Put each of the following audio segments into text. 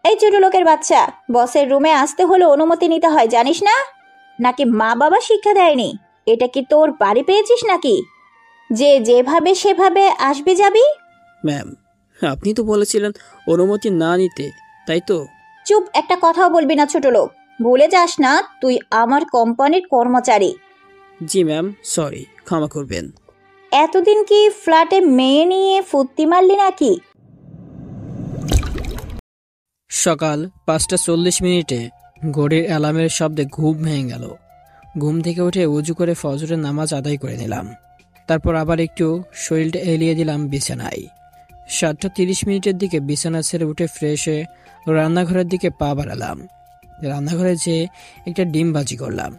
এই ছোট লোকের বাচ্চা, বসের রুমে আসতে হলে অনুমতি নিতে হয়, জানিস না? নাকি মা বাবা শিক্ষা দেয়নি? এটা কি তোর বাড়ি পেয়েছিস নাকি যে যেভাবে সেভাবে আসবি যাবি? ম্যাম, আপনি তো বলেছিলেন অনুমতি না নিতে, তাই তো? চুপ, একটা কথাও বলবি না ছোট লোক। ভুলে যাস না তুই আমার কোম্পানির কর্মচারী। জি ম্যাম, সরি, ক্ষমা করবেন। এতদিন কি ফ্ল্যাটে মেয়ে নিয়ে ফুর্তি মারলি নাকি? সকাল 5:40 ঘড়ির অ্যালার্মের শব্দে ঘুম ভেঙে গেল। ঘুম থেকে উঠে উজু করে ফজরের নামাজ আদায় করে নিলাম। তারপর আবার একটু শরীরটা এলিয়ে দিলাম বিছানায়। 7:30 দিকে বিছানা ছেড়ে উঠে ফ্রেশ হয়ে রান্নাঘরের দিকে পা বাড়ালাম। রান্নাঘরে যেয়ে একটা ডিম ভাজি করলাম,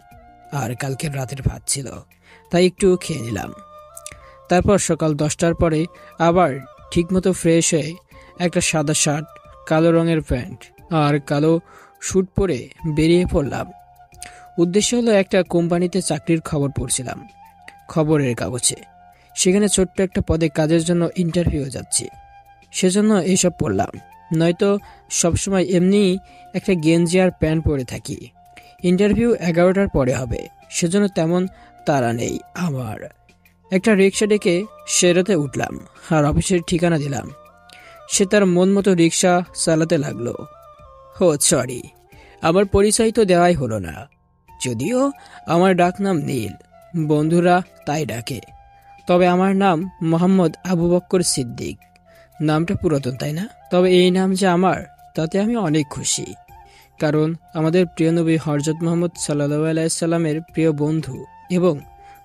আর কালকের রাতের ভাত ছিল, তাই একটু খেয়ে নিলাম। তারপর সকাল 10টার পরে আবার ঠিকমতো ফ্রেশ হয়ে একটা সাদা শার্ট, কালো রঙের প্যান্ট আর কালো স্যুট পরে বেরিয়ে পড়লাম। উদ্দেশ্য হলো একটা কোম্পানিতে চাকরির খবর পড়ছিলাম খবরের কাগজে। সেখানে ছোট্ট একটা পদে কাজের জন্য ইন্টারভিউ যাচ্ছি, সেজন্য এইসব পড়লাম। নয়তো সবসময় এমনি একটা গেঞ্জি আর প্যান্ট পরে থাকি। ইন্টারভিউ 11টার পরে হবে, সেজন্য তেমন তাড়া নেই আমার। একটা রিক্সা ডেকে সেরাতে উঠলাম আর অফিসের ঠিকানা দিলাম। সে তার মন মতো রিক্সা চালাতে লাগলো। ও সরি, আমার পরিচয় তো দেওয়াই হলো না। যদিও আমার ডাকনাম নীল, বন্ধুরা তাই ডাকে। তবে আমার নাম মোহাম্মদ আবু বক্কর সিদ্দিক। নামটা পুরাতন, তাই না? তবে এই নাম যে আমার, তাতে আমি অনেক খুশি। কারণ আমাদের প্রিয় নবী হযরত মুহাম্মদ সাল্লাল্লাহু আলাইহি সাল্লামের প্রিয় বন্ধু এবং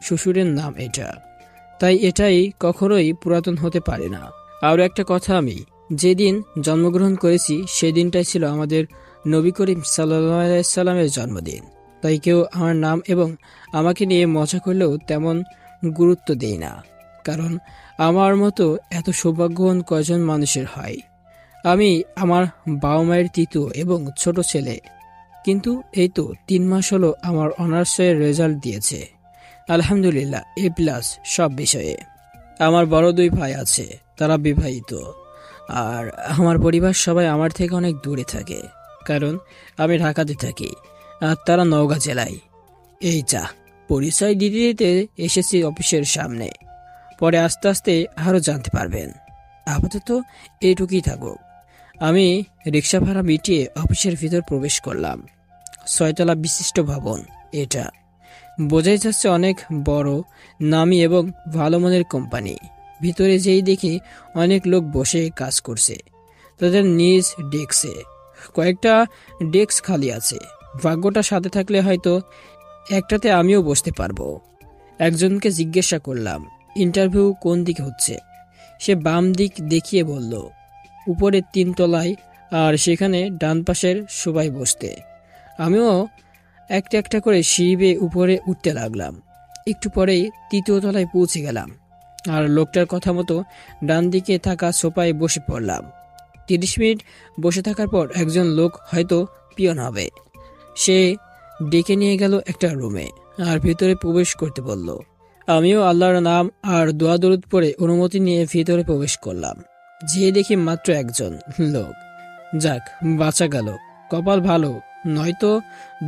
শ্বশুরের নাম এটা, তাই এটাই কখনোই পুরাতন হতে পারে না। আরও একটা কথা, আমি যেদিন জন্মগ্রহণ করেছি সেদিনটাই ছিল আমাদের নবী করিম সাল্লাল্লাহু আলাইহি সাল্লামের জন্মদিন। তাই কেউ আমার নাম এবং আমাকে নিয়ে মজা করলেও তেমন গুরুত্ব দেই না, কারণ আমার মতো এত সৌভাগ্যবান কয়জন মানুষের হয়। আমি আমার বাবা মায়ের তৃতীয় এবং ছোট ছেলে, কিন্তু এই তো 3 মাস হলো আমার অনার্সের রেজাল্ট দিয়েছে। আলহামদুলিল্লাহ, A+ সব বিষয়ে। আমার বড় 2 ভাই আছে, তারা বিবাহিত। আর আমার পরিবার সবাই আমার থেকে অনেক দূরে থাকে, কারণ আমি ঢাকাতে থাকি আর তারা নওগাঁ জেলায়। এই যা, পরিচয় দিতে দিতে এসেছি অফিসের সামনে, পরে আস্তে আস্তে আরও জানতে পারবেন। আপাতত এইটুকুই থাকুক। আমি রিক্সা ভাড়া মিটিয়ে অফিসের ভিতর প্রবেশ করলাম। 6 তলা বিশিষ্ট ভবন এটা। বোঝাই যাচ্ছে অনেক বড়, নামি এবং ভালো মানের কোম্পানি। ভিতরে যেই দেখি অনেক লোক বসে কাজ করছে তাদের নিজ ডেস্কে। কয়েকটা ডেস্ক খালি আছে। ভাগ্যটা সাথে থাকলে হয়তো একটাতে আমিও বসতে পারবো। একজনকে জিজ্ঞাসা করলাম ইন্টারভিউ কোন দিকে হচ্ছে। সে বাম দিক দেখিয়ে বলল উপরে 3 তলায়, আর সেখানে ডান পাশের সবাই বসতে। আমিও একটা একটা করে সিঁড়ি বেয়ে উপরে উঠতে লাগলাম। একটু পরেই 3য় তলায় পৌঁছে গেলাম আর লোকটার কথা মতো ডান দিকে থাকা সোফায় বসে পড়লাম। 30 মিনিট বসে থাকার পর একজন লোক, হয়তো পিয়ন হবে, সে ডেকে নিয়ে গেল একটা রুমে আর ভিতরে প্রবেশ করতে বলল। আমিও আল্লাহর নাম আর দোয়া দরুদ পড়ে অনুমতি নিয়ে ভিতরে প্রবেশ করলাম। যেয়ে দেখি মাত্র একজন লোক। যাক, বাঁচা গেল, কপাল ভালো, নয়তো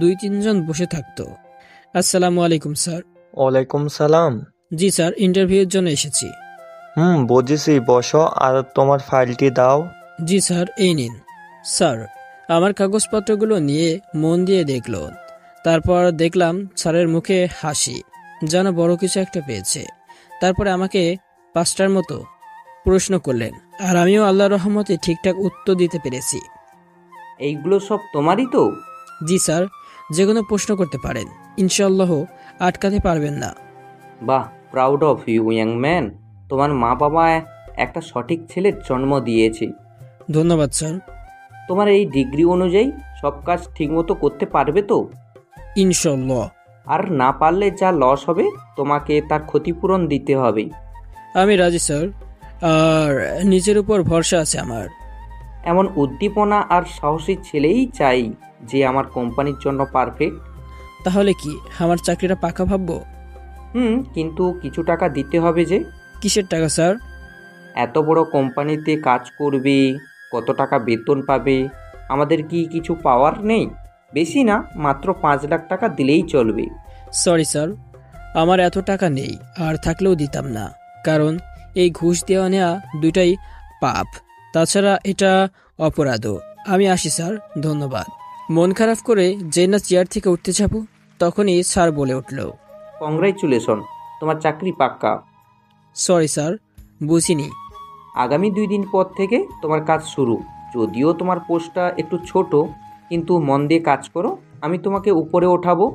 2-3 জন বসে থাকতো। আসসালামু আলাইকুম স্যার। ওয়ালাইকুম সালাম। জি স্যার, ইন্টারভিউর জন্য এসেছি। বুঝেছি, বসো আর তোমার ফাইলটি দাও। জি স্যার, এই নিন। স্যার আমার কাগজপত্রগুলো নিয়ে মন দিয়ে দেখল। তারপর দেখলাম স্যারের মুখে হাসি, যেন বড় কিছু একটা পেয়েছে। তারপরে আমাকে 5টার মতো প্রশ্ন করলেন, আর আমিও আল্লাহর রহমতে ঠিকঠাক উত্তর দিতে পেরেছি। এইগুলো সব তোমারই তো? জি স্যার, যে কোনো প্রশ্ন করতে পারেন, ইনশাআল্লাহ আটকাতে পারবেন না। বাহ, proud of you young man. তোমার মা বাবা একটা সঠিক ছেলের জন্ম দিয়েছে। ধন্যবাদ স্যার। তোমার এই ডিগ্রি অনুযায়ী সব কাজ ঠিকমতো করতে পারবে তো? ইনশাআল্লাহ। আর না পারলে যা লস হবে তোমাকে তার ক্ষতিপূরণ দিতে হবে। আমি রাজি স্যার, আর নিজের উপর ভরসা আছে আমার। এমন উদ্দীপনা আর সাহসী ছেলেই চাই যে আমার কোম্পানির জন্য পারফেক্ট। তাহলে কি আমার চাকরিটা পাকা ভাববো? কিন্তু কিছু টাকা দিতে হবে যে। কিসের টাকা স্যার? এত বড় কোম্পানিতে কাজ করবে, কত টাকা বেতন পাবে আমাদের কি কিছু পাওয়ার নেই? বেশি না, মাত্র 5 লাখ টাকা দিলেই চলবে। সরি স্যার, আমার এত টাকা নেই, আর থাকলেও দিতাম না। কারণ এই ঘুষ দেওয়া নেওয়া দুইটাই পাপ, তাছাড়া এটা অপরাধও। আমি আসি স্যার, ধন্যবাদ। মন খারাপ করে যে না চেয়ার থেকে উঠতে যাব, তখনই স্যার বলে উঠল, কংগ্রাচুলেশন, তোমার চাকরি পাক্কা। সরি স্যার, বুঝিনি। আগামী 2 দিন পর থেকে তোমার কাজ শুরু। যদিও তোমার পোস্টটা একটু ছোট, কিন্তু মন দিয়ে কাজ করো, আমি তোমাকে উপরে ওঠাবো।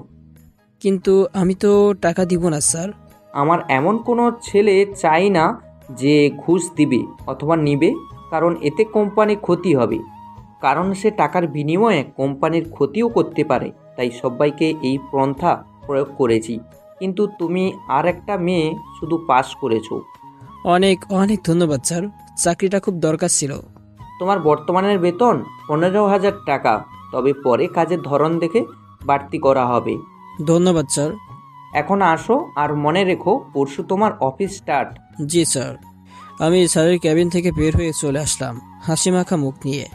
কিন্তু আমি তো টাকা দিব না স্যার। আমার এমন কোনো ছেলে চাই না যে ঘুষ দিবে অথবা নিবে, কারণ এতে কোম্পানির ক্ষতি হবে। কারণ সে টাকার বিনিময়ে কোম্পানির ক্ষতিও করতে পারে। তাই সবাইকে এই পন্থা প্রয়োগ করেছি। কিন্তু তুমি আর একটা মেয়ে শুধু পাস করেছো। অনেক অনেক ধন্যবাদ স্যার, চাকরিটা খুব দরকার ছিল। তোমার বর্তমানের বেতন 15,000 টাকা, তবে পরে কাজের ধরন দেখে বাড়তি করা হবে। ধন্যবাদ স্যার। এখন আসো, আর মনে রেখো পরশু তোমার অফিস স্টার্ট। জি স্যার। আমি স্যারের ক্যাবিন থেকে বের হয়ে চলে আসলাম হাসি মাখা মুখ নিয়ে।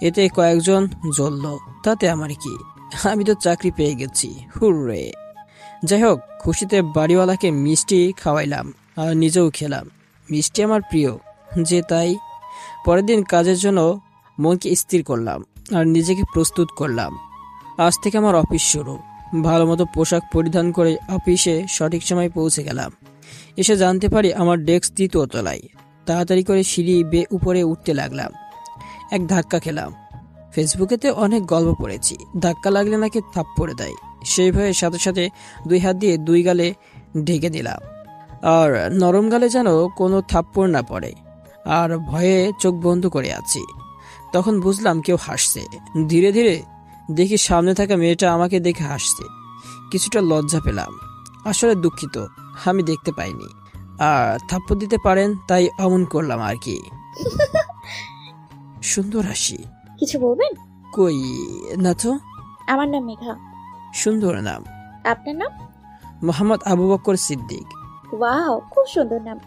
এতে কয়েকজন জ্বলল, তাতে আমার কি, আমি তো চাকরি পেয়ে গেছি, হুররে। যাই হোক, খুশিতে বাড়িওয়ালাকে মিষ্টি খাওয়াইলাম আর নিজেও খেলাম। মিষ্টি আমার প্রিয়, যে তাই পরের দিন কাজের জন্য মনকে স্থির করলাম আর নিজেকে প্রস্তুত করলাম। আজ থেকে আমার অফিস শুরু। ভালো মতো পোশাক পরিধান করে অফিসে সঠিক সময় পৌঁছে গেলাম। এসে জানতে পারি আমার ডেস্ক 3য় তলায়। তাড়াতাড়ি করে সিঁড়ি বেয়ে উপরে উঠতে লাগলাম। এক ধাক্কা খেলাম। ফেসবুকেতে অনেক গল্প পড়েছি, ধাক্কা লাগলে নাকি থাপ্পড়ে দেয়। সেই ভয়ে সাথে সাথে 2 হাত দিয়ে 2 গালে ঢেকে দিলাম, আর নরম গালে যেন কোনো থাপ্পড় না পড়ে। আর ভয়ে চোখ বন্ধ করে আছি। তখন বুঝলাম কেউ হাসছে। ধীরে ধীরে দেখি সামনে থাকা মেয়েটা আমাকে দেখে হাসছে। কিছুটা লজ্জা পেলাম। আসলে দুঃখিত, আমি দেখতে পাইনি। আর থাপ্পড় দিতে পারেন তাই অমন করলাম আর কি। সুন্দর হাসি। কিছু বলবেন? কই না তো। আমার নাম মেঘা। সুন্দর নাম। আপনার নাম? মোহাম্মদ আবু বকর সিদ্দিক। ওয়াও, খুব সুন্দর নাম।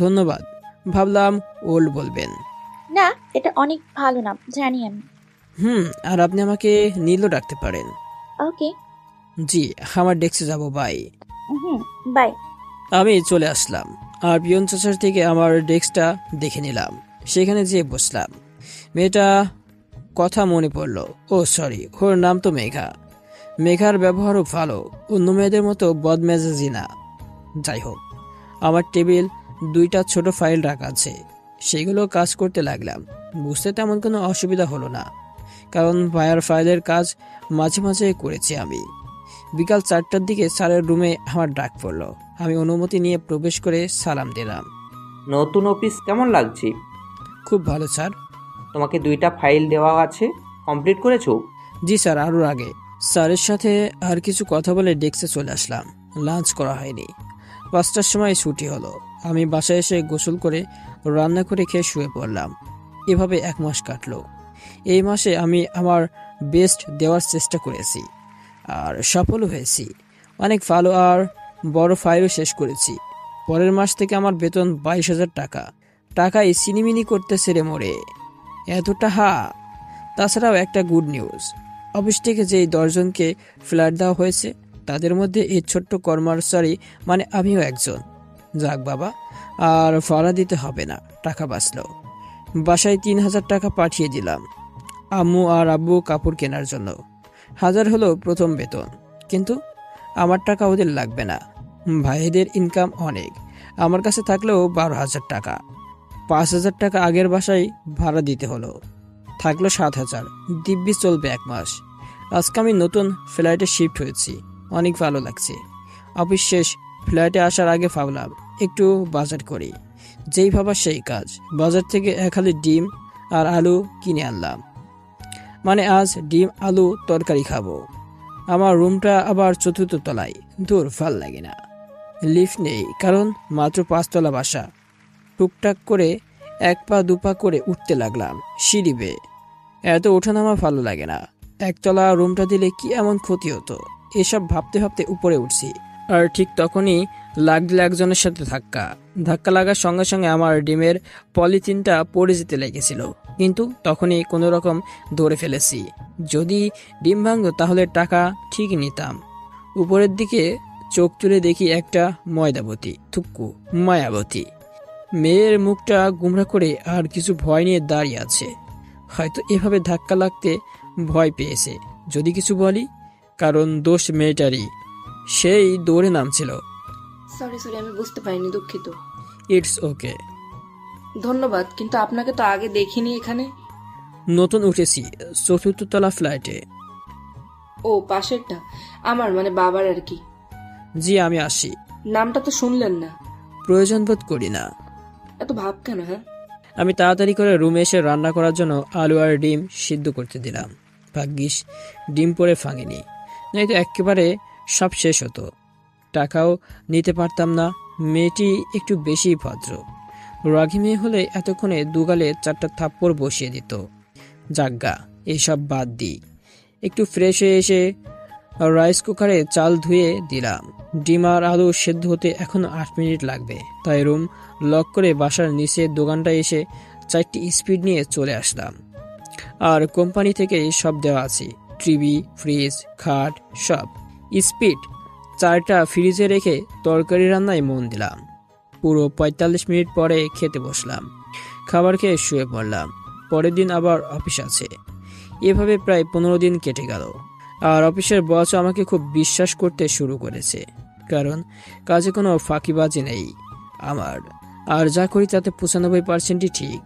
ধন্যবাদ, ভাবলাম ওল্ড বলবেন। না, এটা অনেক ভালো নাম, জানি আমি। আর আপনি আমাকে নীলও ডাকতে পারেন। ওকে। জি, আমার ডেস্কে যাব, বাই। বাই। আমি চলে আসলাম আর পিয়ন চাচার থেকে আমার ডেস্কটা দেখে নিলাম। সেখানে যেয়ে বসলাম। মেয়েটা কথা মনে পড়ল। ও সরি, ওর নাম তো মেঘা। মেঘার ব্যবহারও ভালো, অন্য মেয়েদের মতো বদমেজাজি না। যাই হোক, আমার টেবিল 2টা ছোট ফাইল রাখা আছে, সেগুলো কাজ করতে লাগলাম। বুঝতে তেমন কোনো অসুবিধা হলো না, কারণ ভায়ার ফাইলের কাজ মাঝে মাঝে করেছি আমি। বিকাল 4টার দিকে স্যারের রুমে আমার ডাক পড়ল। আমি অনুমতি নিয়ে প্রবেশ করে সালাম দিলাম। নতুন অফিস কেমন লাগছে? খুব ভালো স্যার। তোমাকে 2টা ফাইল দেওয়া আছে, কমপ্লিট করেছো? জি স্যার, আরও আগে। স্যারের সাথে আর কিছু কথা বলে ডেস্কে চলে আসলাম। লাঞ্চ করা হয়নি। 5টার সময় ছুটি হলো। আমি বাসায় এসে গোসল করে রান্না করে খেয়ে শুয়ে পড়লাম। এভাবে 1 মাস কাটলো। এই মাসে আমি আমার বেস্ট দেওয়ার চেষ্টা করেছি, আর সফলও হয়েছি। অনেক ভালো আর বড় ফাইলও শেষ করেছি। পরের মাস থেকে আমার বেতন 22,000 টাকা। টাকায় সিনিমিনি করতেছে রে মোরে, এতটা হা। তাছাড়াও একটা গুড নিউজ, অফিস থেকে যেই 10 জনকে ফ্ল্যাট দেওয়া হয়েছে, তাদের মধ্যে এই ছোট্ট কর্মচারী মানে আমিও একজন। যাক বাবা, আর ভাড়া দিতে হবে না, টাকা বাঁচলো। বাসায় 3,000 টাকা পাঠিয়ে দিলাম আম্মু আর আব্বু কাপড় কেনার জন্য। 1000 হলো প্রথম বেতন, কিন্তু আমার টাকা ওদের লাগবে না। ভাইদের ইনকাম অনেক, আমার কাছে থাকলেও 12,000 টাকা। 5,000 টাকা আগের বাসায় ভাড়া দিতে হলো, থাকলো 7,000। দিব্যি চলবে 1 মাস। আজকে আমি নতুন ফ্ল্যাটে শিফট হয়েছি, অনেক ভালো লাগছে। অফিস শেষ, ফ্ল্যাটে আসার আগে ভাবলাম একটু বাজার করি। যেই ভাবা সেই কাজ। বাজার থেকে 1 হালি ডিম আর আলু কিনে আনলাম। মানে আজ ডিম আলু তরকারি খাবো। আমার রুমটা আবার 4র্থ তলায়, দূর ভাল লাগে না। লিফট নেই, কারণ মাত্র 5 তলা বাসা। টুকটাক করে 1 পা 2 পা করে উঠতে লাগলাম সিঁড়ি বেয়ে। এত ওঠানামা ভালো লাগে না। 1 তলা রুমটা দিলে কি এমন ক্ষতি হতো, এসব ভাবতে ভাবতে উপরে উঠছি। আর ঠিক তখনই লাগলো একজনের সাথে ধাক্কা। ধাক্কা লাগার সঙ্গে সঙ্গে আমার ডিমের পলিথিনটা পড়ে যেতে লেগেছিল, কিন্তু তখনই কোনো রকম ধরে ফেলেছি। যদি ডিম ভাঙতো তাহলে টাকা ঠিক নিতাম। উপরের দিকে চোখ তুলে দেখি একটা মায়াবতী মেয়ের মুখটা গুমরা করে আর কিছু ভয় নিয়ে দাঁড়িয়ে আছে। হয়তো এভাবে ধাক্কা লাগতে ভয় পেয়েছে যদি কিছু বলি, কারণ দোষ মেয়েটারই, সেই দৌড়ে নামছিল। সরি আমি বুঝতে পারিনি, দুঃখিত। It's okay. ধন্যবাদ, কিন্তু আপনাকে তো আগে দেখিনি এখানে। নতুন উঠেছি, 4th তলা ফ্ল্যাটে। ও, পাশেরটা? আমার মানে বাবার আর কি। জি, আমি আসি। নামটা তো শুনলেন না। প্রয়োজন বোধ করি না। এত ভাব কেন? হ্যাঁ, আমি তাড়াতাড়ি করে রুমে এসে রান্না করার জন্য আলু আর ডিম সিদ্ধ করতে দিলাম। ভাগ্যিস ডিম পরে ভাঙেনি, নয়তো একেবারে সব শেষ হতো। টাকাও নিতে পারতাম না। মেয়েটি একটু বেশি ভদ্র। রাগী মেয়ে হলে এতক্ষণে দুগালে 4টা থাপ্পড় বসিয়ে দিত। যাজ্ঞা, এইসব বাদ দিই। একটু ফ্রেশ হয়ে এসে রাইস কুকারে চাল ধুয়ে দিলাম। ডিম আর আলু সেদ্ধ হতে এখনো 8 মিনিট লাগবে, তাই রুম লক করে বাসার নিচে দোকানটায় এসে 4টি স্পিড নিয়ে চলে আসলাম। আর কোম্পানি থেকে সব দেওয়া আছে, টিভি, ফ্রিজ, খাট, সব। স্পিড 4টা ফ্রিজে রেখে তরকারি রান্নায় মন দিলাম। পুরো 45 মিনিট পরে খেতে বসলাম। খাবার খেয়ে শুয়ে পড়লাম। পরের দিন আবার অফিস আছে। এভাবে প্রায় 15 দিন কেটে গেল। আর অফিসের বস আমাকে খুব বিশ্বাস করতে শুরু করেছে, কারণ কাজে কোনো ফাঁকিবাজি নেই আমার। আর যা করি তাতে 95%ই ঠিক।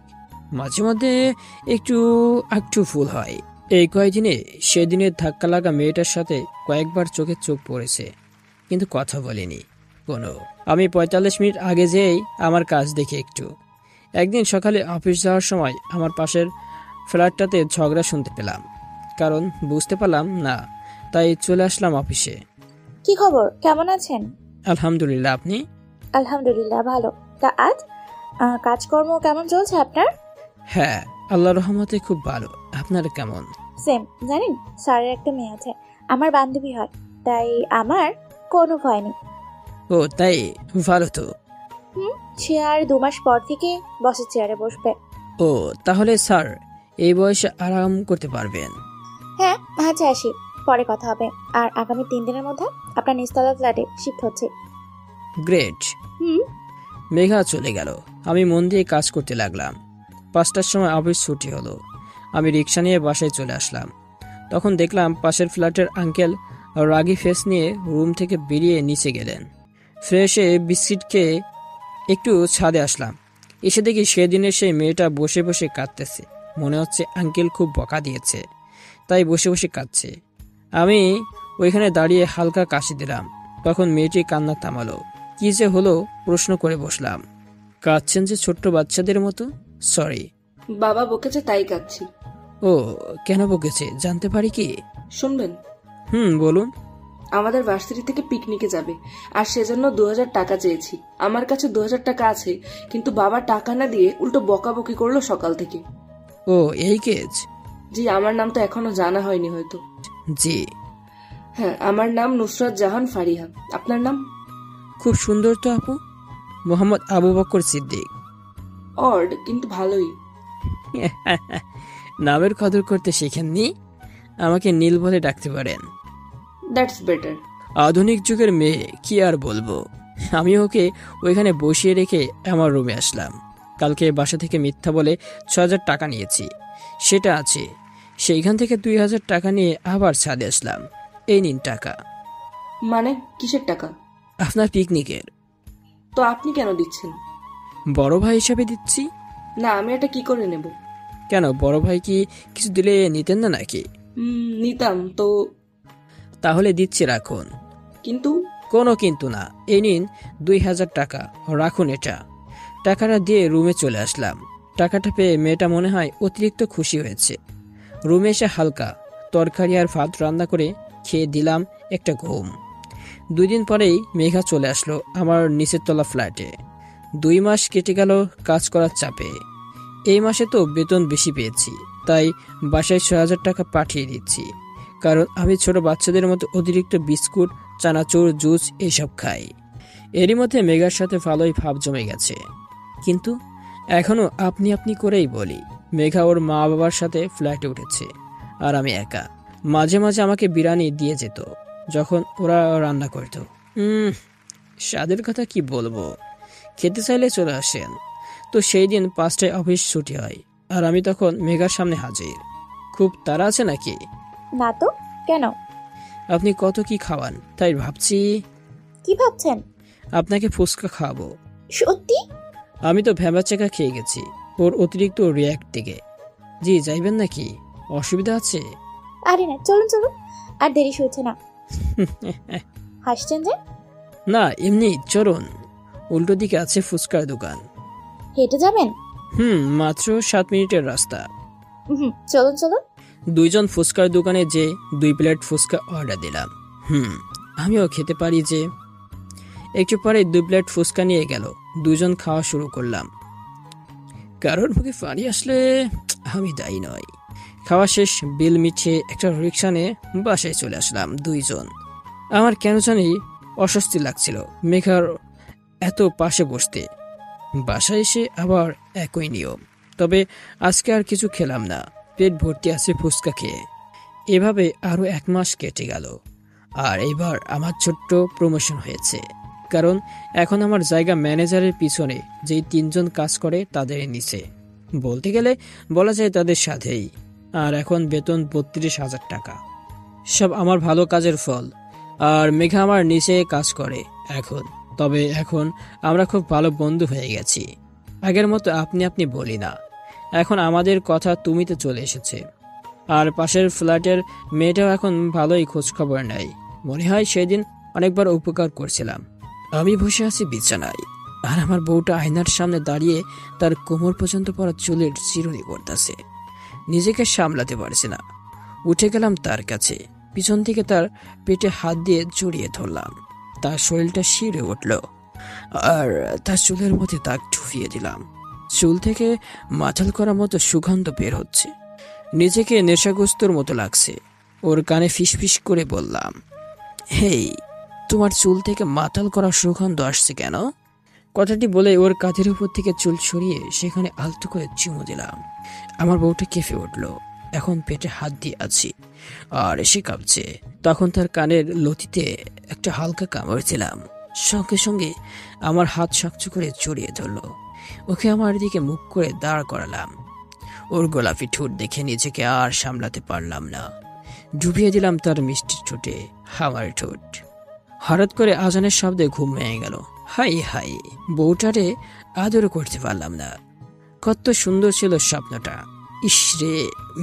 মাঝে মধ্যে একটু ভুল হয়। এই কয়েকদিনে সেদিনের ধাক্কা লাগা মেয়েটার সাথে কয়েকবার চোখে চোখ পড়েছে, কিন্তু কথা বলিনি কোনো। আমি 45 মিনিট আগে যেয়েই আমার কাজ দেখি একটু। একদিন সকালে অফিস যাওয়ার সময় আমার পাশের ফ্ল্যাটটাতে ঝগড়া শুনতে পেলাম, কারণ বুঝতে পারলাম না, তাই চলে আসলাম অফিসে। কি খবর, কেমন আছেন? আলহামদুলিল্লাহ, আপনি? আলহামদুলিল্লাহ ভালো। তা আজ কাজকর্ম কেমন চলছে আপনার? হ্যাঁ, আল্লাহর রহমতে খুব ভালো। আপনার কেমন? সেম। জানেন, স্যারের একটা মেয়ে আছে, আমার বান্ধবী হয়, তাই আমার কোনো ভয় নেই। ও তাই, ভালো তো। সে আর 2 মাস পর থেকে বসের চেয়ারে বসবে। ও তাহলে স্যার এই বয়সে আরাম করতে পারবেন। হ্যাঁ, আচ্ছা আসি, পরে কথা হবে। আর আগামী 3 দিনের মধ্যে আপনার নিচতলা ফ্ল্যাটে শিফট হচ্ছে। গ্রেট। মেঘা চলে গেল। আমি মন দিয়ে কাজ করতে লাগলাম। 5টার সময় অফিস ছুটি হলো। আমি রিক্সা নিয়ে বাসায় চলে আসলাম। তখন দেখলাম পাশের ফ্ল্যাটের আঙ্কেল রাগি ফেস নিয়ে রুম থেকে বেরিয়ে নিচে গেলেন। ফ্রেশ হয়ে বিস্কিট খেয়ে একটু ছাদে আসলাম। এসে দেখি সেদিনের সেই মেয়েটা বসে বসে কাঁদতেছে। মনে হচ্ছে আঙ্কেল খুব বকা দিয়েছে, তাই বসে বসে কাঁদছে। আমি ওইখানে দাঁড়িয়ে হালকা কাশি দিলাম। তখন মেয়েটি কান্না থামালো। কি যে হলো প্রশ্ন করে বসলাম। কাঁদছেন যে ছোট্ট বাচ্চাদের মতো? সরি। বাবা বকেছে তাই কাঁদছি। ও, কেন বকেছে জানতে পারি কি? শুনবেন? বলুন। আমাদের ভার্সিটি থেকে পিকনিকে যাবে, আর সেজন্য 2000 টাকা চেয়েছি। আমার কাছে 2000 টাকা আছে, কিন্তু বাবা টাকা না দিয়ে উল্টো বকাবকি করলো সকাল থেকে। ও, এই কেস? জি, আমার নাম তো এখনো জানা হয়নি হয়তো। জি হ্যাঁ, আমার নাম নুসরাত জাহান ফারিহা। আপনার নাম? খুব সুন্দর তো আপু, মোহাম্মদ আবু বকর সিদ্দিক। অড, কিন্তু ভালোই। নামের কদর করতে শিখেননি? আমাকে নীল বলে ডাকতে পারেন। That's better. আধুনিক যুগের মেয়ে, কি আর বলবো। আমি ওকে ওইখানে বসিয়ে রেখে আমার রুমে আসলাম। কালকে বাসা থেকে মিথ্যা বলে 6000 টাকা নিয়েছি, সেটা আছে। সেইখান থেকে 2000 টাকা নিয়ে আবার ছাদে আসলাম। এই নিন টাকা। মানে কিসের টাকা? আপনার পিকনিকের। তো আপনি কেন দিচ্ছেন? বড় ভাই হিসাবে দিচ্ছি। না, আমি এটা কি করে নেব? কেন, বড় ভাই কি কিছু দিলে নিতেন না নাকি? নিতাম তো। তাহলে দিচ্ছি, রাখুন। কিন্তু? কোনো কিন্তু না, এই নিন 2000 টাকা, রাখুন এটা। টাকাটা দিয়ে রুমে চলে আসলাম। টাকাটা পেয়ে মেয়েটা মনে হয় অতিরিক্ত খুশি হয়েছে। রুমে এসে হালকা তরকারি আর ভাত রান্না করে খেয়ে দিলাম একটা ঘুম। 2 দিন পরেই মেঘা চলে আসলো আমার নিচের তলা ফ্ল্যাটে। 2 মাস কেটে গেল কাজ করার চাপে। এই মাসে তো বেতন বেশি পেয়েছি, তাই বাসায় 6000 টাকা পাঠিয়ে দিচ্ছি, কারণ আমি ছোট বাচ্চাদের মতো অতিরিক্ত বিস্কুট, চানাচুর, জুস এইসব খাই। এরই মধ্যে মেঘার সাথে ভালোই ভাব জমে গেছে, কিন্তু এখনো আপনি আপনি করেই বলি। মেঘা ওর মা বাবার সাথে ফ্ল্যাটে উঠেছে, আর আমি একা। মাঝে মাঝে আমাকে বিরিয়ানি দিয়ে যেত যখন ওরা রান্না করত। স্বাদের কথা কি বলবো, খেতে চাইলে চলে আসেন। তো সেই দিন 5টায় অফিস ছুটি হয়, আর আমি তখন মেঘার সামনে হাজির। খুব তাড়া আছে নাকি? না তো, কেন? আপনি কত কি খাওয়ান, তাই ভাবছি কি ভাবছেন? আপনাকে ফুচকা খাওয়াবো। সত্যি? আমি তো ভ্যাবাচাকা খেয়ে গেছি ওর অতিরিক্ত রিয়াক্ট থেকে। জি, যাইবেন নাকি? অসুবিধা আছে? আরে না, চলুন চলুন, আর দেরি হচ্ছে না। হাসছেন যে? না, এমনি চলুন। উল্টো দিকে আছে ফুচকার দোকান। হেঁটে যাবেন? মাত্র 7 মিনিটের রাস্তা। চলুন চলুন। দুইজন ফুচকার দোকানে যে 2 প্লেট ফুচকা অর্ডার দিলাম। আমিও খেতে পারি যে। একটু পরে 2 প্লেট ফুচকা নিয়ে গেল, দুজন খাওয়া শুরু করলাম। কারোর মুখে পানি আসলে আমি দায়ী নয়। খাওয়া শেষ, বিল মিটিয়ে একটা রিক্সা নিয়ে বাসায় চলে আসলাম দুইজন। আমার কেন জানি অস্বস্তি লাগছিল মেঘার এত পাশে বসতে। বাসায় এসে আবার একই নিয়ম, তবে আজকে আর কিছু খেলাম না, পেট ভর্তি আছে ফুচকা খেয়ে। এভাবে আরো 1 মাস কেটে গেল, আর এবার আমার ছোট্ট প্রমোশন হয়েছে। কারণ এখন আমার জায়গা ম্যানেজারের পিছনে যেই 3 জন কাজ করে তাদের নিচে, বলতে গেলে বলা যায় তাদের সাথেই। আর এখন বেতন 32,000 টাকা। সব আমার ভালো কাজের ফল। আর মেঘা আমার নিচে কাজ করে এখন। তবে এখন আমরা খুব ভালো বন্ধু হয়ে গেছি। আগের মতো আপনি আপনি বলি না, এখন আমাদের কথা তুমিতে চলে এসেছে। আর পাশের ফ্ল্যাটের মেয়েটাও এখন ভালোই খোঁজখবর নেয়। মনে হয় সেদিন অনেকবার উপকার করছিলাম। আমি বসে আছি বিছানায়, আর আমার বউটা আয়নার সামনে দাঁড়িয়ে তার কোমর পর্যন্ত পড়া চুলের চিরুনি করতেছে। নিজেকে সামলাতে পারছি না, উঠে গেলাম তার কাছে। পিছন থেকে তার পেটে হাত দিয়ে জড়িয়ে ধরলাম। তার শরীরটা শিরে উঠল, আর তার চুলের মধ্যে দাগ ঠুফিয়ে দিলাম। চুল থেকে মাথাল করার মতো সুগন্ধ বের হচ্ছে। নিজেকে নেশাগ্রস্তর মতো লাগছে। ওর কানে ফিসফিস করে বললাম, হেই, তোমার চুল থেকে মাতাল করা সুগন্ধ আসছে কেন? কথাটি বলে ওর কাঁধের উপর থেকে চুল সরিয়ে সেখানে আলতো করে চুমু দিলাম। আমার বউটা কেঁপে উঠল। এখন পেটে হাত দিয়ে আছি, আর এসে কাঁপছে। তখন তার কানের লতিতে একটা হালকা কামড় দিলাম। সঙ্গে সঙ্গে আমার হাত শক্ত করে জড়িয়ে ধরল। ওকে আমার দিকে মুখ করে দাঁড় করালাম। ওর গোলাপি ঠোঁট দেখে নিজেকে আর সামলাতে পারলাম না, ডুবিয়ে দিলাম তার মিষ্টি ঠোঁটে আমার ঠোঁট। হঠাৎ করে আজানের শব্দে ঘুম ভেঙে গেল। হাই হাই, বউটারে আদর করতে পারলাম না। কত সুন্দর ছিল স্বপ্নটা। ইসরে,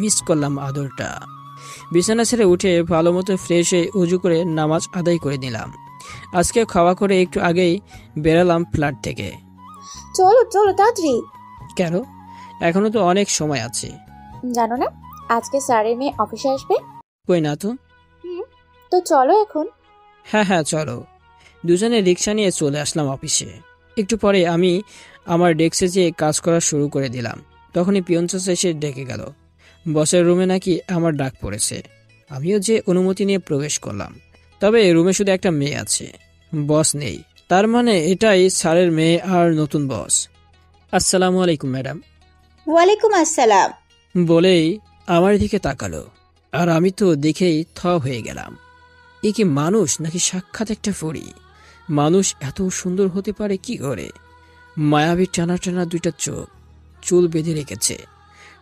মিস করলাম আদরটা। বিছানা ছেড়ে উঠে ভালো মতো ফ্রেশ হয়ে উজু করে নামাজ আদায় করে নিলাম। আজকে খাওয়া করে একটু আগেই বেরালাম ফ্ল্যাট থেকে। চলো চলো তাড়াতাড়ি। কেন? এখনো তো অনেক সময় আছে। জানো না আজকে স্যারের মেয়ে অফিসে আসবে? কই না তো। তো চলো এখন। হ্যাঁ, চলো। দুজনে রিক্সা নিয়ে চলে আসলাম অফিসে। একটু পরে আমি আমার ডেস্কে যেয়ে কাজ করা শুরু করে দিলাম। তখনই পিয়ন চাচা এসে ডেকে গেল। বসের রুমে নাকি আমার ডাক পড়েছে। আমিও যে অনুমতি নিয়ে প্রবেশ করলাম। তবে রুমে শুধু একটা মেয়ে আছে, বস নেই। তার মানে এটাই স্যারের মেয়ে আর নতুন বস। আসসালামু আলাইকুম ম্যাডাম। ওয়ালাইকুম আসসালাম বলেই আমার দিকে তাকালো, আর আমি তো দেখেই থ হয়ে গেলাম। এ কি মানুষ নাকি সাক্ষাৎ একটা পরী? মানুষ এত সুন্দর হতে পারে কি করে? মায়াবী টানা টানা 2টা চোখ, চুল বেঁধে রেখেছে,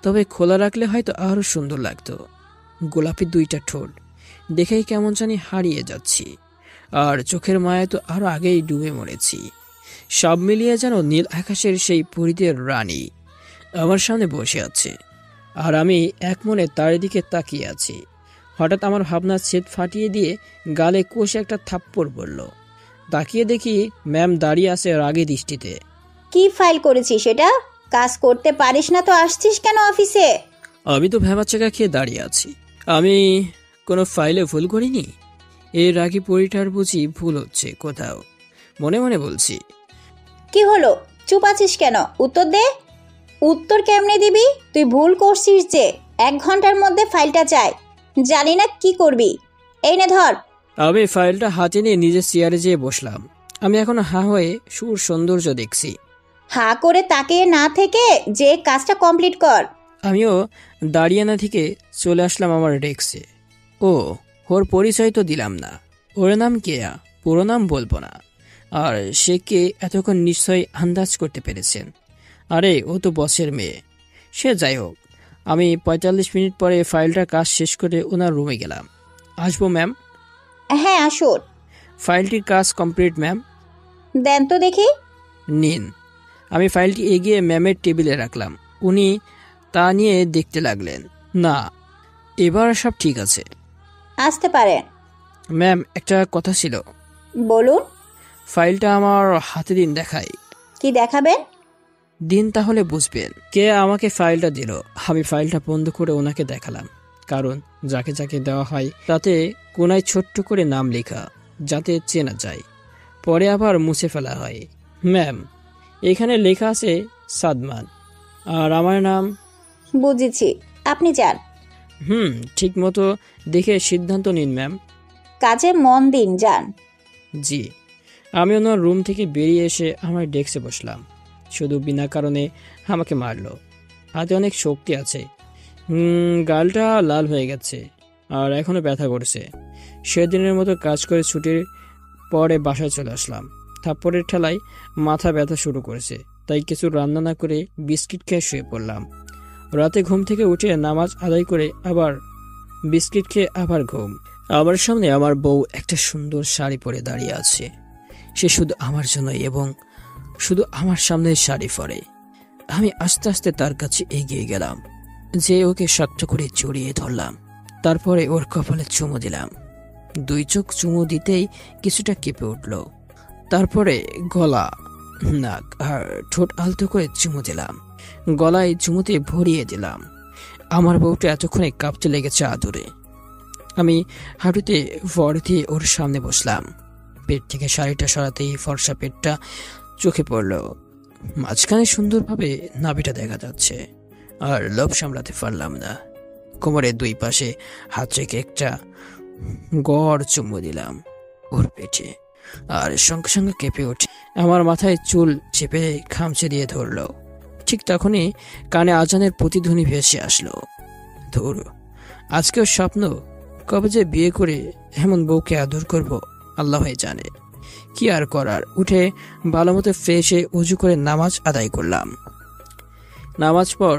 তবে খোলা রাখলে হয়তো আরো সুন্দর লাগতো। গোলাপি 2টা ঠোঁট দেখেই কেমন জানি হারিয়ে যাচ্ছি, আর চোখের মায়ায় তো আরো আগেই ডুবে মরেছি। সব মিলিয়ে যেন নীল আকাশের সেই পরীদের রানী আমার সামনে বসে আছে, আর আমি এক মনে তার দিকে তাকিয়ে আছি। হঠাৎ আমার ভাবনা ছেদ ফাটিয়ে দিয়ে গালে কষে একটা থাপ্পড় পড়ল। তাকিয়ে দেখি ম্যাম দাঁড়িয়ে আছে রাগে দৃষ্টিতে। কি ফাইল করেছিস সেটা? কাজ করতে পারিস না তো আসছিস কেন অফিসে? আমি তো ভ্যাবাচাকা খেয়ে দাঁড়িয়ে আছি। আমি কোনো ফাইলে ভুল করিনি। এর আগে পরিটার বুঝি ভুল হচ্ছে কোথাও, মনে মনে বলছি। কি হলো, চুপ আছিস কেন? উত্তর দে। উত্তর কেমনে দিবি? তুই ভুল করছিস যে। 1 ঘন্টার মধ্যে ফাইলটা চাই। জানি না কি করবি। এই নে ধর। আমি ফাইলটা হাতে নিয়ে নিজের চেয়ারে যেয়ে বসলাম। আমি এখনো হা হয়ে সুর সৌন্দর্য দেখছি। হা করে তাকিয়ে না থেকে যে কাজটা কমপ্লিট কর। আমিও দাঁড়িয়ে না থেকে চলে আসলাম আমার ডেস্কে। ও, ওর পরিচয় তো দিলাম না। ওর নাম কেয়া, পুরো নাম বলবো না। আর সে কে এতক্ষণ নিশ্চয়ই আন্দাজ করতে পেরেছেন। আরে ও তো বসের মেয়ে। সে যাই হোক, আমি ৪৫ মিনিট পরে ফাইলটার কাজ শেষ করে ওনার রুমে গেলাম। আসবো ম্যাম? হ্যাঁ আসুন। ফাইলটির কাজ কমপ্লিট ম্যাম। দেন তো দেখি। নিন। আমি ফাইলটি এগিয়ে ম্যামের টেবিলে রাখলাম। উনি তা নিয়ে দেখতে লাগলেন। না, এবার সব ঠিক আছে। আসতে পারেন। ম্যাম, একটা কথা ছিল। বলুন। ফাইলটা আমার হাতে দিন, দেখাই। কি দেখাবেন? দিন, তাহলে বুঝবেন। কে আমাকে ফাইলটা দিল। আমি ফাইলটা বন্ধ করে ওনাকে দেখালাম। কারণ যাকে যাকে দেওয়া হয় তাতে কোনায় ছোট্ট করে নাম লেখা, যাতে চেনা যায়। পরে আবার মুছে ফেলা হয়। ম্যাম, এখানে লেখা আছে সাদমান, আর আমার নাম। বুঝেছি, আপনি যান। ঠিক মতো দেখে সিদ্ধান্ত নিন ম্যাম। কাজে মন দিন, যান। জি। আমি ওনার রুম থেকে বেরিয়ে এসে আমার ডেস্কে বসলাম। শুধু বিনা কারণে আমাকে মারলো। হাতে অনেক শক্তি আছে। গালটা লাল হয়ে গেছে আর এখনো ব্যথা করছে। সেদিনের মতো কাজ করে ছুটির পরে বাসায় চলে আসলাম। থাপ্পড়ের ঠেলায় মাথা ব্যথা শুরু করেছে, তাই কিছু রান্না না করে বিস্কিট খেয়ে শুয়ে পড়লাম। রাতে ঘুম থেকে উঠে নামাজ আদায় করে আবার বিস্কিট খেয়ে আবার ঘুম। আমার সামনে আমার বউ একটা সুন্দর শাড়ি পরে দাঁড়িয়ে আছে। সে শুধু আমার জন্যই এবং শুধু আমার সামনে শাড়ি পরে। আমি আস্তে আস্তে তার কাছে এগিয়ে গেলাম, যে ওকে শক্ত করে জড়িয়ে ধরলাম। তারপরে ওর কপালে চুমু দিলাম। 2 চোখ চুমু দিতেই কিছুটা কেঁপে উঠল। তারপরে গলা, নাক আর ঠোঁট আলতো করে চুমু দিলাম। গলায় চুমুতে ভরিয়ে দিলাম। আমার বউটা এতক্ষণে কাঁপতে লেগেছে আদরে। আমি হাঁটুতে ভর দিয়ে ওর সামনে বসলাম। পেট থেকে শাড়িটা সরাতেই ফর্সা পেটটা চোখে পড়ল। মাঝখানে সুন্দরভাবে নাভিটা দেখা যাচ্ছে। আর লোভ সামলাতে পারলাম না। কোমরের 2 পাশে হাত রেখে একটা গড় চুমু দিলাম ওর পেটে। আর সঙ্গে সঙ্গে কেঁপে ওঠে। আমার মাথায় চুল চেপে খামচে দিয়ে ধরলো। ঠিক তখনই কানে আজানের প্রতিধ্বনি ভেসে আসলো। ধর, আজকেও স্বপ্ন, কবে যে বিয়ে করে এমন বউকে আদর করব আল্লাহই জানে। কি আর করার, উঠে ভালো মতো ফ্রেশ হয়ে উজু করে নামাজ আদায় করলাম। নামাজ পর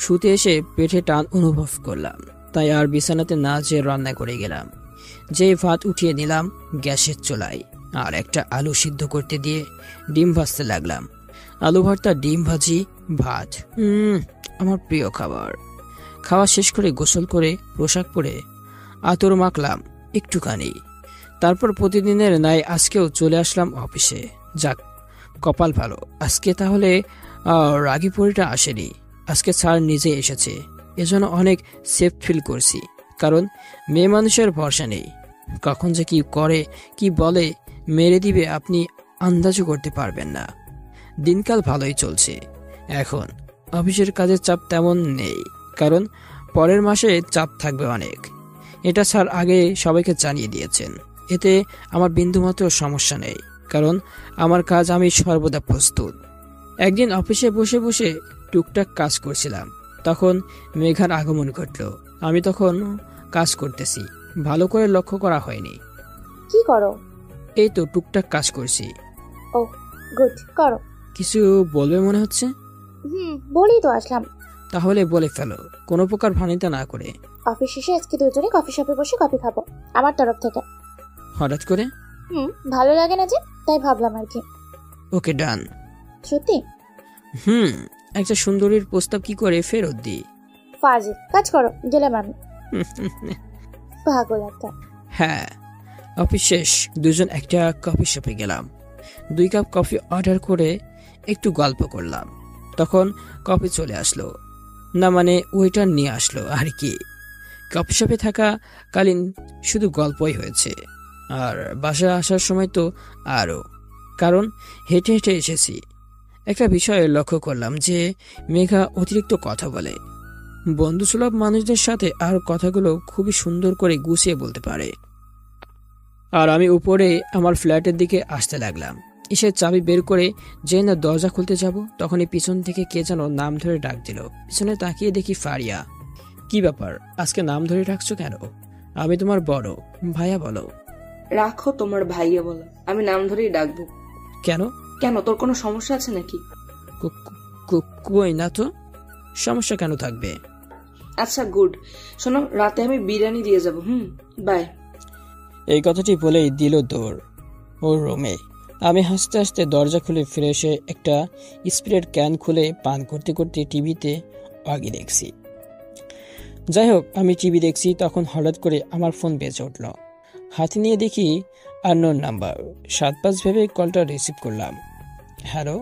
শুতে এসে পেটে টান অনুভব করলাম, তাই আর বিছানাতে না যেয়ে রান্না করে গেলাম। যেই ভাত উঠিয়ে নিলাম গ্যাসের চুলায়, আর একটা আলু সিদ্ধ করতে দিয়ে ডিম ভাজতে লাগলাম। আলু ভর্তা, ডিম ভাজি, ভাত, আমার প্রিয় খাবার। খাওয়া শেষ করে গোসল করে পোশাক পরে আতর মাখলাম একটুখানি। তারপর প্রতিদিনের ন্যায় আজকেও চলে আসলাম অফিসে। যাক, কপাল ভালো, আজকে তাহলে রাগী পরিটা আসেনি। আজকে স্যার নিজে এসেছে, এজন্য অনেক সেফ ফিল করছি। কারণ মেয়ে মানুষের ভরসা নেই, কখন যে কি করে কি বলে মেরে দিবে আপনি আন্দাজও করতে পারবেন না। দিনকাল ভালোই চলছে। এখন অফিসের কাজের চাপ তেমন নেই, কারণ পরের মাসে চাপ থাকবে অনেক। এটা স্যার আগে সবাইকে জানিয়ে দিয়েছেন। এতে আমার বিন্দুমাত্র সমস্যা নেই, কারণ আমার কাজ আমি সর্বদা প্রস্তুত। একদিন অফিসে বসে বসে টুকটাক কাজ করছিলাম, তখন মেঘার আগমন ঘটল। আমি তখন কাজ করতেছি, ভালো করে লক্ষ্য করা হয়নি। কি করো? এই তো টুকটাক কাজ করছি। ও গুড, করো। কিছু বলবে মনে হচ্ছে? বলেই তো আসলাম। তাহলে বলে ফেলো, কোনো প্রকার ভানিতা না করে। অফিস শেষে আজকে দুজনে কফি শপে বসে কফি খাবো, আমার তরফ থেকে। হঠাৎ করে? ভালো লাগে না যে, তাই ভাবলাম আর কি। ওকে, ডান। সত্যি? একটা সুন্দরীর প্রস্তাব কি করে ফেরত দিই? ফাজিল, কাজ করো, গেলাম আমি। পাগল একটা। হ্যাঁ, অফিস শেষ দুজন একটা কফি শপে গেলাম। 2 কাপ কফি অর্ডার করে একটু গল্প করলাম। তখন কফি চলে আসলো, না মানে ওয়েটার নিয়ে আসলো আর কি। কফি শপে থাকা কালীন শুধু গল্পই হয়েছে, আর বাসায় আসার সময় তো আরও, কারণ হেঁটে হেঁটে এসেছি। একটা বিষয়ে লক্ষ্য করলাম যে মেঘা অতিরিক্ত কথা বলে। বন্ধুসুলভ মানুষদের সাথে আর কথাগুলো খুবই সুন্দর করে গুছিয়ে বলতে পারে। আর আমি উপরে আমার ফ্ল্যাটের দিকে আসতে লাগলাম। এসে চাবি বের করে যে না দরজা খুলতে যাব, তখনই পিছন থেকে কে যেন নাম ধরে ডাক দিল। পিছনে তাকিয়ে দেখি ফারিয়া। কি ব্যাপার, আজকে নাম ধরে ডাকছো কেন? আমি তোমার বড় ভাইয়া। বলো। রাখো তোমার ভাইয়া বলো, আমি নাম ধরেই ডাকবো। কেন? কেন, তোর কোনো সমস্যা আছে নাকি? কই না তো, সমস্যা কেন থাকবে? আচ্ছা গুড, শোনো, রাতে আমি বিরিয়ানি দিয়ে যাব। বাই। এই কথাটি বলেই দিল দৌড় ওর রুমে। আমি হাসতে হাসতে দরজা খুলে ফিরে এসে একটা স্প্রের ক্যান খুলে পান করতে করতে টিভিতে আগে দেখছি। যাই হোক, আমি টিভি দেখছি, তখন হঠাৎ করে আমার ফোন বেজে উঠল। হাতে নিয়ে দেখি আননোন নাম্বার। 7-5 ভেবে কলটা রিসিভ করলাম। হ্যালো।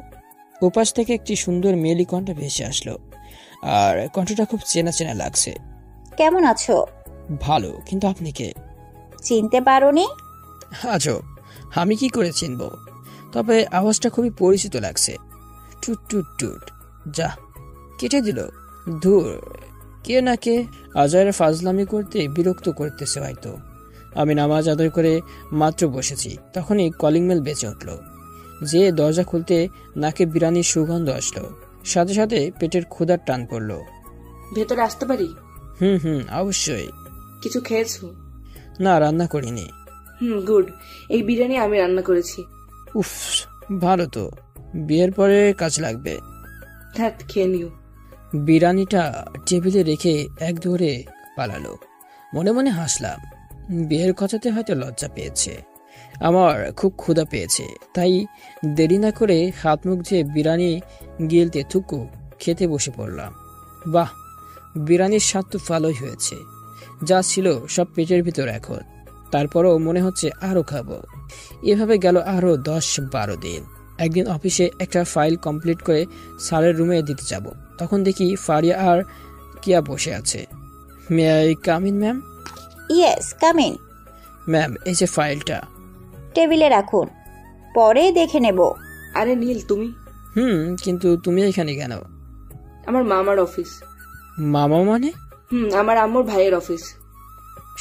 ওপাশ থেকে একটি সুন্দর মেয়েলি কণ্ঠ ভেসে আসলো, আর কণ্ঠটা খুব চেনা চেনা লাগছে। কেমন আছো? ভালো, কিন্তু আপনি কে? চিনতে পারোনি? আজব, আমি কি করে চিনব? তবে আওয়াজটা খুবই পরিচিত লাগছে। টুট টুট টুট। যা, কেটে দিল। ধুর, কে না কে আজয়ের ফাজলামি করতে বিরক্ত করতেছে হয়তো। আমি নামাজ আদায় করে মাত্র বসেছি, তখনই কলিং বেল বেজে উঠল। যে দরজা খুলতে নাকে বিরিয়ানির সুগন্ধ আসলো, সাথে সাথে পেটের ক্ষুধার টান পড়লো। ভেতরে আসতে পারি? হুম, অবশ্যই। কিছু খেয়েছো? না, রান্না করিনি। গুড, এই বিরিয়ানি আমি রান্না করেছি। উফ, ভালো তো, বিয়ের পরে কাজ লাগবে। ধ্যাত, খেয়ে নিও। বিরিয়ানিটা টেবিলে রেখে এক দৌড়ে পালালো। মনে মনে হাসলাম, বিয়ের কথাতে হয়তো লজ্জা পেয়েছে। আমার খুব ক্ষুধা পেয়েছে, তাই দেরি না করে হাত মুখ ধুয়ে বিরিয়ানি গিলতে থুকু খেতে বসে পড়লাম। বাহ, বিরিয়ানির স্বাদ তো ভালোই হয়েছে। যা ছিল সব পেটের ভিতর এখন, তারপরও মনে হচ্ছে আরো খাবো। এভাবে গেল আরো 10-12 দিন। একদিন অফিসে একটা ফাইল কমপ্লিট করে স্যারের রুমে দিতে যাব, তখন দেখি ফারিয়া আর কিয়া বসে আছে। May I come in ma'am? Yes, come in. Ma'am, এই যে ফাইলটা। টেবিলে রাখুন, পরে দেখে নেব। আরে নীল, তুমি? কিন্তু তুমি এখানে কেন? আমার মামার অফিস। মামা মানে? আমার আম্মুর ভাইয়ের অফিস।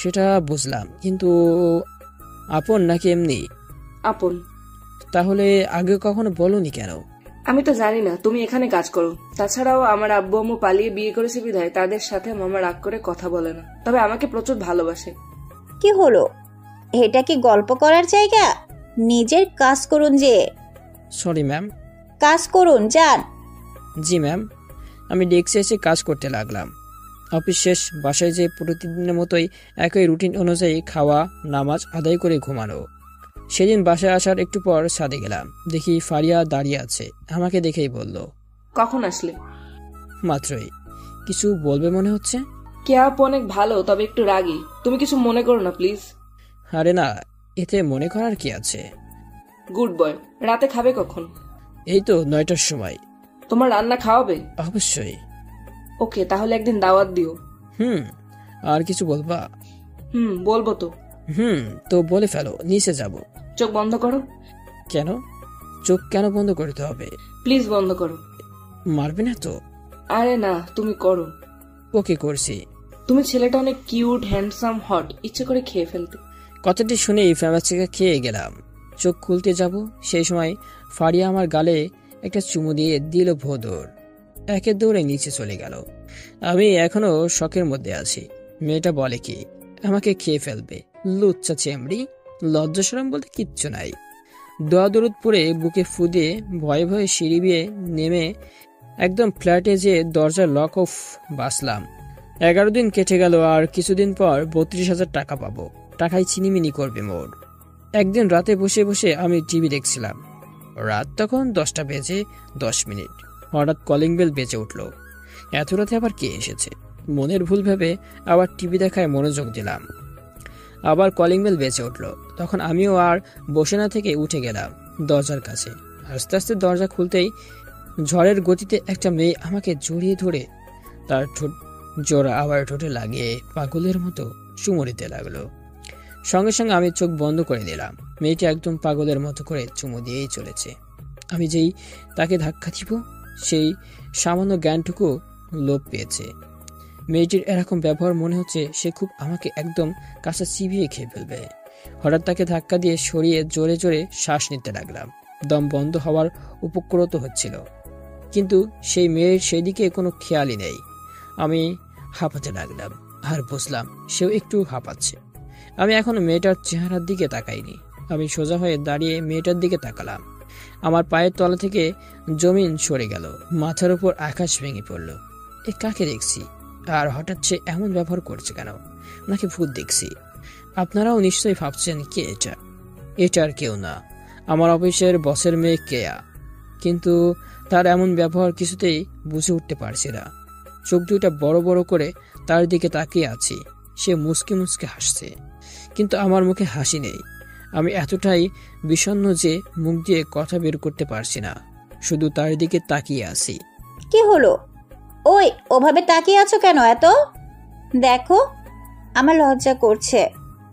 সেটা বুঝলাম, কিন্তু আপন নাকি এমনি? আপন। তাহলে আগে কখনো বলনি কেন? আমি তো জানি না তুমি এখানে কাজ করো। তাছাড়াও আমার আব্বু আম্মু পালিয়ে বিয়ে করেছে বিধায় তাদের সাথে মামা রাগ করে কথা বলে না, তবে আমাকে প্রচুর ভালোবাসে। কি হলো, এটা কি গল্প করার জায়গা? নিজের কাজ করুন। যে সরি ম্যাম। কাজ করুন, যান। জি ম্যাম। আমি ডেস্কে এসে কাজ করতে লাগলাম। অফিস শেষ, বাসায় যে প্রতিদিনের মতোই একই রুটিন অনুযায়ী খাওয়া, নামাজ আদায় করে ঘুমানো। সেদিন বাসায় আসার একটু পর ছাদে গেলাম, দেখি ফারিয়া দাঁড়িয়ে আছে। আমাকে দেখেই বলল, কখন আসলে? মাত্রই। কিছু বলবে মনে হচ্ছে? কে আপু অনেক ভালো, তবে একটু রাগী। তুমি কিছু মনে করো না প্লিজ। আরে না, এতে মনে করার কি আছে। Good boy. রাতে খাবে কখন? এই তো 9টার সময়। তোমার রান্না খাওয়াবে? অবশ্যই। ওকে, তাহলে একদিন দাওয়াত দিও। আর কিছু বলবা? বলবো তো। তো বলে ফেলো, নিচে যাব। চোখ বন্ধ করো। কেন? চোখ কেন বন্ধ করতে হবে? প্লিজ বন্ধ করো। মারবে না তো? আরে না, তুমি করো। ওকে, করছি। তুমি ছেলেটা অনেক কিউট, হ্যান্ডসাম, হট, ইচ্ছে করে খেয়ে ফেলতে। কথাটি শুনেই ফ্যামাচিকা খেয়ে গেলাম। চোখ খুলতে যাব, সেই সময় ফারিয়া আমার গালে একটা চুমু দিয়ে দিল ভোদর। একের দৌড়ে নিচে চলে গেল। আমি এখনো শখের মধ্যে আছি। মেয়েটা বলে কি আমাকে খেয়ে ফেলবে। লুচ্চা চেমড়ি, লজ্জা শরম বলতে কিচ্ছু নাই। দোয়া দরুদ পরে বুকে ফু দিয়ে ভয়ে ভয়ে সিঁড়ি বেয়ে নেমে একদম ফ্ল্যাটে যে দরজা লক অফ বাসলাম। 11 দিন কেটে গেল, আর কিছুদিন পর 32,000 টাকা পাবো। টাকায় চিনিমিনি করবে মোর। একদিন রাতে বসে বসে আমি টিভি দেখছিলাম। রাত তখন 10টা বেজে 10 মিনিট। হঠাৎ কলিং বেল বেজে উঠল। এত রাতে আবার কে এসেছে? মনের ভুল ভেবে আবার টিভি দেখায় মনোযোগ দিলাম। আবার কলিং বেল বেজে উঠল। তখন আমিও আর বসে না থেকে উঠে গেলাম দরজার কাছে। আস্তে আস্তে দরজা খুলতেই ঝড়ের গতিতে একটা মেয়ে আমাকে জড়িয়ে ধরে তার ঠোঁট জোড়া আবার ঠোঁটে লাগিয়ে পাগলের মতো চুমু দিতে লাগলো। সঙ্গে সঙ্গে আমি চোখ বন্ধ করে দিলাম। মেয়েটি একদম পাগলের মতো করে চুমু দিয়েই চলেছে। আমি যেই তাকে ধাক্কা দিব, সেই সামান্য জ্ঞানটুকু লোপ পেয়েছে। মেয়েটির এরকম ব্যবহার মনে হচ্ছে সে খুব আমাকে একদম কাছে চিবিয়ে খেয়ে ফেলবে। হঠাৎ তাকে ধাক্কা দিয়ে সরিয়ে জোরে জোরে শ্বাস নিতে লাগলাম। দম বন্ধ হওয়ার উপক্রত হচ্ছিল, কিন্তু সেই মেয়ের সেদিকে কোনো খেয়ালই নেই। আমি হাঁপাতে লাগলাম, আর বুঝলাম সেও একটু হাঁপাচ্ছে। আমি এখন মেয়েটার চেহারার দিকে তাকাইনি। আমি সোজা হয়ে দাঁড়িয়ে মেয়েটার দিকে তাকালাম। আমার পায়ের তলা থেকে জমিন সরে গেল, মাথার উপর আকাশ ভেঙে পড়ল। এ কাকে দেখছি, আর হঠাৎ সে এমন ব্যবহার করছে কেন? নাকি ভূত দেখছি? আপনারাও নিশ্চয়ই ভাবছেন কে এটা? এটা আর কেউ না, আমার অফিসের বসের মেয়ে কেয়া। কিন্তু তার এমন ব্যবহার কিছুতেই বুঝে উঠতে পারছি না। চোখ দুইটা বড় বড় করে তার দিকে তাকিয়ে আছি। সে মুচকে মুচকে হাসছে, কিন্তু আমার মুখে হাসি নেই। আমি এতটাই বিষণ্ণ যে মুখ দিয়ে কথা বের করতে পারছি না, শুধু তার দিকে তাকিয়ে আছি। কি হলো? ওই ওভাবে তাকিয়ে আছো কেন এত? দেখো, আমার লজ্জা করছে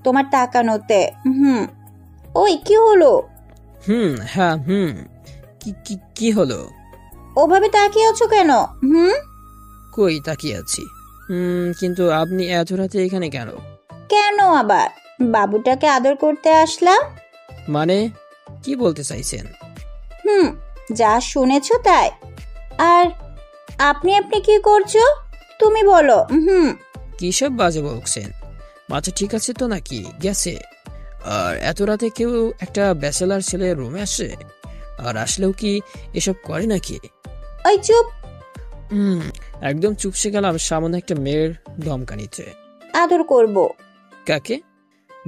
তোমার তাকানোতে। ওই কি হলো? হ্যাঁ কি হলো? ওভাবে তাকিয়ে আছো কেন? কই তাকিয়ে আছি? কিন্তু আপনি এত রাতে এখানে কেন? কেন আবার? বাবুটাকে আদর করতে আসলাম। মানে কি বলতে চাইছেন? যা শুনেছো তাই। আর আপনি কি করছো তুমি বলো? কি সব বাজে বলছেন? মাথা ঠিক আছে তো নাকি গেছে? আর এত রাতে কেউ একটা ব্যাচেলার ছেলে রুমে আসে? আর আসলেও কি এসব করে নাকি? ওই চুপ। একদম চুপসে গেলাম সামনে একটা মেয়ের ধমকানিতে। আদর করব। কাকে?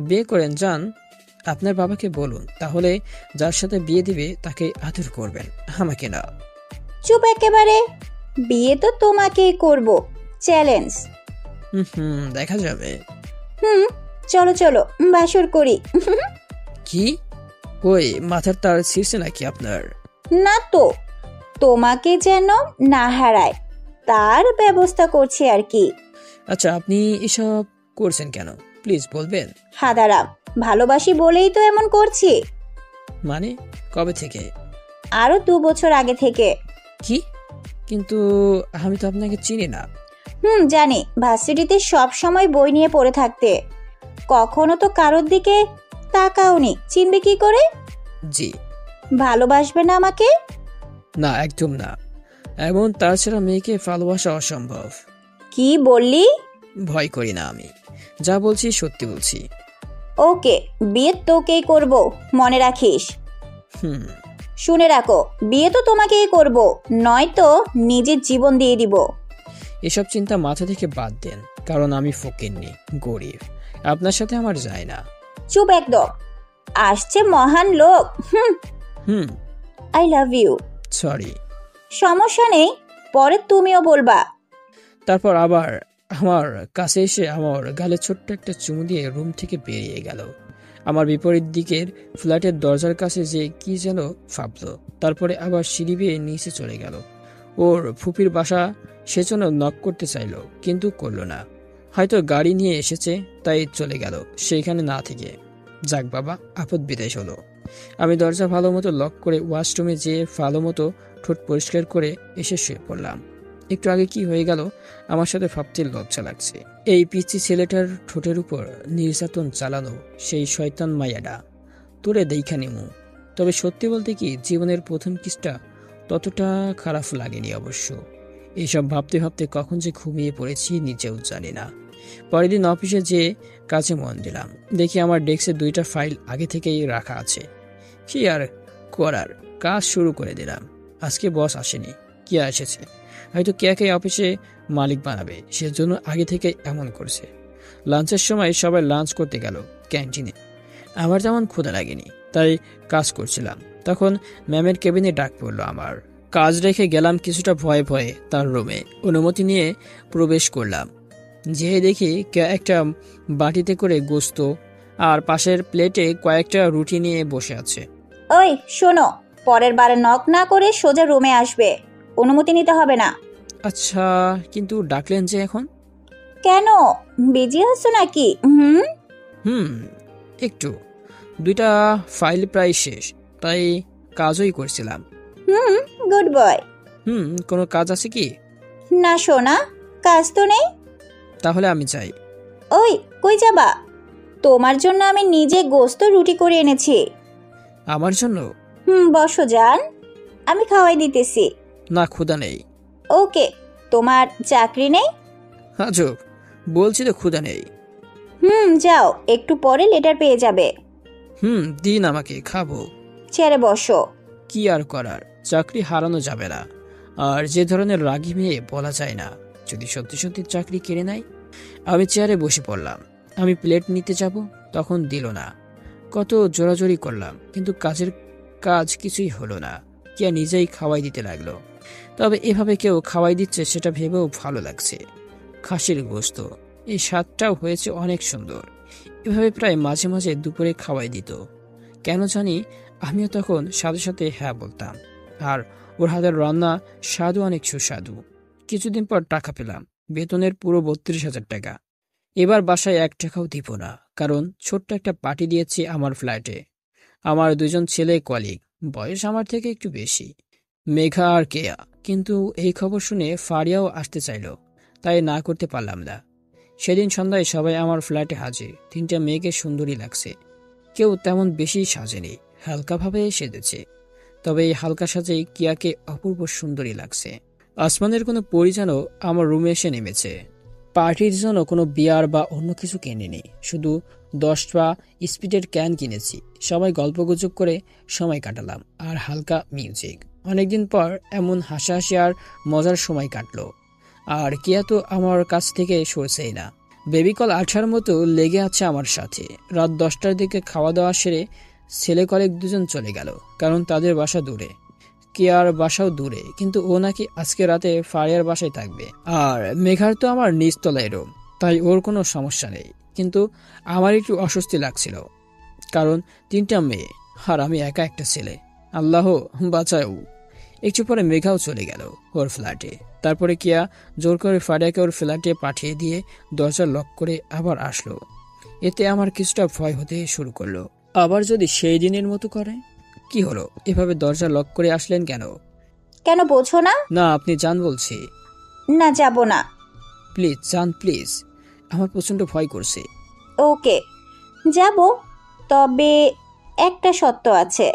বিয়ে করেন যান, আপনার বাবাকে বলুন, তাহলে যার সাথে বিয়ে দিবে তাকে আদর করবেন, আমাকে না। চুপ একেবারে। বিয়ে তো তোমাকেই করব, চ্যালেঞ্জ। দেখা যাবে। চলো চলো বাসর করি। কি? ওই মাথার তার ছিঁড়ছে নাকি আপনার? না তো, তোমাকে যেন না হারায় তার ব্যবস্থা করছি আর কি। আচ্ছা, আপনি এসব করছেন কেন প্লিজ বলবেন? হাদারাম, ভালোবাসি বলেই তো এমন করছি। মানে কবে থেকে? আরো 2 বছর আগে থেকে। কি? কিন্তু আমি তো আপনাকে চিনি না। জানি, ভার্সিটিতে সব সময় বই নিয়ে পড়ে থাকতে, কখনো তো কারোর দিকে তাকাওনি, চিনবে কি করে? জি। ভালোবাসবে না আমাকে? না, একদম না। এমন তাছাড়া মেয়েকে ভালোবাসা অসম্ভব। কি বললি? ভয় করি না আমি, যা বলছি সত্যি বলছি। ওকে, বিয়ে তোকেই করব, মনে রাখিস। শুনে রাখো, বিয়ে তো তোমাকেই করব, নয়তো নিজের জীবন দিয়ে দিব। এসব চিন্তা মাথা থেকে বাদ দেন, কারণ আমি ফকিন্নি, গরিব, আপনার সাথে আমার যায় না। চুপ একদম। আসছে মহান লোক। I love you. সরি। সমস্যা নেই, পরে তুমিও বলবা। তারপর আবার আমার কাছে এসে আমার গালে ছোট্ট একটা চুমু দিয়ে রুম থেকে বেরিয়ে গেল। আমার বিপরীত দিকের ফ্ল্যাটের দরজার কাছে যে কি যেন ভাবলো, তারপরে আবার সিঁড়ি বেয়ে নিচে চলে গেল। ওর ফুপির বাসা সেজন্য নক করতে চাইলো, কিন্তু করলো না। হয়তো গাড়ি নিয়ে এসেছে তাই চলে গেল সেইখানে না থেকে। যাক বাবা, আপদ বিদেশ হলো। আমি দরজা ভালো মতো লক করে ওয়াশরুমে যেয়ে ভালো মতো ঠোঁট পরিষ্কার করে এসে শুয়ে পড়লাম। একটু আগে কি হয়ে গেল আমার সাথে ভাবতে লজ্জা লাগছে। এই পিচ্ছি ছেলেটার ঠোঁটের উপর নির্যাতন চালানো সেই শয়তান মায়াডা তোরে দেখা নিমু। তবে সত্যি বলতে কি, জীবনের প্রথম কিসটা ততটা খারাপ লাগেনি অবশ্য। এইসব ভাবতে ভাবতে কখন যে ঘুমিয়ে পড়েছি নিজেও জানি না। পরের দিন অফিসে যেয়ে কাজে মন দিলাম। দেখি আমার ডেস্কে 2টা ফাইল আগে থেকেই রাখা আছে। কি আর করার, কাজ শুরু করে দিলাম। আজকে বস আসেনি, কে এসেছে, হয়তো কে অফিসে মালিক বানাবে, সেজন্য আগে থেকে এমন করছে। লাঞ্চের সময় সবাই লাঞ্চ করতে গেল ক্যান্টিনে। আমার যেমন ক্ষুধা লাগেনি, তাই কাজ করছিলাম। তখন ম্যামের কেবিনে ডাক পড়লো আমার। কাজ রেখে গেলাম কিছুটা ভয়ে ভয়ে তার রুমে। অনুমতি নিয়ে প্রবেশ করলাম। যেয়ে দেখি একটা বাটিতে করে গোস্ত আর পাশের প্লেটে কয়েকটা রুটি নিয়ে বসে আছে। ওই শোনো, পরের বারে নক না করে সোজা রুমে আসবে, অনুমতি নিতে হবে না। আচ্ছা, কিন্তু ডাকলেন যে এখন? কেন, বিজি আছো নাকি? একটু। 2টা ফাইল প্রায় শেষ, তাই কাজই করছিলাম। Good boy. কোনো কাজ আছে কি? না সোনা, কাজ তো নেই। তাহলে আমি যাই। ওই কই যাবা? তোমার জন্য আমি নিজে গোস্ত রুটি করে এনেছি। আমার জন্য? বসো জান, আমি খাওয়াই দিতেছি। না, ক্ষুধা নেই। ওকে, তোমার চাকরি নেই? আজব, বলছি তো ক্ষুধা নেই। যাও, একটু পরে লেটার পেয়ে যাবে। দিন আমাকে, খাবো। চেয়ারে বসো। কি আর করার, চাকরি হারানো যাবে না। আর যে ধরনের রাগী মেয়ে বলা যায় না, যদি সত্যি সত্যি চাকরি কেড়ে নেয়। আমি চেয়ারে বসে পড়লাম। আমি প্লেট নিতে যাব, তখন দিল না। কত জোরাজোরি করলাম, কিন্তু কাজ কিছুই হলো না। কিয়া নিজেই খাওয়াই দিতে লাগলো। তবে এভাবে কেউ খাওয়াই দিচ্ছে সেটা ভেবেও ভালো লাগছে। খাসির গোস্ত, এই স্বাদটাও হয়েছে অনেক সুন্দর। এভাবে প্রায় মাঝে মাঝে দুপুরে খাওয়াই দিত। কেন জানি আমিও তখন সাথে সাথে হ্যাঁ বলতাম। আর ওর হাতের রান্না স্বাদও অনেক সুস্বাদু। কিছুদিন পর টাকা পেলাম, বেতনের পুরো 32,000 টাকা। এবার বাসায় 1 টাকাও দিব না, কারণ ছোট্ট একটা পার্টি দিয়েছি আমার ফ্ল্যাটে। আমার 2জন ছেলে কলিগ, বয়স আমার থেকে একটু বেশি, মেঘা আর কেয়া। কিন্তু এই খবর শুনে ফারিয়াও আসতে চাইল, তাই না করতে পারলাম না। সেদিন সন্ধ্যায় সবাই আমার ফ্ল্যাটে হাজির। 3টা মেয়েকে সুন্দরী লাগছে। কেউ তেমন বেশি সাজেনি, হালকাভাবে সেজেছে। তবে এই হালকা সাজেই কিয়াকে অপূর্ব সুন্দরী লাগছে। আসমানের কোনো পরি যেন আমার রুমে এসে নেমেছে। পার্টির জন্য কোনো বিয়ার বা অন্য কিছু কিনিনি, শুধু 10টা স্পিডের ক্যান কিনেছি। সবাই গল্পগুজব করে সময় কাটালাম, আর হালকা মিউজিক। অনেকদিন পর এমন হাসাহাসি আর মজার সময় কাটলো। আর কিয়া তো আমার কাছ থেকে সরছেই না, বেবিকল আঠার মতো লেগে আছে আমার সাথে। রাত 10টার দিকে খাওয়া দাওয়া সেরে ছেলে কলেগ 2জন চলে গেল, কারণ তাদের বাসা দূরে। কিয়ার বাসাও দূরে, কিন্তু ও নাকি আজকে রাতে ফারিয়ার বাসায় থাকবে। আর মেঘার তো আমার নিচতলায় রুম, তাই ওর কোনো সমস্যা নেই। কিন্তু আমার একটু অস্বস্তি লাগছিল, কারণ 3টা মেয়ে আর আমি একা একটা ছেলে। আল্লাহ বাঁচাও। একটু পরে মেঘাও চলে গেল ওর ফ্ল্যাটে। তারপরে কিয়া জোর করে ফারিয়াকে ওর ফ্ল্যাটে পাঠিয়ে দিয়ে দরজা লক করে আবার আসলো। এতে আমার কিছুটা ভয় হতে শুরু করলো। আবার যদি সেই দিনের মতো করে? কি হলো, এভাবে দরজা লক করে আসলেন কেন? কেন বোঝো না? না, আপনি যান বলছি। না, যাব না। প্লিজ যান, প্লিজ। আমার প্রচন্ড ভয় করছে। ওকে, যাব, তবে একটা শর্ত আছে।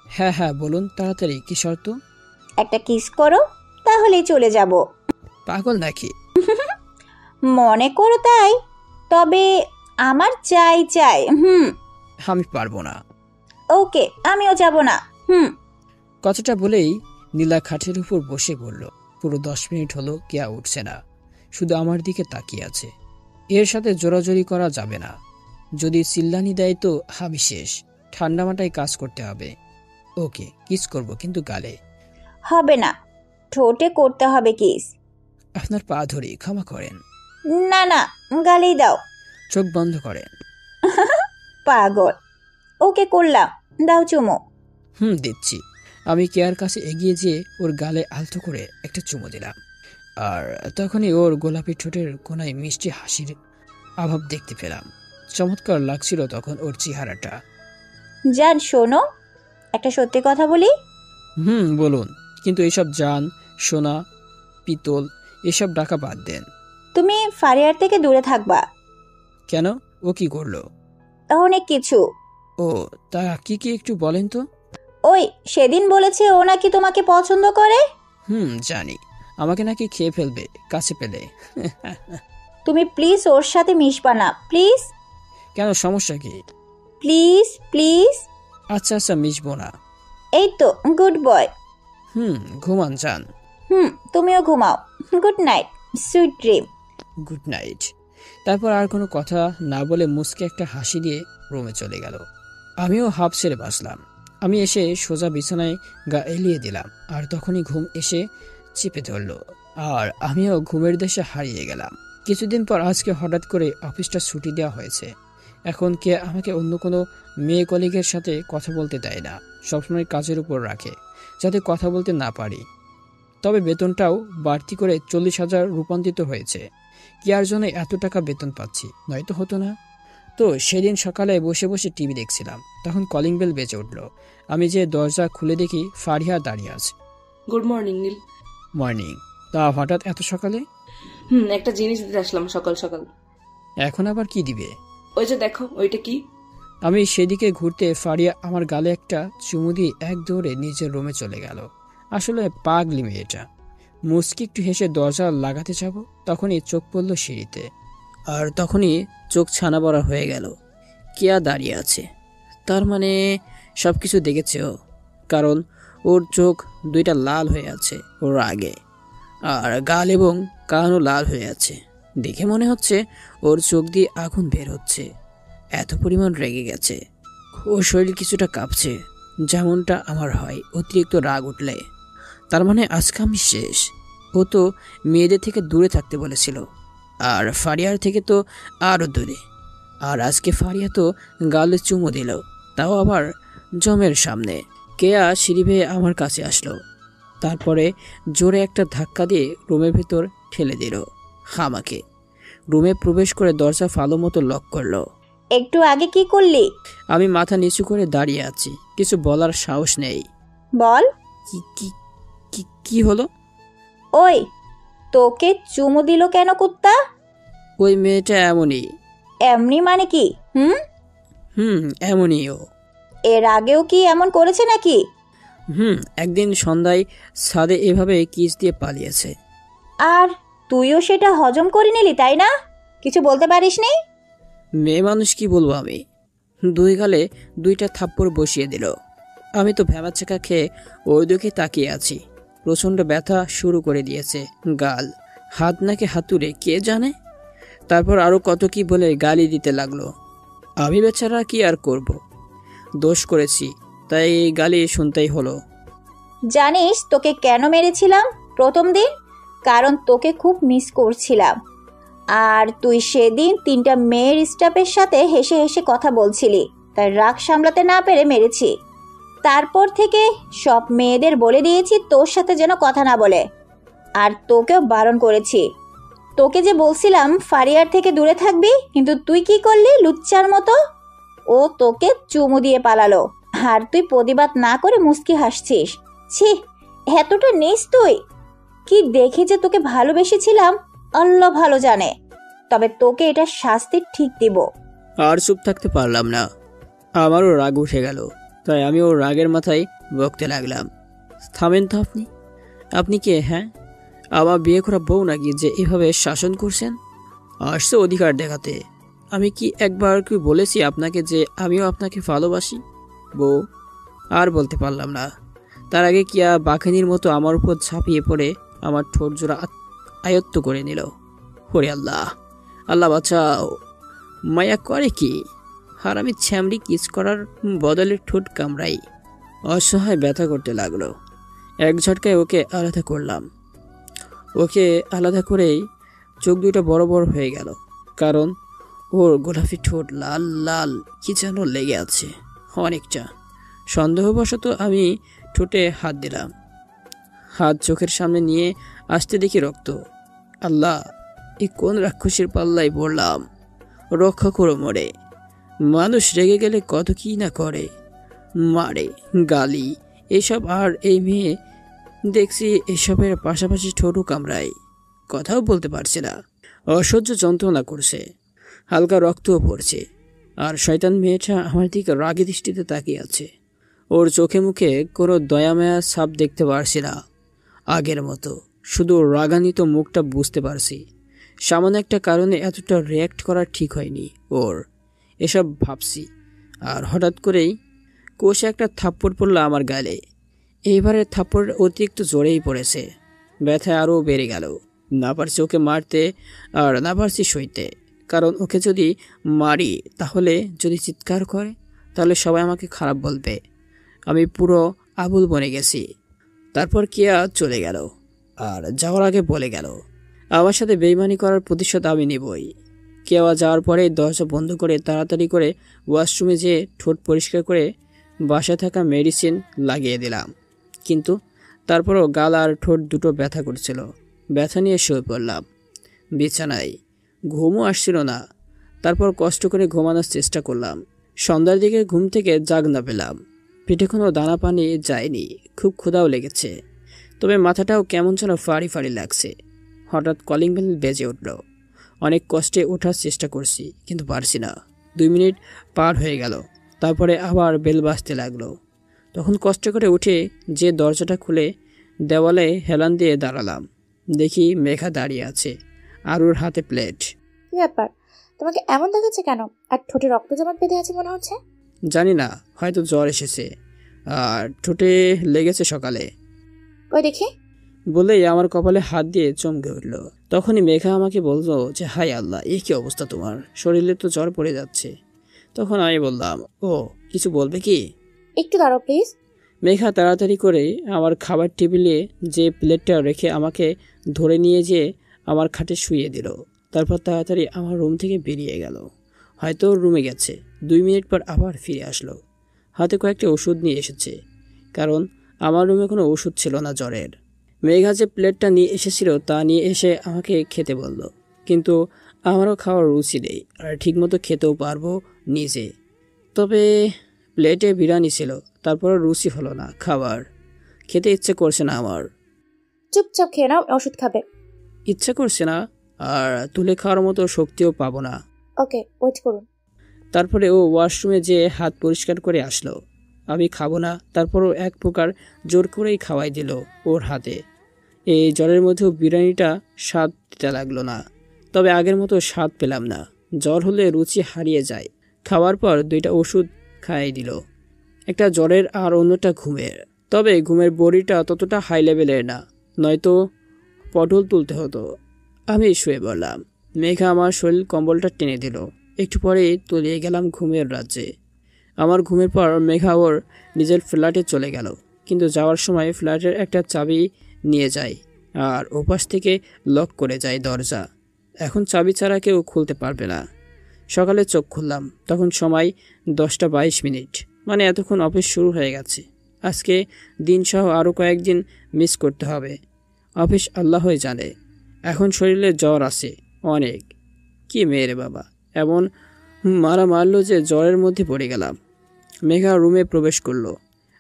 হ্যাঁ হ্যাঁ বলুন তাড়াতাড়ি, কি শর্ত? একটা কিস করো, তাহলেই চলে যাব। পাগল নাকি? মনে করো তাই, তবে আমার চাই চাই। আমি পারবো না। ওকে, আমিও যাব না। কথাটা বলেই নীলা খাটের উপর বসে পড়ল। পুরো 10 মিনিট হলো কেয়া উঠছে না, শুধু আমার দিকে তাকিয়ে আছে। এর সাথে জোরাজোরি করা যাবে না, যদি চিল্লানি দেয় তো আমি শেষ। ঠান্ডা মাথায় কাজ করতে হবে। ওকে, কিস করব, কিন্তু গালে হবে না, ঠোঁটে করতে হবে কিস। আপনার পা ধরে ক্ষমা করেন। না না, গালেই দাও। চোখ বন্ধ করেন। পাগল। ওকে, করলাম, দাও চুমো। দিচ্ছি। আমি কেয়ার কাছে এগিয়ে যেয়ে ওর গালে আলতো করে একটা চুমো দিলাম। আর তখনই ওর গোলাপি ঠোঁটের কোনায় মিষ্টি হাসির অভাব দেখতে পেলাম। চমৎকার লাগছিল তখন ওর চেহারাটা। জান শোনো, একটা সত্যি কথা বলি। বলুন, কিন্তু এসব জান, সোনা, পিতল এসব ডাকা বাদ দেন। তুমি ফারিয়ার থেকে দূরে থাকবা। কেন, ও কি করলো? অনেক কিছু। ও, তা কি কি একটু বলেন তো। ওই সেদিন বলেছে ও নাকি তোমাকে পছন্দ করে। জানি, আমাকে নাকি খেয়ে ফেলবে কাছে পেলে। তুমি প্লিজ ওর সাথে মিশবা না, প্লিজ। কেন, সমস্যা কি? Please please. আচ্ছা আচ্ছা, মিশবো না। এই তো, গুড বয়। ঘুমান যান। তুমিও ঘুমাও। Good night, sweet dream. Good night. তারপর আর কোনো কথা না বলে মুচকে একটা হাসি দিয়ে রুমে চলে গেল। আমিও হাফ ছেড়ে বাসলাম। আমি এসে সোজা বিছানায় গা এলিয়ে দিলাম, আর তখনই ঘুম এসে চেপে ধরল, আর আমিও ঘুমের দেশে হারিয়ে গেলাম। কিছুদিন পর আজকে হঠাৎ করে অফিসটা ছুটি দেওয়া হয়েছে। এখন কে আমাকে অন্য কোনো মেয়ে কলিগের সাথে কথা বলতে দেয় না, সবসময় কাজের উপর রাখে যাতে কথা বলতে না পারি। তবে বেতনটাও বাড়তি করে 40,000 রূপান্তরিত হয়েছে। কিয়ার জন্য এত টাকা বেতন পাচ্ছি, নয়তো হতো না। তো সেদিন সকালে বসে বসে টিভি দেখছিলাম, তখন কলিং বেল বেজে উঠল। আমি যে দরজা খুলে দেখি ফারিয়া দাঁড়িয়ে আছে। গুড মর্নিং নীল। মর্নিং। তা হঠাৎ এত সকালে? একটা জিনিস দিতে আসলাম সকাল সকাল। এখন আবার কি দিবে? ওই যে দেখো, ওইটা কি? আমি সেদিকে ঘুরতে ফারিয়া আমার গালে একটা চুমু দিয়ে এক দৌড়ে নিজের রুমে চলে গেল। আসলে পাগলি মেয়েটা। মুচকি একটু হেসে দরজা লাগাতে যাব, তখনই চোখ পড়ল সিঁড়িতে। আর তখনই চোখ ছানা বড়া হয়ে গেল। কেয়া দাঁড়িয়ে আছে। তার মানে সব কিছু দেখেছে ও, কারণ ওর চোখ দুইটা লাল হয়ে আছে ওর রাগে, আর গাল এবং কানও লাল হয়ে আছে। দেখে মনে হচ্ছে ওর চোখ দিয়ে আগুন বের হচ্ছে, এত পরিমাণ রেগে গেছে। ওর শরীর কিছুটা কাঁপছে, যেমনটা আমার হয় অতিরিক্ত রাগ উঠলে। তার মানে আজকে আমি শেষ। ও তো মেয়েদের থেকে দূরে থাকতে বলেছিল, আর ফারিয়ার থেকে তো আরও দূরে। আর আজকে ফারিয়া তো গালে চুমো দিল, তাও আবার জমের সামনে। কেয়া সিঁড়ি বেয়ে আমার কাছে আসলো, তারপরে জোরে একটা ধাক্কা দিয়ে রুমের ভেতর ঠেলে দিল আমাকে। রুমে প্রবেশ করে দরজা ফালো মতো লক করলো। একটু আগে কি করলি? আমি মাথা নিচু করে দাঁড়িয়ে আছি, কিছু বলার সাহস নেই। বল। কি কি কি কি হলো? ওই, তোকে চুমু দিল কেন কুত্তা? ওই মেয়েটা এমনই। এমনি মানে কি? এমনই ও। এর আগেও কি এমন করেছে নাকি? একদিন সন্ধ্যায় ছাদে এভাবে কিস দিয়ে পালিয়েছে। আর তুইও সেটা হজম করে নিলি, তাই না? কিছু বলতে পারিস নি? মেয়ে মানুষ কি বলবো আমি। দুই গালে দুইটা থাপ্পড় বসিয়ে দিল। আমি তো ভ্যাবাচ্চাকা খেয়ে ওই দিকে তাকিয়ে আছি। প্রচণ্ড ব্যথা শুরু করে দিয়েছে গাল, হাত নাকি হাতুড়ে কে জানে। তারপর আরও কত কি বলে গালি দিতে লাগলো। আমি বেচারা কি আর করব, দোষ করেছি তাই এই গালি শুনতেই হলো। জানিস তোকে কেন মেরেছিলাম প্রথম দিন? কারণ তোকে খুব মিস করছিলাম। আর তুই সেদিন 3টা মেয়ের স্টাফের সাথে হেসে হেসে কথা বলছিলি, তাই রাগ সামলাতে না পেরে মেরেছি। তারপর থেকে সব মেয়েদের বলে দিয়েছি তোর সাথে যেন কথা না বলে, আর তোকেও বারণ করেছি। তোকে যে বলছিলাম ফারিয়ার থেকে দূরে থাকবি, কিন্তু তুই কি করলি লুচ্চার মতো? ও তোকে চুমু দিয়ে পালালো, আর তুই প্রতিবাদ না করে মুস্কি হাসছিস। ছি, এতটা নিস তুই? কি দেখে যে তোকে ভালোবেসেছিলাম আল্লাহ ভালো জানে। তবে তোকে এটা শাস্তি ঠিক দিব। আর চুপ থাকতে পারলাম না, আমারও রাগ উঠে গেল। তাই আমি ওর রাগের মাথায় বকতে লাগলাম। থামেন তো আপনি। আপনি কে? হ্যাঁ, আমার বিয়ে করা বউ নাকি যে এভাবে শাসন করছেন? আসছে অধিকার দেখাতে। আমি কি একবার কি বলেছি আপনাকে যে আমিও আপনাকে ভালোবাসি? বউ আর বলতে পারলাম না। তার আগে কিয়া বাঘানির মতো আমার উপর ঝাঁপিয়ে পড়ে আমার ঠোঁট জোড়া আয়ত্ত করে নিল। ওরে আল্লাহ, আল্লাহ বাঁচাও। মায়া করে কি? আর আমি ছ্যামড়ি কিস করার বদলে ঠোঁট কামড়াই। অসহায় ব্যথা করতে লাগলো। এক ঝটকায় ওকে আলাদা করলাম। ওকে আলাদা করেই চোখ দুটো বড় বড় হয়ে গেল, কারণ ওর গোলাপি ঠোঁট লাল লাল কি যেন লেগে আছে অনেকটা। সন্দেহবশত আমি ঠোঁটে হাত দিলাম। হাত চোখের সামনে নিয়ে আসতে দেখি রক্ত। আল্লাহ, এই কোন রাক্ষসের পাল্লায় পড়লাম? রক্ষা করো মোরে। মানুষ রেগে গেলে কত কি না করে, মারে, গালি, এসব। আর এই মেয়ে দেখছি এসবের পাশাপাশি ঠোঁটও কামড়ায়, কথাও বলতে পারছে না। অসহ্য যন্ত্রণা করছে, হালকা রক্তও পড়ছে। আর শয়তান মেয়েটা আমার দিকে রাগী দৃষ্টিতে তাকিয়ে আছে। ওর চোখে মুখে কোনো দয়ামায়া ছাপ দেখতে পারছি না আগের মতো, শুধু রাগান্বিত মুখটা বুঝতে পারছি। সামান্য একটা কারণে এতটা রিয়্যাক্ট করা ঠিক হয়নি ওর, এসব ভাবছি। আর হঠাৎ করেই কোষে একটা থাপ্পড় পড়ল আমার গালে। এইবারে থাপ্পড় অতিরিক্ত জোরেই পড়েছে। ব্যথা আরও বেড়ে গেল। না পারছি ওকে মারতে, আর না পারছি সইতে। কারণ ওকে যদি মারি, তাহলে যদি চিৎকার করে, তাহলে সবাই আমাকে খারাপ বলবে। আমি পুরো আবুল বনে গেছি। তারপর কিয়া চলে গেল, আর যাওয়ার আগে বলে গেল আমার সাথে বেইমানি করার প্রতিশোধ আমি নেবই। কেয়া যাওয়ার পরে দরজা বন্ধ করে তাড়াতাড়ি করে ওয়াশরুমে যেয়ে ঠোঁট পরিষ্কার করে বাসায় থাকা মেডিসিন লাগিয়ে দিলাম। কিন্তু তারপরও গাল আর ঠোঁট দুটো ব্যথা করছিল। ব্যথা নিয়ে শুয়ে পড়লাম বিছানায়। ঘুমও আসছিল না। তারপর কষ্ট করে ঘুমানোর চেষ্টা করলাম। সন্ধ্যার দিকে ঘুম থেকে জাগ না পেলাম। পেটে কোনো দানা পানি যায়নি। খুব ক্ষুধাও লেগেছে, তবে মাথাটাও কেমন যেন ফাড়ি ফাড়ি লাগছে। হঠাৎ কলিং বেল বেজে উঠল। অনেক কষ্টে ওঠার চেষ্টা করছি, কিন্তু পারছি না। 2 মিনিট পার হয়ে গেল। তারপরে আবার বেল বাজতে লাগলো। তখন কষ্ট করে উঠে যে দরজাটা খুলে দেওয়ালে হেলান দিয়ে দাঁড়ালাম। দেখি মেঘা দাঁড়িয়ে আছে আর ওর হাতে প্লেট। কি ব্যাপার, তোমাকে এমন দেখাচ্ছে কেন? আর ঠোঁটে রক্ত জমাট বেঁধে আছে মনে হচ্ছে। জানি না, হয়তো জ্বর এসেছে আর ঠোঁটে লেগেছে সকালে। ওই দেখি। বলেই আমার কপালে হাত দিয়ে চমকে উঠল। তখনই মেঘা আমাকে বললো যে হাই আল্লাহ, এই কি অবস্থা তোমার, শরীরে তো জ্বর পড়ে যাচ্ছে। তখন আমি বললাম, ও কিছু বলবে কি? একটু দাঁড়াও প্লিজ। মেঘা তাড়াতাড়ি করে আমার খাবার টেবিলে যে প্লেটটা রেখে আমাকে ধরে নিয়ে যেয়ে আমার খাটে শুইয়ে দিল। তারপর তাড়াতাড়ি আমার রুম থেকে বেরিয়ে গেল। হয়তো ওর রুমে গেছে। 2 মিনিট পর আবার ফিরে আসলো। হাতে কয়েকটা ওষুধ নিয়ে এসেছে, কারণ আমার রুমে কোনো ওষুধ ছিল না জ্বরের। মেঘা যে প্লেটটা নিয়ে এসেছিল তা নিয়ে এসে আমাকে খেতে বলল, কিন্তু আমারও খাওয়ার রুচি নেই আর ঠিকমতো খেতেও পারবো নিজে। তবে প্লেটে বিরিয়ানি ছিল, তারপর রুচি হলো না খাবার। খেতে ইচ্ছে করছে না আমার। চুপচাপ খেয়ে নাও, ওষুধ খাবে। ইচ্ছে করছে না, আর তুলে খাওয়ার মতো শক্তিও পাবো না। ওকে, ওয়েট করুন। তারপরে ও ওয়াশরুমে যেয়ে হাত পরিষ্কার করে আসলো। আমি খাবো না, তারপরও এক প্রকার জোর করেই খাওয়াই দিল ওর হাতে। এই জ্বরের মধ্যেও বিরিয়ানিটা স্বাদ দিতে লাগলো না। তবে আগের মতো স্বাদ পেলাম না। জ্বর হলে রুচি হারিয়ে যায়। খাওয়ার পর 2টা ওষুধ খাইয়ে দিল, একটা জ্বরের আর অন্যটা ঘুমের। তবে ঘুমের বড়িটা ততটা হাই লেভেলের না, নয়তো পটল তুলতে হতো। আমি শুয়ে পড়লাম। মেঘা আমার শরীর কম্বলটা টেনে দিল। একটু পরেই তলিয়ে গেলাম ঘুমের রাজ্যে। আমার ঘুমের পর মেঘা ওর নিজের ফ্ল্যাটে চলে গেল, কিন্তু যাওয়ার সময় ফ্ল্যাটের একটা চাবি নিয়ে যায় আর ওপাশ থেকে লক করে যায় দরজা। এখন চাবি ছাড়া কেউ খুলতে পারবে না। সকালে চোখ খুললাম, তখন সময় 10টা 22 মিনিট, মানে এতক্ষণ অফিস শুরু হয়ে গেছে। আজকে দিনসহ আরও কয়েকদিন মিস করতে হবে। অফিস আল্লাহই জানে। এখন শরীরে জ্বর আছে অনেক। কি মেয়েরে বাবা, এমন মারা মারলো যে জ্বরের মধ্যে পড়ে গেলাম। মেঘা রুমে প্রবেশ করলো।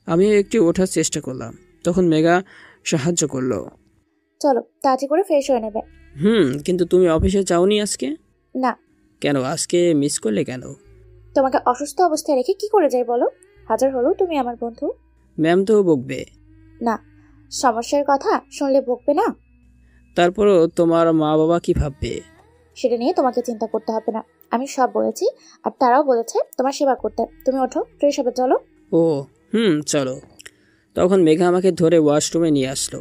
আমিও একটু ওঠার চেষ্টা করলাম, তখন মেঘা সাহায্য করলো। চলো তাড়াতাড়ি করে ফ্রেশ হয়ে নেবে। কিন্তু তুমি অফিসে যাওনি আজকে? না। কেন, আজকে মিস করলে কেন? তোমাকে অসুস্থ অবস্থায় রেখে কি করে যাই বলো? হাজার হলো তুমি আমার বন্ধু। ম্যাম তো বকবে। না, সমস্যার কথা শুনলে বকবে না? তারপরও তোমার মা বাবা কি ভাববে? সেটা নিয়ে তোমাকে চিন্তা করতে হবে না। আমি সব বলেছি, আর তারাও বলেছে তোমার সেবা করতে। তুমি ওঠো, ফ্রেশ হবে, চলো। ও চলো। তখন মেঘা আমাকে ধরে ওয়াশরুমে নিয়ে আসলো।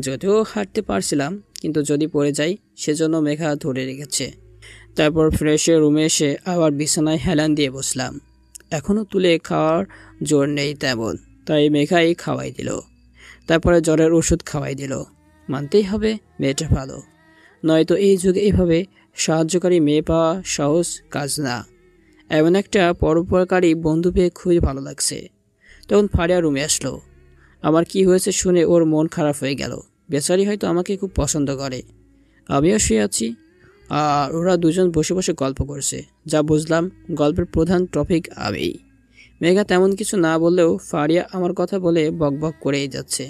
যদিও হাঁটতে পারছিলাম, কিন্তু যদি পড়ে যাই সেজন্য মেঘা ধরে রেখেছে। তারপর ফ্রেশে রুমে এসে আবার বিছানায় হেলান দিয়ে বসলাম। এখনও তুলে খাওয়ার জোর নেই তেমন, তাই মেঘাই খাওয়াই দিল। তারপরে জ্বরের ওষুধ খাওয়াই দিল। মানতেই হবে মেয়েটা ভালো, নয়তো এই যুগে এইভাবে সাহায্যকারী মেয়ে পাওয়া সহজ কাজ না। এমন একটা পরোপকারী বন্ধু পেয়ে খুবই ভালো লাগছে। তখন ফারিয়া রুমে আসলো। আমার কি হয়েছে শুনে ওর মন খারাপ হয়ে গেল। বেচারি হয়তো আমাকে খুব পছন্দ করে। আমিও শুয়ে আছি আর ওরা দুজন বসে বসে গল্প করছে। যা বুঝলাম গল্পের প্রধান টপিক আমি। মেঘা তেমন কিছু না বললেও ফারিয়া আমার কথা বলে বকবক করেই যাচ্ছে।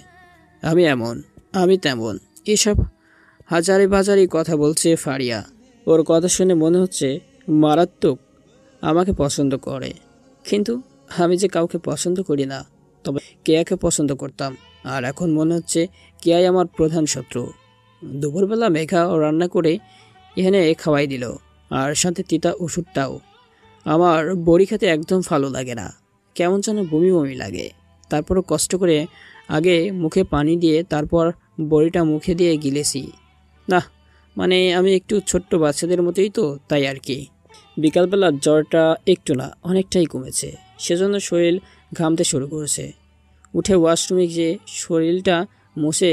আমি এমন, আমি তেমন, এসব হাজারি বাজারি কথা বলছে ফারিয়া। ওর কথা শুনে মনে হচ্ছে মারাত্মক আমাকে পছন্দ করে, কিন্তু আমি যে কাউকে পছন্দ করি না। তবে কেয়াকে পছন্দ করতাম, আর এখন মনে হচ্ছে কেয়াই আমার প্রধান শত্রু। দুপুরবেলা মেঘা ও রান্না করে এখানে খাওয়াই দিল, আর সাথে তিতা ওষুধটাও। আমার বড়ি খেতে একদম ভালো লাগে না, কেমন যেন বমি বমি লাগে। তারপরও কষ্ট করে আগে মুখে পানি দিয়ে তারপর বড়িটা মুখে দিয়ে গিলেছি। না, মানে আমি একটু ছোট্ট বাচ্চাদের মতোই তো, তাই আর কি। বিকালবেলা জ্বরটা একটু না অনেকটাই কমেছে, সেজন্য শরীর ঘামতে শুরু করেছে। উঠে ওয়াশরুমে গিয়ে শরীরটা মুছে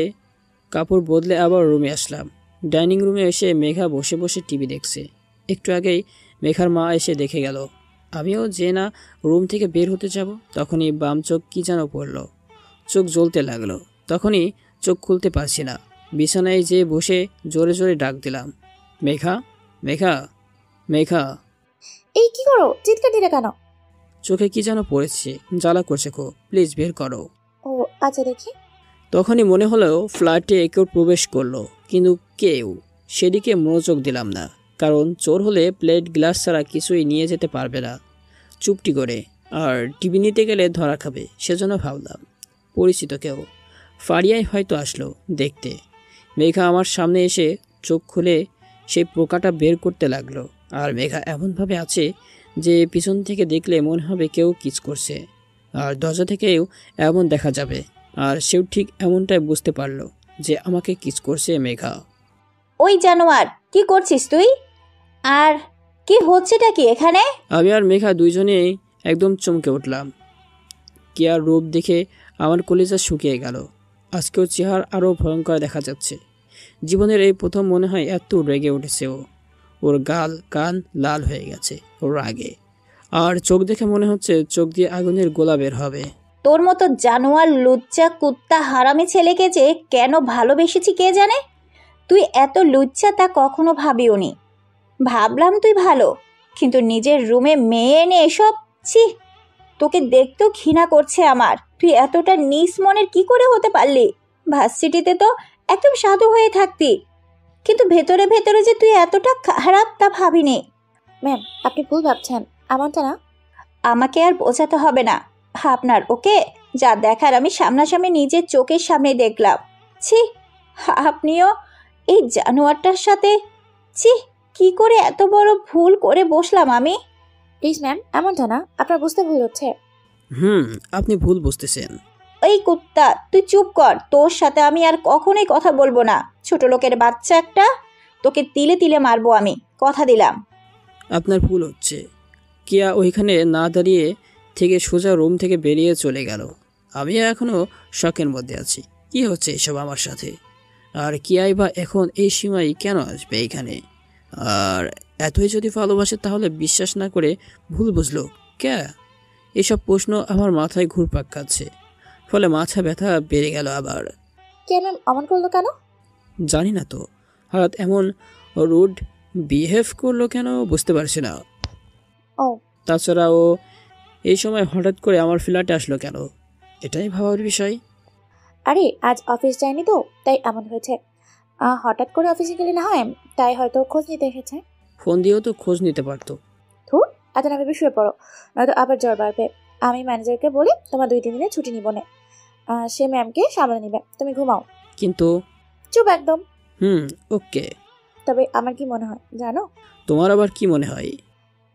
কাপড় বদলে আবার রুমে আসলাম। ডাইনিং রুমে এসে মেঘা বসে বসে টিভি দেখছে। একটু আগেই মেঘার মা এসে দেখে গেল। আমিও যে না রুম থেকে বের হতে যাব, তখনই বাম চোখ কি যেন পড়ল। চোখ জ্বলতে লাগলো। তখনই চোখ খুলতে পারছি না। বিছানায় যেয়ে বসে জোরে জোরে ডাক দিলাম, মেঘা, মেঘা, মেঘা। এই কি করো? চিৎকার দিলে কেন? চোখে কি যেন পড়েছে, জ্বালা করছে খুব, প্লিজ বের করো। ও আচ্ছা, দেখি। তখনই মনে হলো ফ্ল্যাটে কেউ প্রবেশ করলো, কিন্তু কেউ, সেদিকে মনোযোগ দিলাম না। কারণ চোর হলে প্লেট গ্লাস ছাড়া কিছুই নিয়ে যেতে পারবে না চুপটি করে, আর টিভি নিতে গেলে ধরা খাবে, সেজন্য ভাবলাম পরিচিত কেউ। ফারিয়াই হয়তো আসলো দেখতে। মেঘা আমার সামনে এসে চোখ খুলে সেই পোকাটা বের করতে লাগলো। আর মেঘা এমনভাবে আছে যে পিছন থেকে দেখলে মনে হবে কেউ কিস করছে, আর দরজা থেকেও এমন দেখা যাবে। আর সেও ঠিক এমনটাই বুঝতে পারলো যে আমাকে কিস করছে মেঘা। ওই জানোয়ার, কি করছিস তুই? আর কি হচ্ছেটা কি এখানে? আমি আর মেঘা দুইজনেই একদম চমকে উঠলাম। কেয়ার রূপ দেখে আমার কলিজা শুকিয়ে গেল। আজকেও চেহারা আরও ভয়ঙ্কর দেখা যাচ্ছে। জীবনের এই প্রথম মনে হয় এত রেগে উঠেছে ও। ওর গাল কান লাল হয়ে গেছে ওর রাগে, আর চোখ দেখে মনে হচ্ছে চোখ দিয়ে আগুনের গোলা বের হবে। তোর মতো জানোয়ার, লুচ্চা, কুত্তা, হারামি ছেলেকে যে কেন ভালোবেসেছি কে জানে। তুই এত লুচ্চা তা কখনো ভাবিওনি। ভাবলাম তুই ভালো, কিন্তু নিজের রুমে মেয়ে এনে এসব, ছি, তোকে দেখতেও ঘৃণা করছে আমার। তুই এতটা নিস মনের কি করে হতে পারলি? ভার্সিটিতে তো একদম সাধু হয়ে থাকতি, কিন্তু ভেতরে ভেতরে যে তুই এতটা খারাপ তা ভাবিনি। ম্যাম, আপনি ভুল ভাবছেন, এমনটা না। আমাকে আর বোঝাতে হবে না আপনার, ওকে? যা দেখার আমি সামনাসামনি নিজের চোখের সামনে দেখলাম। ছি, আপনিও এই জানোয়ারটার সাথে, ছি, কি করে এত বড় ভুল করে বসলাম আমি। প্লিজ ম্যাম, এমনটা না, আপনার বুঝতে ভুল হচ্ছে। আপনি ভুল বুঝতেছেন। এই কুত্তা, তুই চুপ কর। তোর সাথে আমি আর কখনোই কথা বলবো না। ছোট লোকের বাচ্চা একটা, তোকে তিলে তিলে মারবো আমি, কথা দিলাম। আপনার ভুল হচ্ছে। কিয়া ওইখানে না দাঁড়িয়ে থেকে সোজা রুম থেকে বেরিয়ে চলে গেল। আমি এখনও শকের মধ্যে আছি। কি হচ্ছে এসব আমার সাথে? আর কিয়াই বা এখন এই সীমায় কেন আসবে এইখানে? আর এতই যদি ভালোবাসে তাহলে বিশ্বাস না করে ভুল বুঝলো কে? এসব প্রশ্ন আমার মাথায় ঘুরপাক খাচ্ছে, ফলে মাথা ব্যথা বেড়ে গেল আবার। কে ম্যাম অমন করলো কেন? জানি না তো, হঠাৎ এমন রুড বিহেভ করলো কেন বুঝতে পারছি না। ও, তাছাড়া ও এই সময় হঠাৎ করে আমার ফ্ল্যাটে আসলো কেন, এটাই ভাবার বিষয়। আরে আজ অফিস যায়নি তো, তাই এমন হয়েছে। হঠাৎ করে অফিসে গেলে না হয়, তাই হয়তো খোঁজ নিতে এসেছে। ফোন দিয়েও তো খোঁজ নিতে পারতো। ধুর, এত না ভেবে শুয়ে পড়ো, নয়তো আবার জ্বর বাড়বে। আমি ম্যানেজারকে বলে তোমার 2-3 দিনের ছুটি নিব না। সে ম্যামকে সামলে নিবে, তুমি ঘুমাও। কিন্তু চুপ একদম। ওকে। তবে আমার কি মনে হয় জানো? তোমার আবার কি মনে হয়?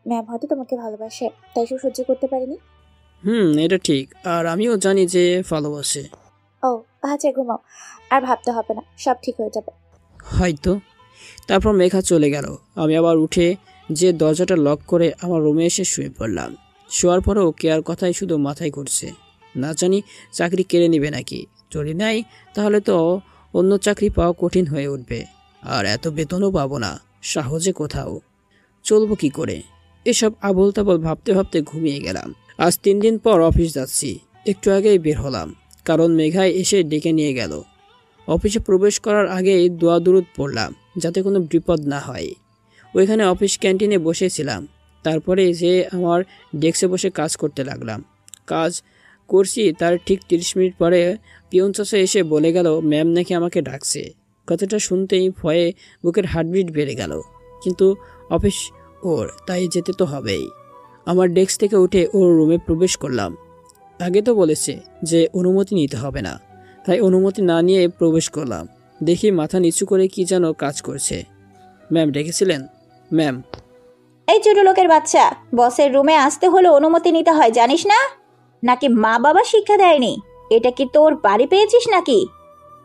ম্যাম হয়তো তোমাকে ভালোবাসে, তাই সে সহ্য করতে পারেনি। এটা ঠিক, আর আমিও জানি যে ভালোবাসে। ও আচ্ছা, ঘুমাও, আর ভাবতে হবে না, সব ঠিক হয়ে যাবে হয়তো। তারপর মেঘা চলে গেল। আমি আবার উঠে যে দরজাটা লক করে আমার রুমে এসে শুয়ে পড়লাম। শোয়ার পরেও কেয়ার কথাই শুধু মাথায় ঘুরছে। না জানি চাকরি কেড়ে নেবে নাকি। যদি নাই তাহলে তো অন্য চাকরি পাওয়া কঠিন হয়ে উঠবে, আর এত বেতনও পাবো না সহজে কোথাও। চলবো কি করে? এসব আবোল তাবোল ভাবতে ভাবতে ঘুমিয়ে গেলাম। আজ 3 দিন পর অফিস যাচ্ছি। একটু আগেই বের হলাম, কারণ মেঘায় এসে ডেকে নিয়ে গেল। অফিসে প্রবেশ করার আগেই দোয়া দুরুদ পড়লাম যাতে কোনো বিপদ না হয়। ওইখানে অফিস ক্যান্টিনে বসেছিলাম। তারপরে যে আমার ডেস্কে বসে কাজ করতে লাগলাম। কাজ করছি তার ঠিক 30 মিনিট পরে পিয়ন চাচা এসে বলে গেল ম্যাম নাকি আমাকে ডাকছে। কথাটা শুনতেই ভয়ে বুকের হার্টবিট বেড়ে গেল। কিন্তু অফিস ওর, তাই যেতে তো হবেই। আমার ডেস্ক থেকে উঠে ওর রুমে প্রবেশ করলাম। আগে তো বলেছে যে অনুমতি নিতে হবে না, তাই অনুমতি না নিয়ে প্রবেশ করলাম। দেখি মাথা নিচু করে কি যেন কাজ করছে। ম্যাম ডেকেছিলেন? ম্যাম। এই ছোট লোকের বাচ্চা, বসের রুমে আসতে হলে অনুমতি নিতে হয়, জানিস না? নাকি মা বাবা শিক্ষা দেয়নি? এটা কি তোর বাড়ি পেয়েছিস নাকি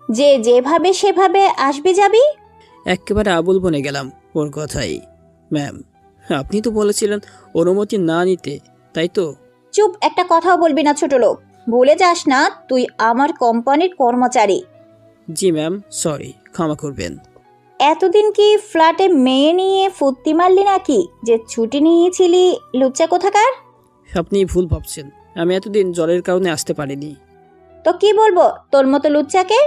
যে যেভাবে সেভাবে আসবি যাবি? একেবারে আবুল বনে গেলাম ওর কথাই। ম্যাম, আপনি তো বলেছিলেন অনুমতি না নিতে, তাই তো? চুপ, একটা কথাও বলবি না ছোট লোক। ভুলে যাস না তুই আমার কোম্পানির কর্মচারী। জি ম্যাম, সরি, ক্ষমা করবেন। এতদিন কি ফ্ল্যাটে মেয়ে নিয়ে ফুর্তি মারলি নাকি যে ছুটি নিয়েছিলি, লুচ্চা কোথাকার? আপনি ভুল ভাবছেন। আমি এতদিন জ্বরের কারণে আসতে পারিনি। তো কি বলবো তোর মতো লুচ্চাকে?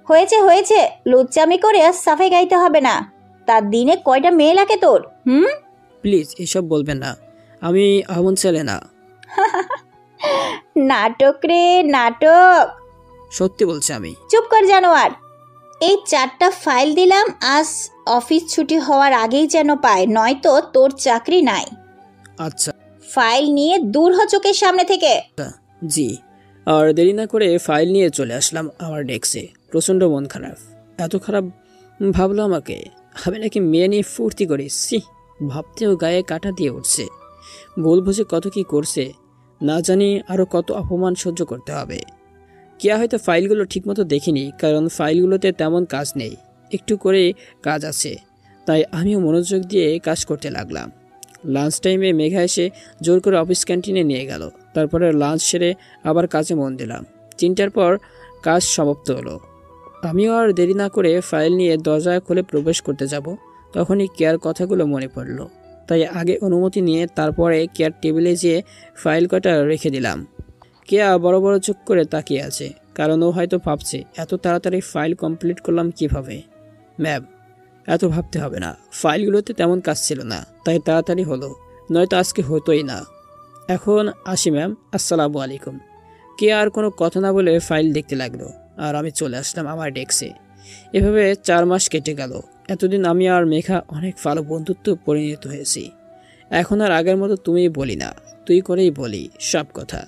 হয়েছে হয়েছে, লুচ্চামি করে সাফাই গাইতে হবে না। তার দিনে কয়টা মেয়ে লাগে তোর? প্লিজ এসব বলবেন না, আমি এমন ছেলে না। নাটক রে নাটক। সত্যি বলছি আমি। চুপ কর জানোয়ার। এই 4টা ফাইল দিলাম, আজ অফিস ছুটি হওয়ার আগেই যেন পায়, নয়তো তোর চাকরি নাই। আচ্ছা ফাইল নিয়ে দূর হ চোখের সামনে থেকে। জি। আর দেরি না করে ফাইল নিয়ে চলে আসলাম আমার ডেস্কে। প্রচণ্ড মন খারাপ। এত খারাপ ভাবলো আমাকে। আমি নাকি মেয়ে নিয়ে ফুর্তি করি। ভাবতেও গায়ে কাঁটা দিয়ে উঠছে। ভুল বুঝে কত কি করছে না জানি, আরও কত অপমান সহ্য করতে হবে। কেয়া হয়তো ফাইলগুলো ঠিকমতো দেখিনি, কারণ ফাইলগুলোতে তেমন কাজ নেই, একটু করে কাজ আছে। তাই আমিও মনোযোগ দিয়ে কাজ করতে লাগলাম। লাঞ্চ টাইমে মেঘা এসে জোর করে অফিস ক্যান্টিনে নিয়ে গেল। তারপরে লাঞ্চ সেরে আবার কাজে মন দিলাম। 3টার পর কাজ সমাপ্ত হলো। আমিও আর দেরি না করে ফাইল নিয়ে দরজা খুলে প্রবেশ করতে যাব, তখনই কেয়ার কথাগুলো মনে পড়ল। তাই আগে অনুমতি নিয়ে তারপরে কেয়ার টেবিলে যেয়ে ফাইল কটা রেখে দিলাম। কেয়া বড় বড় চোখ করে তাকিয়ে আছে, কারণ ও হয়তো ভাবছে এত তাড়াতাড়ি ফাইল কমপ্লিট করলাম কিভাবে। ম্যাম, এত ভাবতে হবে না, ফাইলগুলোতে তেমন কাজ ছিল না, তাই তাড়াতাড়ি হলো, নয়তো আজকে হতোই না। এখন আসি ম্যাম, আসসালামু আলাইকুম। কেয়া আর কোনো কথা না বলে ফাইল দেখতে লাগলো, আর আমি চলে আসলাম আমার ডেস্কে। এভাবে 4 মাস কেটে গেল। এতদিন আমি আর মেঘা অনেক ভালো বন্ধুত্ব পরিণত হয়েছি। এখন আর আগের মতো তুমি বলি না, তুই করেই বলি সব কথা।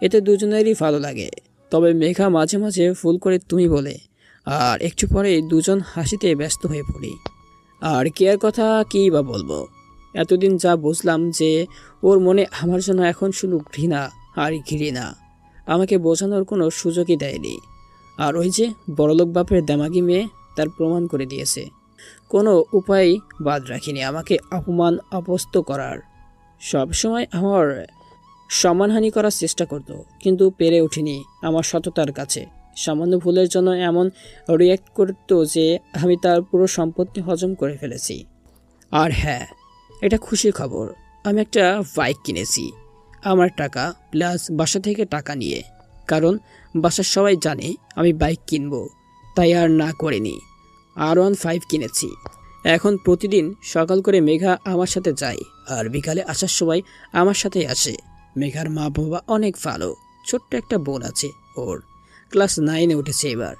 এতে দুজনেরই ভালো লাগে। তবে মেঘা মাঝে মাঝে ভুল করে তুমি বলে, আর একটু পরেই দুজন হাসিতে ব্যস্ত হয়ে পড়ি। আর কেয়ার কথা কী বা বলবো। এতদিন যা বুঝলাম যে ওর মনে আমার জন্য এখন শুধু ঘৃণা আর ঘৃণা। আমাকে বোঝানোর কোনো সুযোগই দেয়নি। আর ওই যে বড়লোক বাপের দামাগি মেয়ে, তার প্রমাণ করে দিয়েছে। কোনো উপায় বাদ রাখিনি আমাকে অপমান অপস্ত করার। সবসময় আমার সম্মানহানি করার চেষ্টা করতো, কিন্তু পেরে ওঠেনি আমার সততার কাছে। সামান্য ভুলের জন্য এমন রিয়্যাক্ট করতো যে আমি তার পুরো সম্পত্তি হজম করে ফেলেছি। আর হ্যাঁ, এটা খুশির খবর, আমি একটা বাইক কিনেছি আমার টাকা প্লাস বাসা থেকে টাকা নিয়ে। কারণ বাসার সবাই জানে আমি বাইক কিনবো, তাই আর না করিনি। R15 কিনেছি। এখন প্রতিদিন সকাল করে মেঘা আমার সাথে যায়, আর বিকালে আসার সময় আমার সাথেই আসে। মেঘার মা বাবা অনেক ভালো। ছোট্ট একটা বোন আছে ওর, ক্লাস 9-এ উঠেছে এবার।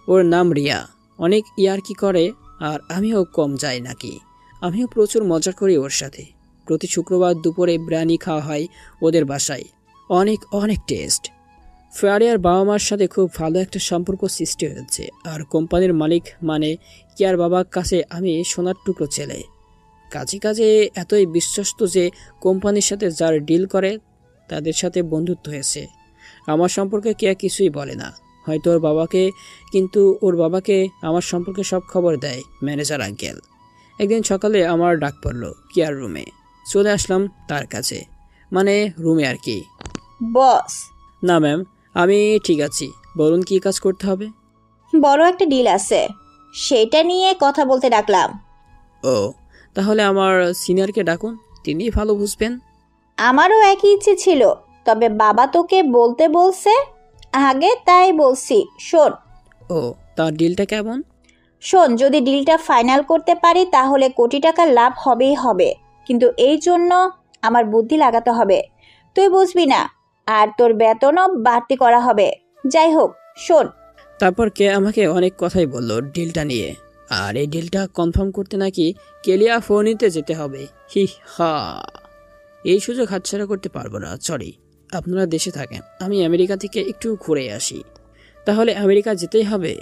ওর নাম রিয়া। অনেক ইয়ার্কি করে, আর আমিও কম যাই নাকি। আমিও প্রচুর মজা করি ওর সাথে। প্রতি শুক্রবার দুপুরে বিরিয়ানি খাওয়া হয় ওদের বাসায়। অনেক অনেক টেস্ট। ফেয়ারিয়ার বাবা মার সাথে খুব ভালো একটা সম্পর্ক সৃষ্টি হয়েছে। আর কোম্পানির মালিক মানে কিয়ার বাবার কাছে আমি সোনার টুকরো ছেলে। কাজে কাজে এতই বিশ্বস্ত যে কোম্পানির সাথে যার ডিল করে তাদের সাথে বন্ধুত্ব হয়েছে। আমার সম্পর্কে কিয়া কিছুই বলে না, হয়তো ওর বাবাকে, কিন্তু ওর বাবাকে আমার সম্পর্কে সব খবর দেয় ম্যানেজার আঙ্কেল। একদিন সকালে আমার ডাক পড়লো কিয়ার রুমে। চলে আসলাম তার কাছে, মানে রুমে আর কি। বস। না ম্যাম, আমি ঠিক আছি, বলুন কি কাজ করতে হবে। বড় একটা ডিল আছে, সেটা নিয়ে কথা বলতে ডাকলাম। ও, তাহলে আমার সিনিয়রকে ডাকুন, তিনি ভালো বুঝবেন। আমারও একই ইচ্ছে ছিল, তবে বাবা তোকে বলতে বলছে আগে, তাই বলছি। শোন। ও, তার ডিলটা কেমন? শোন, যদি ডিলটা ফাইনাল করতে পারি তাহলে কোটি টাকা লাভ হবেই হবে, কিন্তু এই জন্য আমার বুদ্ধি লাগাতে হবে, তুই বুঝবি না। আর তোর বেতনও বাড়তি করা হবে। যাই হোক, শোন। তারপর কে আমাকে অনেক কথাই বলল ডিলটা নিয়ে। আর এই ডিলটা কনফার্ম করতে নাকি ক্যালিফোর্নিয়াতে যেতে হবে। হি হা, এই সুযোগ হাতছাড়া করতে পারবো না। সরি, আপনারা দেশে থাকেন, আমি আমেরিকা থেকে একটু ঘুরে আসি। তাহলে আমেরিকা যেতেই হবে?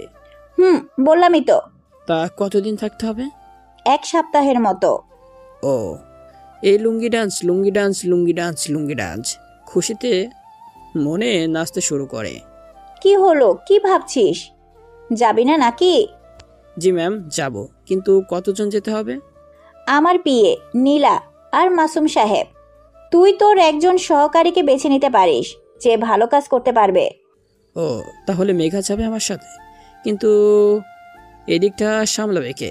বললামই তো। তা কতদিন থাকতে হবে? 1 সপ্তাহের মতো। ও, এই লুঙ্গি ডান্স লুঙ্গি ডান্স লুঙ্গি ডান্স লুঙ্গি ডান্স খুশিতে মনে নাচতে শুরু করে। কি হলো, কি ভাবছিস? যাবি না নাকি? জি ম্যাম, যাব, কিন্তু কতজন যেতে হবে? আমার পিএ নীলা আর মাসুম সাহেব। তুই তোর একজন সহকারীকে বেছে নিতে পারিস যে ভালো কাজ করতে পারবে। ও, তাহলে মেঘা যাবে আমার সাথে, কিন্তু এদিকটা সামলাবে কে?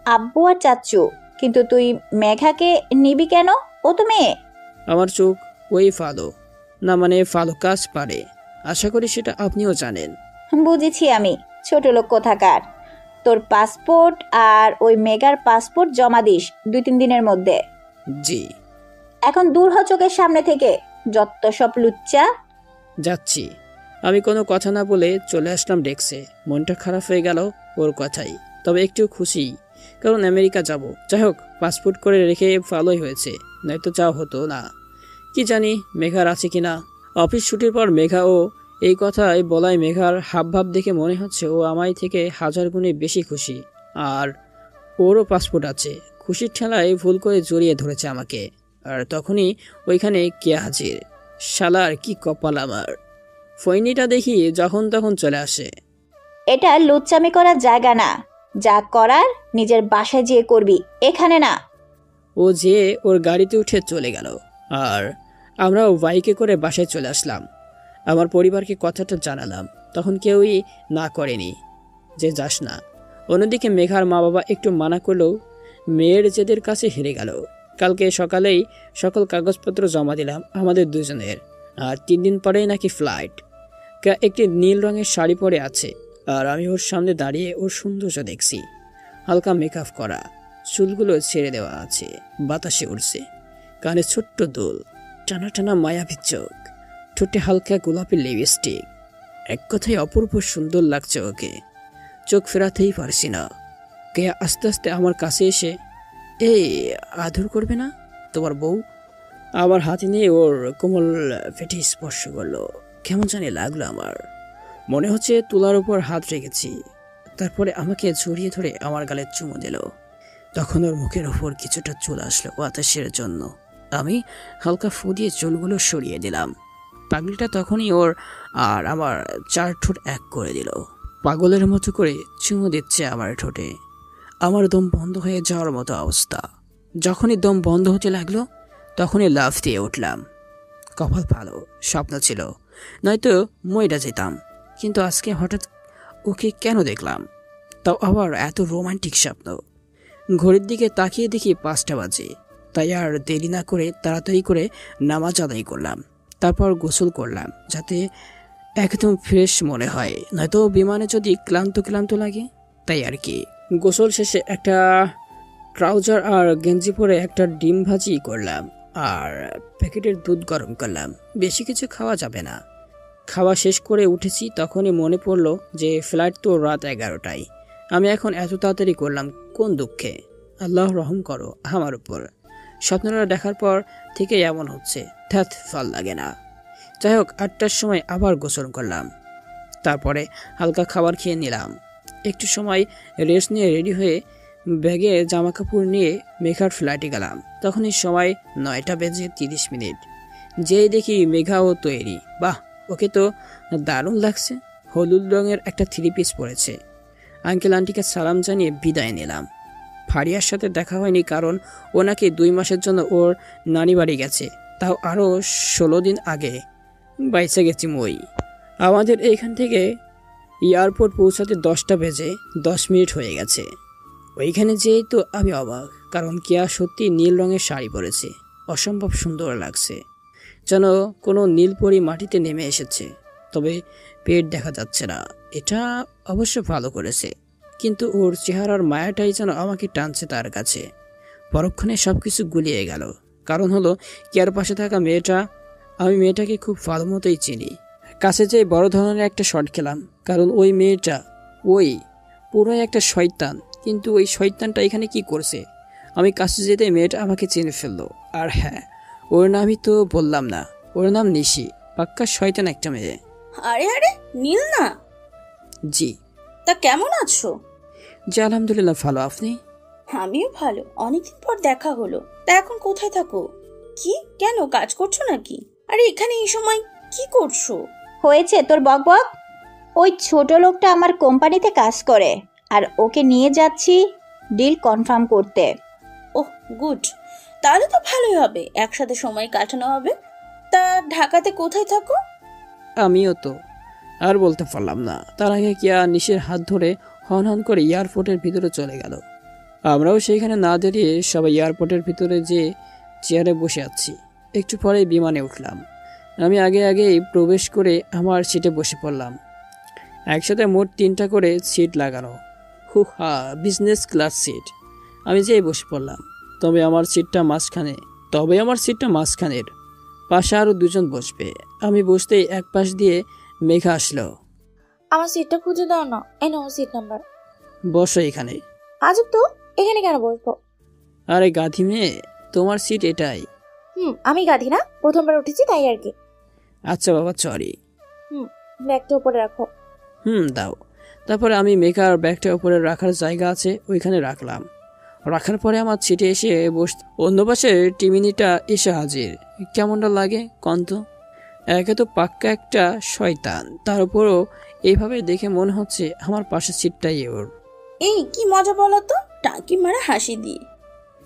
আব্বু আর চাচ্চু। কিন্তু তুই মেঘাকে নিবি কেন? ও তো মেয়ে। আমার চোখ ওই ফালো, না মানে ফালো কাজ পারে। আশা করি সেটা আপনিও জানেন। বুঝেছি আমি, ছোট লোক কোথাকার। তোর পাসপোর্ট আর ওই মেগার পাসপোর্ট জমা দিস 2-3 দিনের মধ্যে। জি। এখন দূর হ চোখের সামনে থেকে, যত সব লুচ্চা। যাচ্ছি। আমি কোনো কথা না বলে চলে আসলাম ডেস্কে। মনটা খারাপ হয়ে গেল ওর কথাই, তবে একটু খুশি কারণ আমেরিকা যাব। যাই হোক, পাসপোর্ট করে রেখে ভালোই হয়েছে, নয়তো যাওয়া হতো না। কি জানি মেঘার আছে কিনা। অফিস ছুটির পর মেঘা ও এই কথাই বলায় মেঘার হাবভাব দেখে মনে হচ্ছে ও আমায় থেকে 1000 গুণে বেশি খুশি। আর ওরও পাসপোর্ট আছে। খুশির ঠেলায় ভুল করে জড়িয়ে ধরেছে আমাকে। আর তখনই ওইখানে কে হাজির। শালার কি কপাল আমার। ফৈনিটা দেখি যখন তখন চলে আসে। এটা লুচ্চামি করার জায়গা না, যা করার নিজের বাসায় যেয়ে করবি, এখানে না। ও যেয়ে ওর গাড়িতে উঠে চলে গেল। আর আমরাও বাইকে করে বাসায় চলে আসলাম। আমার পরিবারকে কথাটা জানালাম, তখন কেউই না করেনি যে যাস না। অন্যদিকে মেঘার মা বাবা একটু মানা করলেও মেয়ের জেদের কাছে হেরে গেল। কালকে সকালেই সকল কাগজপত্র জমা দিলাম আমাদের দুজনের। আর 3 দিন পরেই নাকি ফ্লাইট। একটি নীল রঙের শাড়ি পরে আছে, আর আমি ওর সামনে দাঁড়িয়ে ওর সৌন্দর্য দেখছি। হালকা মেকআপ করা, চুলগুলো ছেড়ে দেওয়া আছে, বাতাসে উড়ছে। কানে ছোট্ট দুল, টানা টানা মায়াবী চোখ, ঠোঁটে হালকা গোলাপি লিপস্টিক। এক কথায় অপূর্ব সুন্দর লাগছে ওকে। চোখ ফেরাতেই পারছি না। কেয়া আস্তে আস্তে আমার কাছে এসে, এই আদর করবে না তোমার বউ? আবার হাতে নিয়ে ওর কোমল পেটে স্পর্শ করলো। কেমন জানি লাগলো আমার। মনে হচ্ছে তুলার উপর হাত রেখেছি। তারপরে আমাকে জড়িয়ে ধরে আমার গালে চুমু দিল। তখন ওর মুখের ওপর কিছুটা চুল আসলো বাতাসের জন্য। আমি হালকা ফু দিয়ে চুলগুলো সরিয়ে দিলাম। পাগলিটা তখনই ওর আর আমার 4 ঠোঁট এক করে দিল। পাগলের মতো করে চুমু দিচ্ছে আমার ঠোঁটে। আমার দম বন্ধ হয়ে যাওয়ার মতো অবস্থা। যখনই দম বন্ধ হতে লাগলো তখনই লাফ দিয়ে উঠলাম। কপাল ভালো, স্বপ্ন ছিল, নয়তো মইরা যেতাম। কিন্তু আজকে হঠাৎ ওকে কেন দেখলাম, তাও আবার এত রোমান্টিক স্বপ্ন। ঘড়ির দিকে তাকিয়ে দেখি 5টা বাজে। তাই আর দেরি না করে তাড়াতাড়ি করে নামাজ আদায় করলাম। তারপর গোসল করলাম, যাতে একদম ফ্রেশ মনে হয়, নয়তো বিমানে যদি ক্লান্ত ক্লান্ত লাগে। তাই আর কি। গোসল শেষে একটা ট্রাউজার আর গেঞ্জি পরে একটা ডিম ভাজি করলাম, আর প্যাকেটের দুধ গরম করলাম। বেশি কিছু খাওয়া যাবে না। খাওয়া শেষ করে উঠেছি, তখনই মনে পড়লো যে ফ্লাইট তো রাত 11টায়। আমি এখন এত তাড়াতাড়ি করলাম কোন দুঃখে? আল্লাহ রহম করো আমার উপর। স্বপ্নটা দেখার পর থেকে এমন হচ্ছে, ধ্যাত ভাল লাগে না। যাই হোক, 8টার সময় আবার গোসল করলাম। তারপরে হালকা খাবার খেয়ে নিলাম। একটু সময় রেস্ট নিয়ে রেডি হয়ে ব্যাগে জামা কাপড় নিয়ে মেঘার ফ্লাইটে গেলাম। তখনই সময় 9টা বেজে 30 মিনিট। যেই দেখি মেঘাও তৈরি। বাহ, ওকে তো দারুণ লাগছে। হলুদ রঙের একটা 3 পিস পরেছে। আঙ্কেল আন্টিকে সালাম জানিয়ে বিদায় নিলাম। ফারিয়ার সাথে দেখা হয়নি, কারণ ও নাকি 2 মাসের জন্য ওর নানি বাড়ি গেছে, তাও আরও 16 দিন আগে। বাইসে গেছি মই। আমাদের এইখান থেকে এয়ারপোর্ট পৌঁছাতে 10টা বেজে 10 মিনিট হয়ে গেছে। ওইখানে যেই তো আমি অবাক, কারণ কেয়া সত্যি নীল রঙের শাড়ি পরেছে। অসম্ভব সুন্দর লাগছে, যেন কোনো নীলপরি মাটিতে নেমে এসেছে। তবে পেট দেখা যাচ্ছে না, এটা অবশ্য ভালো করেছে। কিন্তু ওর চেহারার মায়াটাই যেন আমাকে টানছে তার কাছে। পরক্ষণে সবকিছু গুলিয়ে গেল। কারণ হলো কেয়ার পাশে থাকা মেয়েটা। আমি মেয়েটাকে খুব ভালো মতোই চিনি। কাছে যেয়ে বড় ধরনের একটা শট খেলাম, কারণ ওই মেয়েটা ওই পুরোই একটা শয়তান। কিন্তু ওই শয়তানটা এখানে কি করছে? আমি কাছে যেতে মেয়েটা আমাকে চিনে ফেললো। আর হ্যাঁ, ওর নামই তো বললাম না, ওর নাম নিশি। পাক্কা শয়তান একটা মেয়ে। আরে আরে, নীল না? জি। তা কেমন আছো? জি আলহামদুলিল্লাহ, ভালো। আপনি? আমিও ভালো। অনেকদিন পর দেখা হলো। তা এখন কোথায় থাকো? কি, কেন কাজ করছো নাকি? আরে এখানে এই সময় কি করছো? হয়েছে তোর বকবক। ওই ছোট লোকটা আমার কোম্পানিতে কাজ করে, আর ওকে নিয়ে যাচ্ছি ডিল কনফার্ম করতে। ওহ গুড, তাহলে তো ভালোই হবে, একসাথে সময় কাটানো হবে। তা ঢাকাতে কোথায় থাকো? আমিও তো আর বলতে পারলাম না। তার আগে কিয়া নিশির হাত ধরে হন হন করে এয়ারপোর্টের ভিতরে চলে গেল। আমরাও সেইখানে না দাঁড়িয়ে সবাই এয়ারপোর্টের ভিতরে যে চেয়ারে বসে আছি। একটু পরে বিমানে উঠলাম। আমি আগেই প্রবেশ করে আমার সিটে বসে পড়লাম। একসাথে মোট 3টা করে সিট লাগানো। হা, বিজনেস ক্লাস সিট। আমি যেই বসে পড়লাম, তবে আমার সিটটা মাঝখানের। পাশে আরও 2জন বসবে। আমি বসতেই এক পাশ দিয়ে মেঘা আসলো। আমার সিটটা খুঁজে দাও না। এই নাও সিট নাম্বার। বসো এখানে। আজব তো, এখানে কেন বসবো? আরে গাধি মেয়ে, তোমার সিট এটাই। আমি গাধি না, প্রথমবার উঠেছি তাই আর কি। আচ্ছা বাবা, সরি। ব্যাগটা উপরে রাখো। দাও। তারপরে আমি মেঘার ব্যাগটা উপরে রাখার জায়গা আছে ওইখানে রাখলাম। রাখার পরে আমার সিটে এসে অন্য পাশে টিমিনিটা এসে হাজির। কেমনটা লাগে কন্ত? একে তো পাক্কা একটা শয়তান, তার উপরও এইভাবে দেখে মনে হচ্ছে আমার পাশের সিটটাই ওর। এই কি মজা বলো তো, টাকি মারা হাসি দিয়ে।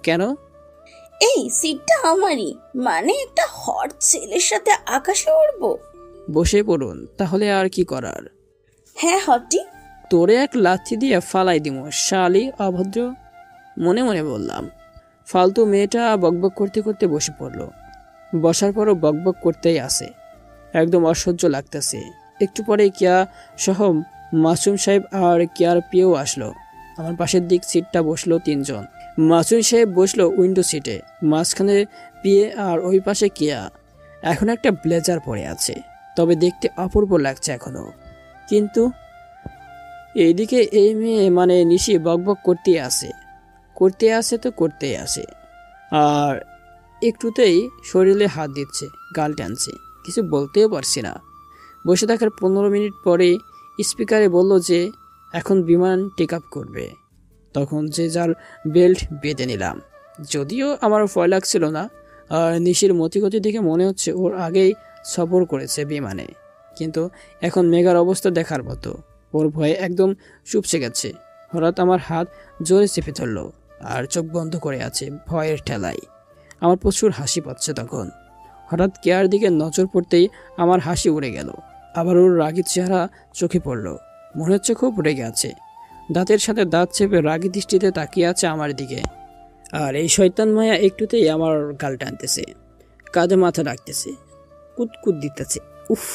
কেন? এই সিটটা আমারই, মানে একটা হট ছেলের সাথে আকাশে উড়বো। বসে পড়ুন তাহলে, আর কি করার। হ্যাঁ হটি। তোরে এক লাথি দিয়ে ফালাই দিমো শালি অভদ্র, মনে মনে বললাম। ফালতু মেয়েটা বকবক করতে করতে বসে পড়লো। বসার পরও বকবক করতেই আসে, একদম অসহ্য লাগতেছে। একটু পরে কিয়া সহ মাসুম সাহেব আর কিয়ার পিয়েও আসলো। আমার পাশের দিক সিটটা বসলো 3 জন। মাসুম সাহেব বসলো উইন্ডো সিটে, মাঝখানে পিয়ে আর ওই পাশে কিয়া। এখন একটা ব্লেজার পরে আছে, তবে দেখতে অপূর্ব লাগছে এখনো। কিন্তু এইদিকে এই মেয়ে মানে নিশি বকবক করতেই আসে, আর একটুতেই শরীরে হাত দিচ্ছে, গাল টানছে। কিছু বলতেও পারছি না। বসে থাকার 15 মিনিট পরে স্পিকারে বলল যে এখন বিমান টেক আপ করবে। তখন যে যার বেল্ট বেঁধে নিলাম। যদিও আমার ভয় লাগছিল না, আর নিশির মতিগতি দেখে মনে হচ্ছে ওর আগেই সফর করেছে বিমানে। কিন্তু এখন মেঘার অবস্থা দেখার মতো, ওর ভয়ে একদম চুপসে গেছে। হঠাৎ আমার হাত জোরে চেপে ধরল আর চোখ বন্ধ করে আছে ভয়ের ঠেলায়। আমার প্রচুর হাসি পাচ্ছে তখন। হঠাৎ কেয়ার দিকে নজর পড়তেই আমার হাসি উড়ে গেল। আবার ওর রাগী চেহারা চোখে পড়ল, মনে হচ্ছে খুব রেগে আছে। দাঁতের সাথে দাঁত চেপে রাগী দৃষ্টিতে তাকিয়ে আছে আমার দিকে। আর এই শয়তান মায়া একটুতেই আমার গাল টানতেছে, কাঁধে মাথা রাখতেছে, কুতকুত দিতেছে। উফ,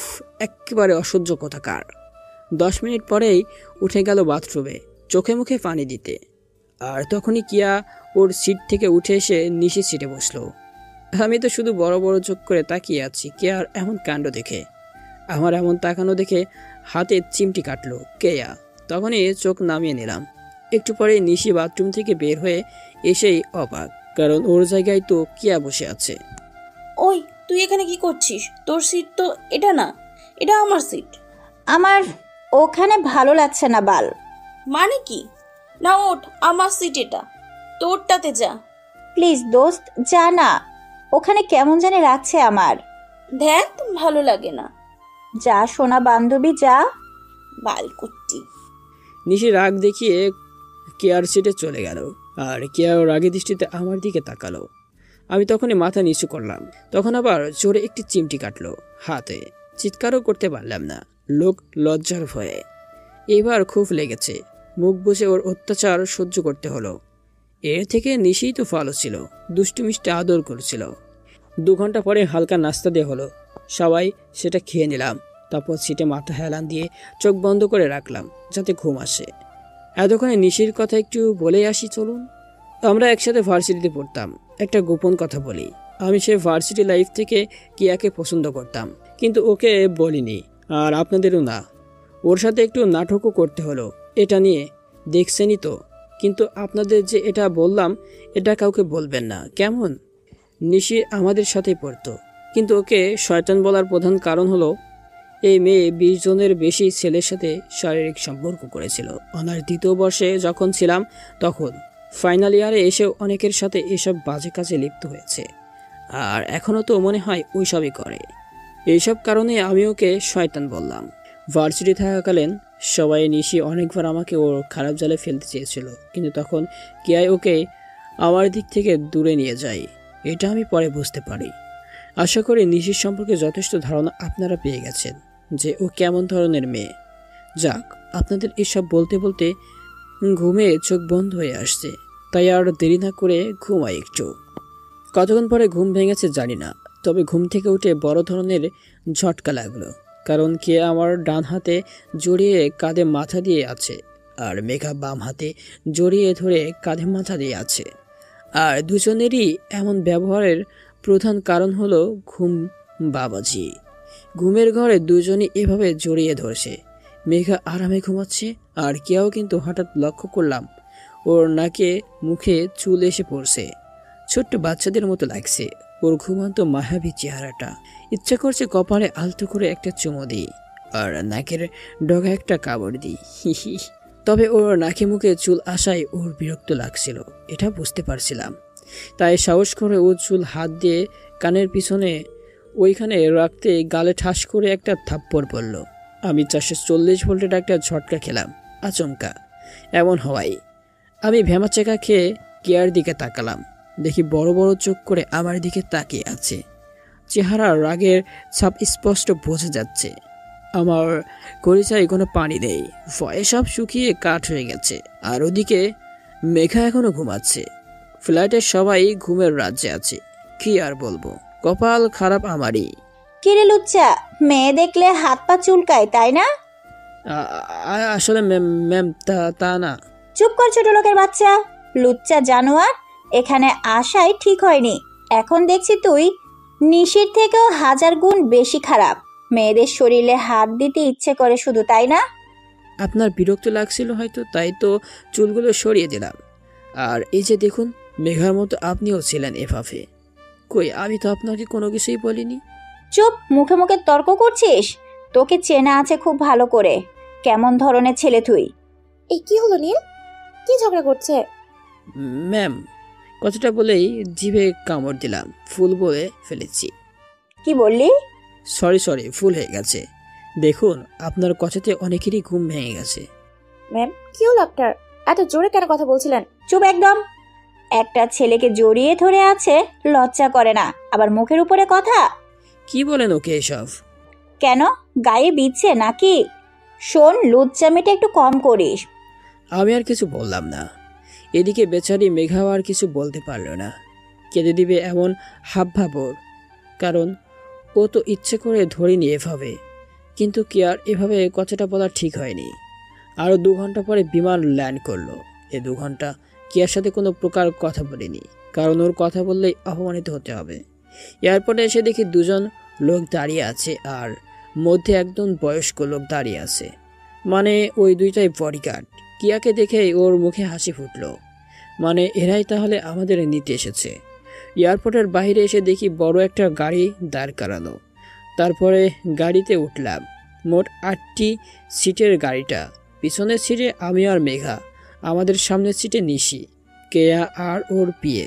একেবারে অসহ্য কথাকার। 10 মিনিট পরেই উঠে গেল বাথরুমে চোখে মুখে পানি দিতে। আর তখনই কিয়া ওর সিট থেকে উঠে এসে নিশি সিটে বসলো। আমি তো শুধু বড় বড় চোখ করে তাকিয়ে আছি কেয়ার এমন কাণ্ড দেখে। আমার এমন তাকানো দেখে হাতে চিমটি কাটলো কেয়া। তখনই চোখ নামিয়ে নিলাম। একটু পরে নিশি বাথরুম থেকে বের হয়ে এসেই অবাক, কারণ ওর জায়গায় তো কিয়া বসে আছে। ওই তুই এখানে কি করছিস? তোর সিট তো এটা না, এটা আমার সিট। আমার ওখানে ভালো লাগছে না বাল। মানে কি? না ওঠ, আমার সিট এটা, তোরটাতে যা। প্লিজ দোস্ত যা না, ওখানে কেমন জানি লাগছে আমার। দেখ ভালো লাগে না। যা সোনা বান্ধবী যা। বালকুট্টি। নিশি রাগ দেখিয়ে কেয়ার সিটে চলে গেল, আর কেয়ার রাগী দৃষ্টিতে আমার দিকে তাকালো। আমি তখনই মাথা নিচু করলাম। তখন আবার জোরে একটি চিমটি কাটলো হাতে। চিৎকারও করতে পারলাম না, লোক লজ্জার ভয়ে। এবার খুব লেগেছে, মুখ বুজে ওর অত্যাচার সহ্য করতে হলো। এর থেকে নিশিই তো ভালো ছিল, দুষ্টু মিষ্টি আদর করছিল। 2 ঘন্টা পরে হালকা নাস্তা দেওয়া হলো, সবাই সেটা খেয়ে নিলাম। তারপর সিটে মাথা হেলান দিয়ে চোখ বন্ধ করে রাখলাম যাতে ঘুম আসে। এতক্ষণে নিশির কথা একটু বলেই আসি চলুন। আমরা একসাথে ভার্সিটিতে পড়তাম। একটা গোপন কথা বলি, আমি সে ভার্সিটি লাইফ থেকে কিয়াকে পছন্দ করতাম, কিন্তু ওকে বলিনি, আর আপনাদেরও না। ওর সাথে একটু নাটকও করতে হলো এটা নিয়ে, দেখছেনই তো। কিন্তু আপনাদের যে এটা বললাম, এটা কাউকে বলবেন না, কেমন? নিশি আমাদের সাথেই পড়তো, কিন্তু ওকে শয়তান বলার প্রধান কারণ হলো এই মেয়ে 20 জনের বেশি ছেলের সাথে শারীরিক সম্পর্ক করেছিল। অনার্স 2য় বর্ষে যখন ছিলাম তখন, ফাইনাল ইয়ারে এসেও অনেকের সাথে এসব বাজে কাজে লিপ্ত হয়েছে, আর এখনও তো মনে হয় ওইসবই করে। এইসব কারণে আমি ওকে শয়তান বললাম। ভার্সিটি থাকাকালীন সবাই নিশি অনেকবার আমাকে ওর খারাপ জালে ফেলতে চেয়েছিল, কিন্তু তখন কিয়াই ওকে আমার দিক থেকে দূরে নিয়ে যায়। এটা আমি পরে বুঝতে পারি। আশা করি নিশির সম্পর্কে যথেষ্ট ধারণা আপনারা পেয়ে গেছেন যে ও কেমন ধরনের মেয়ে। যাক, আপনাদের এসব বলতে বলতে ঘুমে চোখ বন্ধ হয়ে আসছে, তাই আর দেরি না করে ঘুমাই একটু। কতক্ষণ পরে ঘুম ভেঙেছে জানি না, তবে ঘুম থেকে উঠে বড় ধরনের ঝটকা লাগলো, কারণ কে আমার ডান হাতে জড়িয়ে কাঁধে মাথা দিয়ে আছে, আর মেঘা বাম হাতে জড়িয়ে ধরে কাঁধে মাথা দিয়ে আছে। আর দুজনেরই এমন ব্যবহারের প্রধান কারণ হলো ঘুম বাবাজি। ঘুমের ঘরে দুজনই এভাবে জড়িয়ে ধরছে। মেঘা আরামে ঘুমাচ্ছে, আর কেউ কিন্তু হঠাৎ লক্ষ্য করলাম ওর নাকে মুখে চুল এসে পড়ছে, ছোট্ট বাচ্চাদের মতো লাগছে ওর ঘুমন্ত মায়াবী চেহারাটা। ইচ্ছা করছে কপালে আলতো করে একটা চুমো দিই আর নাকের ডগা একটা কামড় দিই। তবে ওর নাকে মুখে চুল আসায় ওর বিরক্ত লাগছিল, এটা বুঝতে পারছিলাম। তাই সাহস করে ও চুল হাত দিয়ে কানের পিছনে ওইখানে রাখতে গালে ঠাস করে একটা থাপ্পড় পড়ল। আমি 440 ভোল্টের একটা ঝটকা খেলাম আচমকা। এমন হওয়ায় আমি ভ্যামাচেকা খেয়ে কেয়ার দিকে তাকালাম। দেখি বড় বড় চোখ করে আমার দিকে তাকিয়ে আছে। চেহারা রাগের ছাপ স্পষ্ট বোঝা যাচ্ছে। আমার কলিজায় কোনো পানি নেই, ভয়ে সব শুকিয়ে কাঠ হয়ে গেছে। আর ওদিকে মেঘা এখনো ঘুমাচ্ছে। ফ্ল্যাটের সবাই ঘুমের রাজ্যে আছে, কি আর বলবো, কপাল খারাপ আমারই। কিরে লুচ্চা, মেয়ে দেখলে হাত পা চুলকায় তাই না? আসলে ম্যাম তা না। চুপ কর ছোট লোকের বাচ্চা, লুচ্চা জানোয়ার। এখানে আসাই ঠিক হয়নি। এখন দেখছি তুই নিশির থেকেও 1000 গুণ বেশি খারাপ। মেয়েদের শরীরে হাত দিতে ইচ্ছে করে শুধু, তাই না? আপনার বিরক্ত লাগছিল হয়তো, তাই তো চুলগুলো সরিয়ে দিলাম। আর এই যে দেখুন, মেঘার মতো আপনিও ছিলেন এভাবে। কই, আমি তো আপনাকে কোনো কিছুই বলিনি। চুপ, মুখে মুখে তর্ক করছিস? তোকে চেনা আছে খুব ভালো করে, কেমন ধরনের ছেলে তুই। এই কি হলো নীল, কি ঝগড়া করছে? ম্যাম, কথাটা বলেই জিভে কামড় দিলাম, ফুল বলে ফেলেছি। কি বললি? সরি, ফুল হয়ে গেছে। দেখুন, আপনার কথাতে অনেকেরই ঘুম ভেঙে গেছে। ম্যাম, কি হলো আপনার? এত জোরে কেন কথা বলছিলেন? চুপ একদম। একটা ছেলেকে জড়িয়ে ধরে আছে, লজ্জা করে না, আবার মুখের উপরে কথা। কি বলেন ওকে এসব? কেন, গায়ে বিচ্ছে নাকি? শোন, লুচ্চামিটা একটু কম করিস। আমি আর কিছু বললাম না। এদিকে বেচারি মেঘাও আর কিছু বলতে পারল না। কেঁদে দিবে এমন হাবভাব ওর, কারণ ও তো ইচ্ছে করে ধরিনি এভাবে। কিন্তু কি আর এভাবে কথাটা বলা ঠিক হয়নি। আরও 2 ঘন্টা পরে বিমান ল্যান্ড করলো। এ 2 ঘন্টা কিয়ার সাথে কোনো প্রকার কথা বলিনি, কারণ ওর কথা বললেই অপমানিত হতে হবে। এয়ারপোর্টে এসে দেখি 2 জন লোক দাঁড়িয়ে আছে, আর মধ্যে একজন বয়স্ক লোক দাঁড়িয়ে আছে। মানে ওই 2টাই বডিগার্ড। কিয়াকে দেখেই ওর মুখে হাসি ফুটলো, মানে এরাই তাহলে আমাদের নিতে এসেছে। এয়ারপোর্টের বাইরে এসে দেখি বড় একটা গাড়ি দাঁড় করানো। তারপরে গাড়িতে উঠলাম। মোট 8টি সিটের গাড়িটা। পিছনের সিটে আমি আর মেঘা, আমাদের সামনের সিটে নিশি, কেয়া আর ওর পিয়ে।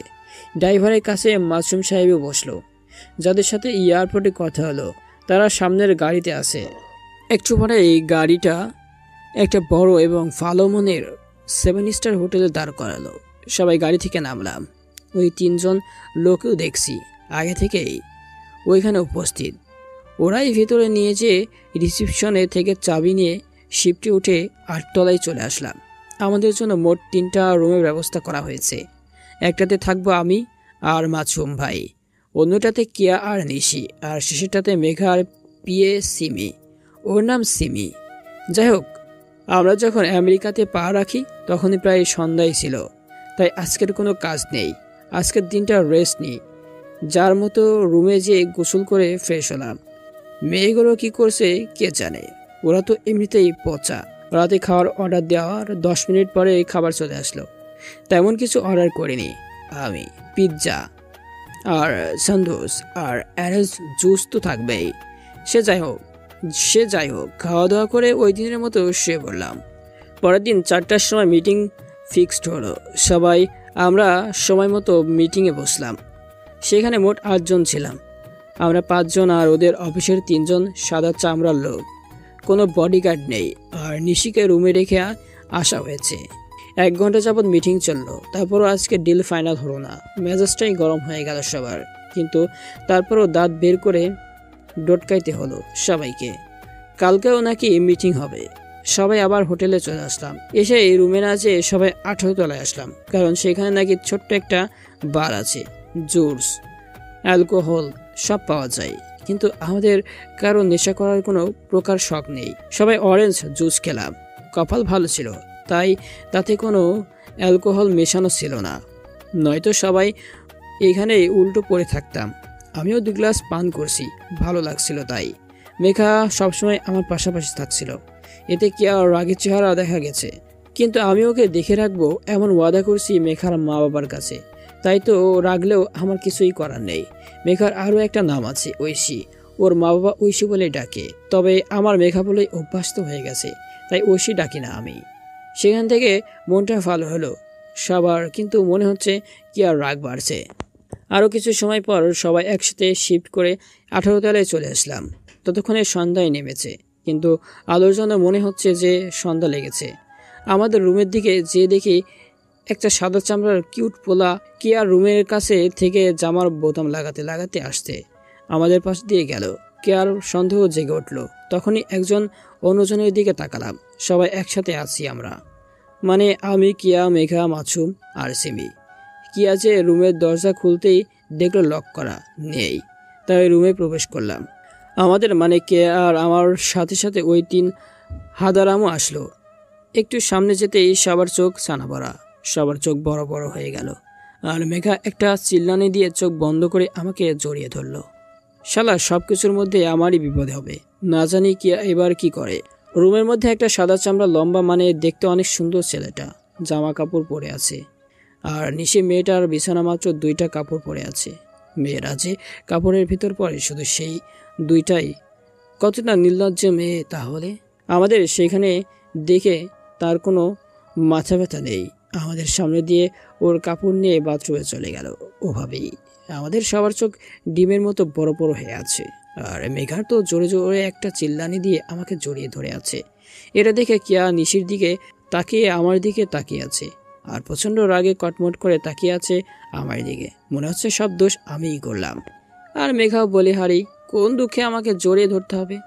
ড্রাইভারের কাছে মাসুম সাহেবও বসলো। যাদের সাথে এয়ারপোর্টে কথা হলো তারা সামনের গাড়িতে আছে। একটু পরে এই গাড়িটা একটা বড় এবং ভালো মনের 7 স্টার হোটেলে দাঁড় করালো। সবাই গাড়ি থেকে নামলাম। ওই 3 জন লোকও দেখছি আগে থেকেই ওইখানে উপস্থিত। ওরাই ভেতরে নিয়ে যেয়ে রিসিপশনে থেকে চাবি নিয়ে শিফটে উঠে 8 তলায় চলে আসলাম। আমাদের জন্য মোট 3টা রুমের ব্যবস্থা করা হয়েছে। একটাতে থাকবো আমি আর মাসুম ভাই, অন্যটাতে কিয়া আর নিশি, আর শেষেরটাতে মেঘা আর পিয়ে সিমি, ওর নাম সিমি। যাই হোক, আমরা যখন আমেরিকাতে পা রাখি তখনই প্রায় সন্ধ্যায় ছিল, তাই আজকের কোনো কাজ নেই। আজকের দিনটা রেস্ট নিই। যার মতো রুমে যেয়ে গোসল করে ফ্রেশ হলাম। মেয়েগুলো কি করছে কে জানে, ওরা তো এমনিতেই পচা। রাতে খাওয়ার অর্ডার দেওয়ার 10 মিনিট পরে খাবার চলে আসলো। তেমন কিছু অর্ডার করিনি আমি। পিৎজা আর স্যান্ডউইচ আর অরেঞ্জ জুস তো থাকবেই। সে যাই হোক খাওয়া দাওয়া করে ওই দিনের মতো শুয়ে পড়লাম। পরের দিন 4টার সময় মিটিং ফিক্সড হলো। সবাই আমরা সময় মতো মিটিংয়ে বসলাম। সেখানে মোট 8 জন ছিলাম। আমরা 5 জন আর ওদের অফিসের 3 জন সাদা চামড়ার লোক। কোনো বডিগার্ড নেই, আর নিশিকে রুমে রেখে আসা হয়েছে। 1 ঘন্টা যাবৎ মিটিং চললো। তারপরও আজকে ডিল ফাইনাল হলো না। মেজাজটাই গরম হয়ে গেল সবার, কিন্তু তারপরও দাঁত বের করে ডটকাইতে হলো সবাইকে। কালকেও নাকি মিটিং হবে। সবাই আবার হোটেলে চলে আসলাম। এসে এই রুমে না যেয়ে সবাই 18 তলায় আসলাম, কারণ সেখানে নাকি ছোট্ট একটা বার আছে, জুস, অ্যালকোহল সব পাওয়া যায়। কিন্তু আমাদের কারো নেশা করার কোনো প্রকার শখ নেই। সবাই অরেঞ্জ জুস খেলাম। কপাল ভালো ছিল, তাই তাতে কোনো অ্যালকোহল মেশানো ছিল না, নয়তো সবাই এখানেই উল্টো পড়ে থাকতাম। আমিও 2 গ্লাস পান করছি, ভালো লাগছিল তাই। মেঘা সবসময় আমার পাশাপাশি থাকছিল, এতে কি আর রাগের চেহারা দেখা গেছে? কিন্তু আমি ওকে দেখে রাখবো এমন ওয়াদা করছি মেঘার মা বাবার কাছে। তাই তো রাখলেও আমার কিছুই করার নেই। মেঘার আরও একটা নাম আছে, ঐশী। ওর মা বাবা ঐশী বলে ডাকে, তবে আমার মেঘা বলেই অভ্যাস তো হয়ে গেছে, তাই ঐশী ডাকি না আমি। সেখান থেকে মনটা ভালো হলো সবার, কিন্তু মনে হচ্ছে কি আর রাগ বাড়ছে। আরও কিছু সময় পর সবাই একসাথে শিফট করে 18 তলায় চলে আসলাম। ততক্ষণে সন্ধ্যায় নেমেছে, কিন্তু আলোর জন্য মনে হচ্ছে যে সন্ধ্যা লেগেছে। আমাদের রুমের দিকে যে দেখি একটা সাদা চামড়ার কিউট পোলা কি আর রুমের কাছে থেকে জামার বোতাম লাগাতে লাগাতে আসছে। আমাদের পাশ দিয়ে গেল। কে আর সন্দেহ জেগে উঠল। তখনই একজন অন্যজনের দিকে তাকালাম। সবাই একসাথে আছি আমরা, মানে আমি, কিয়া, মেঘা, মাসুম আর সিমি। কিয়া যে রুমের দরজা খুলতেই দেখলো লক করা নেই, তাই রুমে প্রবেশ করলাম। আমাদের মানে কে আর আমার সাথে সাথে ওই 3 হাদারামও আসলো। একটু সামনে যেতেই সবার চোখ ছানা ভরা, সবার চোখ বড় বড় হয়ে গেল। আর মেঘা একটা চিল্লানি দিয়ে চোখ বন্ধ করে আমাকে জড়িয়ে ধরলো। শালা সবকিছুর মধ্যে আমারই বিপদ হবে, না জানি কি এবার কি করে। রুমের মধ্যে একটা সাদা চামড়া লম্বা, মানে দেখতে অনেক সুন্দর ছেলেটা জামা কাপড় পরে আছে, আর নিশে মেয়েটার বিছানা মাত্র 2টা কাপড় পরে আছে। মেয়েরা যে কাপড়ের ভিতর পরে শুধু সেই 2টাই। কতটা নির্লজ্জ মেয়ে তাহলে। আমাদের সেখানে দেখে তার কোনো মাথা ব্যথা নেই। আমাদের সামনে দিয়ে ওর কাপড় নিয়ে বাথরুমে চলে গেল। ওভাবেই আমাদের সবার চোখ ডিমের মতো বড় বড় হয়ে আছে। আর মেঘার তো জোরে জোরে একটা চিল্লানি দিয়ে আমাকে জড়িয়ে ধরে আছে। এটা দেখে কিয়া নিশির দিকে তাকিয়ে আমার দিকে তাকিয়ে আছে, আর প্রচণ্ড রাগে কটমট করে তাকিয়ে আছে আমার দিকে। মনে হচ্ছে সব দোষ আমিই করলাম। আর মেঘাও বলে হারি, কোন দুঃখে আমাকে জড়িয়ে ধরতে হবে?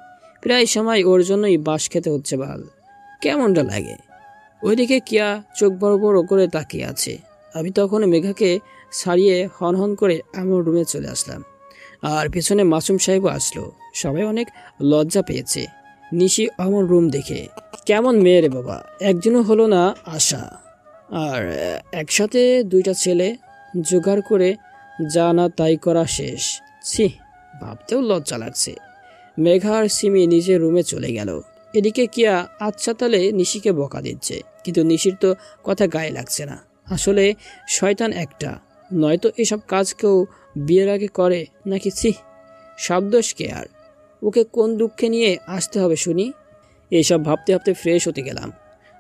প্রায় সময় ওর জন্যই বাঁশ খেতে হচ্ছে। বাল কেমনটা লাগে। ওইদিকে কিয়া চোখ বড় বড় করে তাকিয়ে আছে। আমি তখন মেঘাকে ছাড়িয়ে হন হন করে আমার রুমে চলে আসলাম। আর পেছনে মাসুম সাহেবও আসলো। সবাই অনেক লজ্জা পেয়েছে নিশি আমার রুম দেখে। কেমন মেয়ে রে বাবা, একজনও হলো না আশা। আর একসাথে 2টা ছেলে জোগাড় করে যা না তাই করা শেষ। ছি, ভাবতেও লজ্জা লাগছে। মেঘা আর সিমি নিজের রুমে চলে গেল। এদিকে কিয়া আচ্ছা তালে নিশিকে বকা দিচ্ছে, কিন্তু নিশির তো কথা গায়ে লাগছে না। আসলে শয়তান একটা, নয়তো এসব কাজ কেউ বিয়ের আগে করে নাকি? ছি, সব দোষ কে আর? ওকে কোন দুঃখে নিয়ে আসতে হবে শুনি? এইসব ভাবতে ভাবতে ফ্রেশ হতে গেলাম।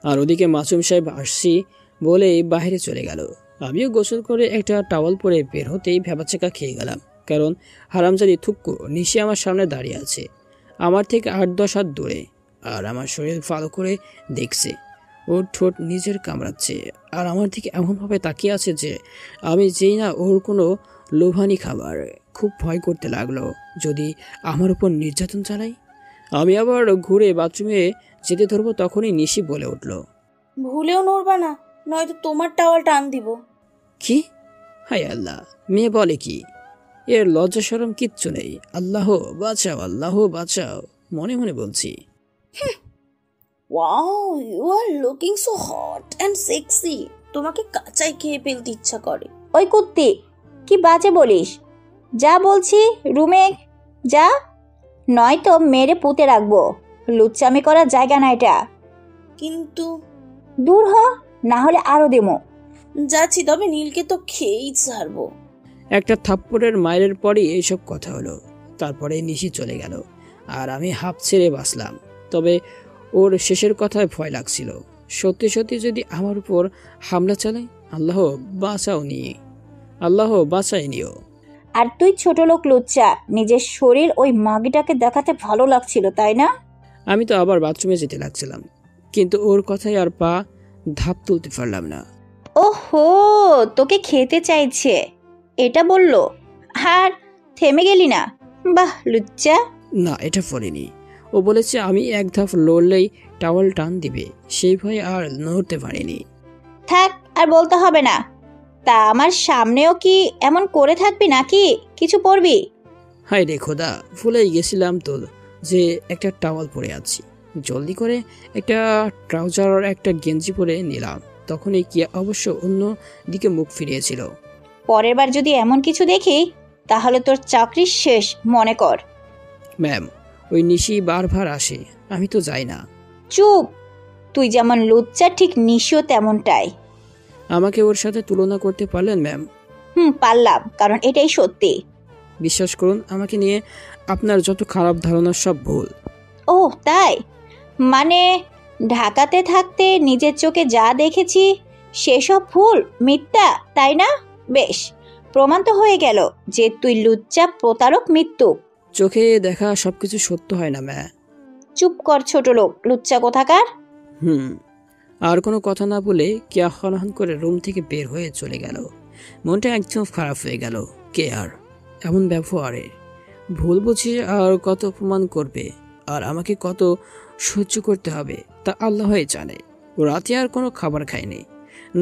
আর ওদিকে মাসুম সাহেব আসছি বলেই বাইরে চলে গেল। আমিও গোসল করে একটা টাওয়াল পরে বের হতেই ভেবাচেকা খেয়ে গেলাম, কারণ হারামজাদি থুক্কু নিশি আমার সামনে দাঁড়িয়ে আছে, আমার থেকে 8-10 হাত দূরে। আর আমার শরীর ফলো করে দেখছে। ওর ঠোঁট নিজের কামড়াচ্ছে, আর আমার দিকে এমনভাবে তাকিয়ে আছে যে আমি যেই না ওর কোনো লোভানি খাবার। খুব ভয় করতে লাগলো যদি আমার উপর নির্যাতন চালাই। আমি আবার ঘুরে বাথরুমে যেতে ধরবো, তখনই নিশি বলে উঠল, ভুলেও নড়বা না, নয়তো তোমার টাওয়াল টান দিব। কি? হায় আল্লাহ, মেয়ে বলে কি? এর লজ্জা শরম কিচ্ছু নেই। আল্লাহ বাঁচাও, আল্লাহ বাঁচাও, মনে মনে বলছি। Wow, you are looking so hot and sexy. তোমাকে কাঁচাই খেয়ে ফেলতে ইচ্ছা করে। ওই কুত্তি, কি বাজে বলিস? যা বলছি রুমে যা, নয়তো মেরে পুঁতে রাখবো। লুচ্চামি করার জায়গা না এটা। কিন্তু দূর হ, না হলে আরো দেমো। যাচ্ছি, তবে নীলকে তো খেয়েই ছাড়বো। একটা থাপ্পড়ের মাইলের পরই এইসব কথা হলো। তারপরে নিশি চলে গেল, আর আমি হাঁপ ছেড়ে বাঁচলাম। তবে ওর শেষের কথায় ভয় লাগছিল। সত্যি সত্যি যদি আমার উপর হামলা চালায়, আল্লাহ বাঁচাও নিয়ে, আল্লাহ বাঁচাই নিও। আর তুই ছোট লোক লুচ্চা, নিজের শরীর ওই মাগিটাকে দেখাতে ভালো লাগছিল তাই না? আমি তো আবার বাথরুমে যেতে লাগছিলাম, কিন্তু ওর কথায় আর পা ধাপ তুলতে পারলাম না। ওহো, তোকে খেতে চাইছে এটা বললো, আর থেমে গেলি না? বাহ লুচ্চা। না, এটা পড়িনি। ও বলেছে আমি এক ধাপ লড়লেই টাওয়াল টান দিবে, সেই ভয়ে আর নড়তে পারিনি। থাক, আর বলতে হবে না। তা আমার সামনেও কি এমন করে থাকবি নাকি কিছু পরবি? হায় রে খোদা, ভুলেই গেছিলাম তো যে একটা টাওয়াল পরে আছি। জলদি করে একটা ট্রাউজার আর একটা গেঞ্জি পরে নিলাম। তখনই কি অবশ্য অন্য দিকে মুখ ফিরিয়েছিল। পরের বার যদি এমন কিছু দেখি তাহলে তোর চাকরি শেষ মনে কর। ম্যাম, ওই নিশি বারবার আসে, আমি তো যাই না। চুপ, তুই যেমন লুচ্চা ঠিক নিশো তেমনটাই। আমাকে ওর সাথে তুলনা করতে পারলেন ম্যাম? পারলাম, কারণ এটাই সত্যি। বিশ্বাস করুন, আমাকে নিয়ে আপনার যত খারাপ ধারণা সব ভুল। ও তাই? মানে ঢাকাতে থাকতে নিজের চোখে যা দেখেছি সেসব ভুল, মিথ্যা, তাই না? বেশ, প্রমাণ তো হয়ে গেল যে তুই লুচ্চা, প্রতারক, মৃত্যু। চোখে দেখা সবকিছু সত্য হয় না ম্যা। চুপ কর ছোট লোক, লুচ্চা কোথাকার। আর কোনো কথা না বলে কেয়া হনহন করে রুম থেকে বের হয়ে চলে গেল। মনটা একদম খারাপ হয়ে গেল। কে আর এমন ব্যবহারে ভুল বুঝে আর কত অপমান করবে, আর আমাকে কত সহ্য করতে হবে তা আল্লাহই জানে। রাতে আর কোনো খাবার খাইনি,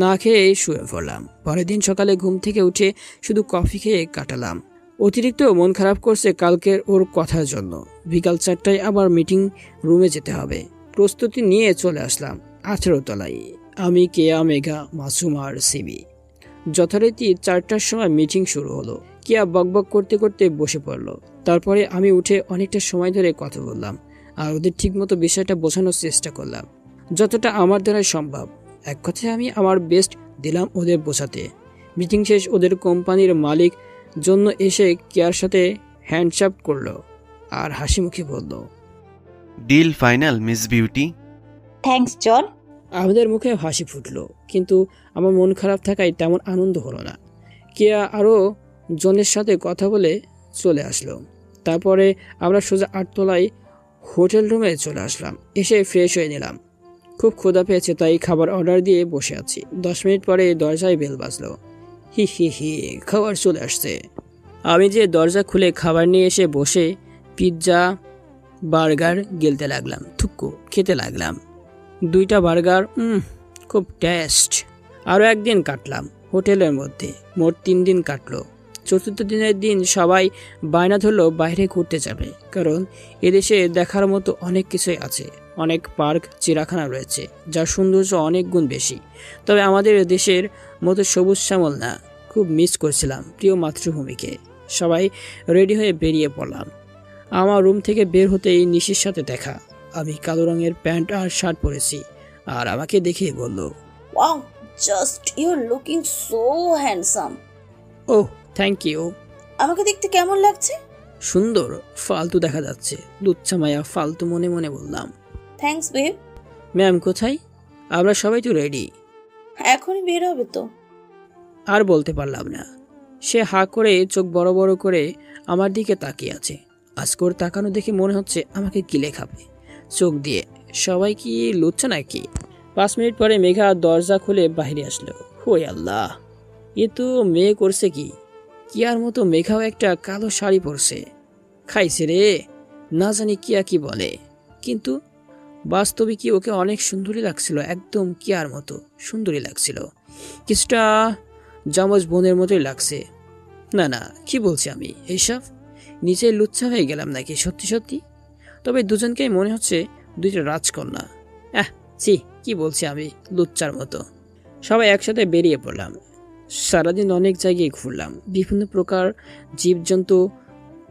না খেয়ে শুয়ে পড়লাম। পরের দিন সকালে ঘুম থেকে উঠে শুধু কফি খেয়ে কাটালাম। অতিরিক্ত মন খারাপ করছে কালকের ওর কথার জন্য। বিকাল 4টায় আবার মিটিং রুমে যেতে হবে। প্রস্তুতি নিয়ে চলে আসলাম 18 তলায়। আমি, কেয়া, মেঘা, মাসুম আর সিবি। যথারীতি 4টার সময় মিটিং শুরু হলো। কেয়া বকবক করতে করতে বসে পড়লো। তারপরে আমি উঠে অনেকটা সময় ধরে কথা বললাম আর ওদের ঠিকমতো বিষয়টা বোঝানোর চেষ্টা করলাম, যতটা আমার দ্বারা সম্ভব। এক কথায় আমি আমার বেস্ট দিলাম ওদের বোঝাতে। মিটিং শেষ, ওদের কোম্পানির মালিক জন্য এসে কেয়ার সাথে হ্যান্ডশাপ করলো আর হাসি মুখে বলল, deal final miss beauty. Thanks John. আমাদের মুখে হাসি ফুটলো, কিন্তু আমার মন খারাপ থাকায় তেমন আনন্দ হলো না। কেয়া আরও জনের সাথে কথা বলে চলে আসলো। তারপরে আমরা সোজা 8 তলায় হোটেল রুমে চলে আসলাম। এসে ফ্রেশ হয়ে নিলাম। খুব ক্ষুধা পেয়েছে, তাই খাবার অর্ডার দিয়ে বসে আছি। 10 মিনিট পরে দরজায় বেল বাজলো। হি হি হি, খাবার চলে আসছে। আমি যে দরজা খুলে খাবার নিয়ে এসে বসে পিৎজা, বার্গার গিলতে লাগলাম, থুক্কু খেতে লাগলাম। 2টা বার্গার, খুব টেস্ট। আরও একদিন কাটলাম হোটেলের মধ্যে। মোট 3 দিন কাটলো। 4র্থ দিনের দিন সবাই বায়না ধরলো বাইরে ঘুরতে যাবে, কারণ এদেশে দেখার মতো অনেক কিছুই আছে। অনেক পার্ক, চিড়িয়াখানা রয়েছে, যার সৌন্দর্য অনেক গুণ বেশি। তবে আমাদের দেশের মতো সবুজ শ্যামল না। খুব মিস করছিলাম প্রিয় মাতৃভূমিকে। সবাই রেডি হয়ে বেরিয়ে পড়লাম। আমার রুম থেকে বের হতেই নিশির সাথে দেখা। আমি কালো রঙের প্যান্ট আর শার্ট পরেছি, আর আমাকে দেখে বলল, wow, just you looking so handsome. Oh thank you. আমাকে দেখতে কেমন লাগছে? সুন্দর, ফালতু দেখা যাচ্ছে। লুচ্চা মায়া ফালতু মনে মনে বললাম। Thanks babe. ম্যাম কোথায়? আমরা সবাই তো রেডি। এখনই বের হবে তো। আর বলতে পারলাম না। সে হা করে চোখ বড় বড় করে আমার দিকে তাকিয়ে আছে। আজকে ওর তাকানো দেখে মনে হচ্ছে আমাকে গিলে খাবে চোখ দিয়ে। সবাই কি লুচ্ছা নাকি? 5 মিনিট পরে মেঘা দরজা খুলে বাইরে আসলো। ওই আল্লাহ, এ তো মেয়ে করছে কি? কিয়ার মতো মেঘাও একটা কালো শাড়ি পরছে। খাইছে রে, না জানি কিয়া কি বলে, কিন্তু বাস্তবে কি ওকে অনেক সুন্দরী লাগছিল। একদম কিয়ার মতো সুন্দরী লাগছিল, কিছুটা যমজ বোনের মতোই লাগছে। না না, কি বলছি আমি এইসব? নিচে লুচ্ছা হয়ে গেলাম নাকি সত্যি সত্যি? তবে দুজনকেই মনে হচ্ছে 2টা রাজকন্যা। ছি, কি বলছি আমি, লুচ্চার মতো। সবাই একসাথে বেরিয়ে পড়লাম। সারাদিন অনেক জায়গায় ঘুরলাম, বিভিন্ন প্রকার জীবজন্তু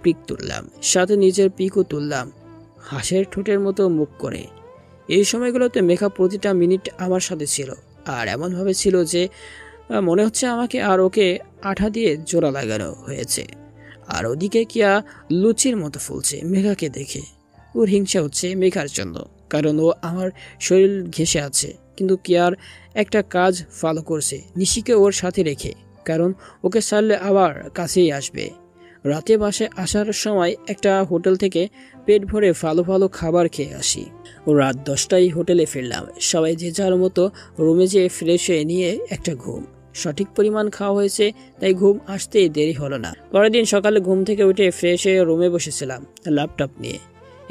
পিক তুললাম, সাথে নিজের পিকও তুললাম হাঁসের ঠোঁটের মতো মুখ করে। এই সময়গুলোতে মেঘা প্রতিটা মিনিট আমার সাথে ছিল, আর এমনভাবে ছিল যে মনে হচ্ছে আমাকে আর ওকে আঠা দিয়ে জোড়া লাগানো হয়েছে। আর ওদিকে কিয়া লুচির মতো ফুলছে মেঘাকে দেখে। ওর হিংসা হচ্ছে মেঘার জন্য, কারণ ও আমার শরীর ঘেঁষে আছে। কিন্তু কিয়ার একটা কাজ ফলো করছে, নিশিকে ওর সাথে রেখে, কারণ ওকে ছাড়লে আবার কাছেই আসবে। রাতে বাসায় আসার সময় একটা হোটেল থেকে পেট ভরে ভালো ভালো খাবার খেয়ে আসি। ও রাত 10টায় হোটেলে ফিরলাম। সবাই যে যার মতো রুমে যেয়ে ফ্রেশ হয়ে নিয়ে একটা ঘুম। সঠিক পরিমাণ খাওয়া হয়েছে, তাই ঘুম আসতেই দেরি হলো না। পরের দিন সকালে ঘুম থেকে উঠে ফ্রেশ হয়ে রুমে বসেছিলাম ল্যাপটপ নিয়ে।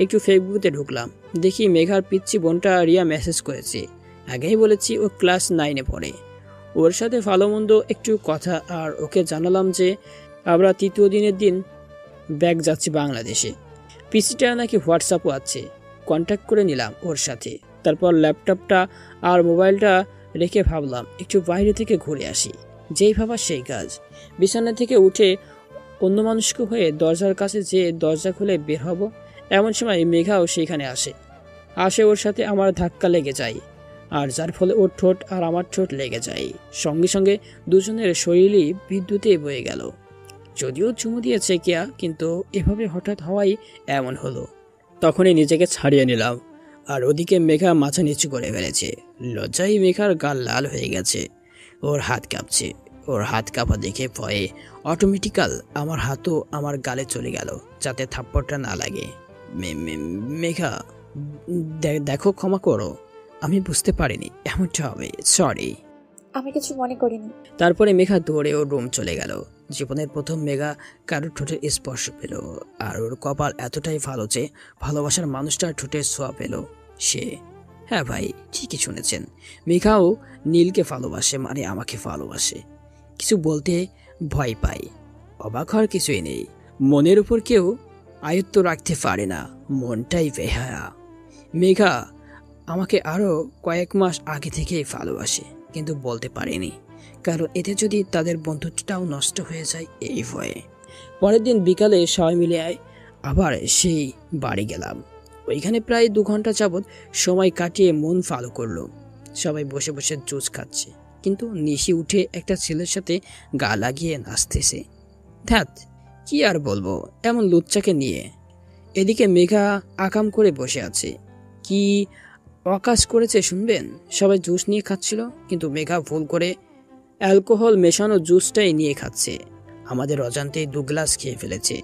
একটু ফেসবুকে ঢুকলাম, দেখি মেঘার পিচ্ছি বোনটা রিয়া মেসেজ করেছে। আগেই বলেছি ও ক্লাস 9-এ পড়ে। ওর সাথে ভালো মন্দ একটু কথা, আর ওকে জানালাম যে আমরা 3য় দিনের দিন ব্যাগ যাচ্ছি বাংলাদেশে। পিসিটা নাকি হোয়াটসঅ্যাপও আছে, কন্ট্যাক্ট করে নিলাম ওর সাথে। তারপর ল্যাপটপটা আর মোবাইলটা রেখে ভাবলাম একটু বাইরে থেকে ঘুরে আসি। যেই ভাবা সেই কাজ। বিছানা থেকে উঠে অন্য মানুষকে হয়ে দরজার কাছে যেয়ে দরজা খুলে বের হব, এমন সময় মেঘাও সেইখানে আসে। ওর সাথে আমার ধাক্কা লেগে যায়। আর যার ফলে ওর ঠোঁট আর আমার ঠোঁট লেগে যায়। সঙ্গে সঙ্গে দুজনের শরীরই বিদ্যুতে বয়ে গেল। যদিও চুমু দিয়েছে কেয়া, কিন্তু এভাবে হঠাৎ হওয়াই এমন হলো। তখনই নিজেকে ছাড়িয়ে নিলাম। আর ওদিকে মেঘা মাথা নিচু করে ফেলেছে। লজ্জায় মেঘার গাল লাল হয়ে গেছে। ওর হাত কাঁপছে। ওর হাত কাঁপা দেখে ভয়ে অটোমেটিক্যাল আমার হাতও আমার গালে চলে গেল, যাতে থাপ্পড়টা না লাগে। মেঘা, দেখো, ক্ষমা করো, আমি বুঝতে পারিনি এমনটা হবে, সরি। আমি কিছু মনে করিনি। তারপরে মেঘা দৌড়ে ওর রুম চলে গেল। জীবনের প্রথম মেঘা কারোর ঠোঁটের স্পর্শ পেল। আর ওর কপাল এতটাই ভালো যে ভালোবাসার মানুষটার ঠোঁটের ছোঁয়া পেল সে। হ্যাঁ ভাই, ঠিকই শুনেছেন, মেঘাও নীলকে ভালোবাসে, মানে আমাকে ভালোবাসে। কিছু বলতে ভয় পাই, অবাক হওয়ার কিছুই নেই। মনের উপর কেউ আয়ত্ত রাখতে পারে না, মনটাই বেহায়া। মেঘা আমাকে আরও কয়েক মাস আগে থেকেই ভালোবাসে, কিন্তু বলতে পারেনি, কারণ এতে যদি তাদের বন্ধুত্বটাও নষ্ট হয়ে যায় এই ভয়ে। পরের দিন বিকালে সবাই মিলে আবার সেই বাড়ি গেলাম। ওইখানে প্রায় 2 ঘন্টা যাবৎ সময় কাটিয়ে মন ভালো করলো। সবাই বসে বসে জুস খাচ্ছে, কিন্তু নিশি উঠে একটা ছেলের সাথে গা লাগিয়ে নাচতেছে। ধ্যাত, কি আর বলবো এমন লুচ্চাকে নিয়ে। এদিকে মেঘা আকাম করে বসে আছে। কি অকাজ করেছে শুনবেন? সবাই জুস নিয়ে খাচ্ছিল, কিন্তু মেঘা ভুল করে অ্যালকোহল মেশানো জুসটাই নিয়ে খাচ্ছে। আমাদের অজান্তেই 2 গ্লাস খেয়ে ফেলেছে।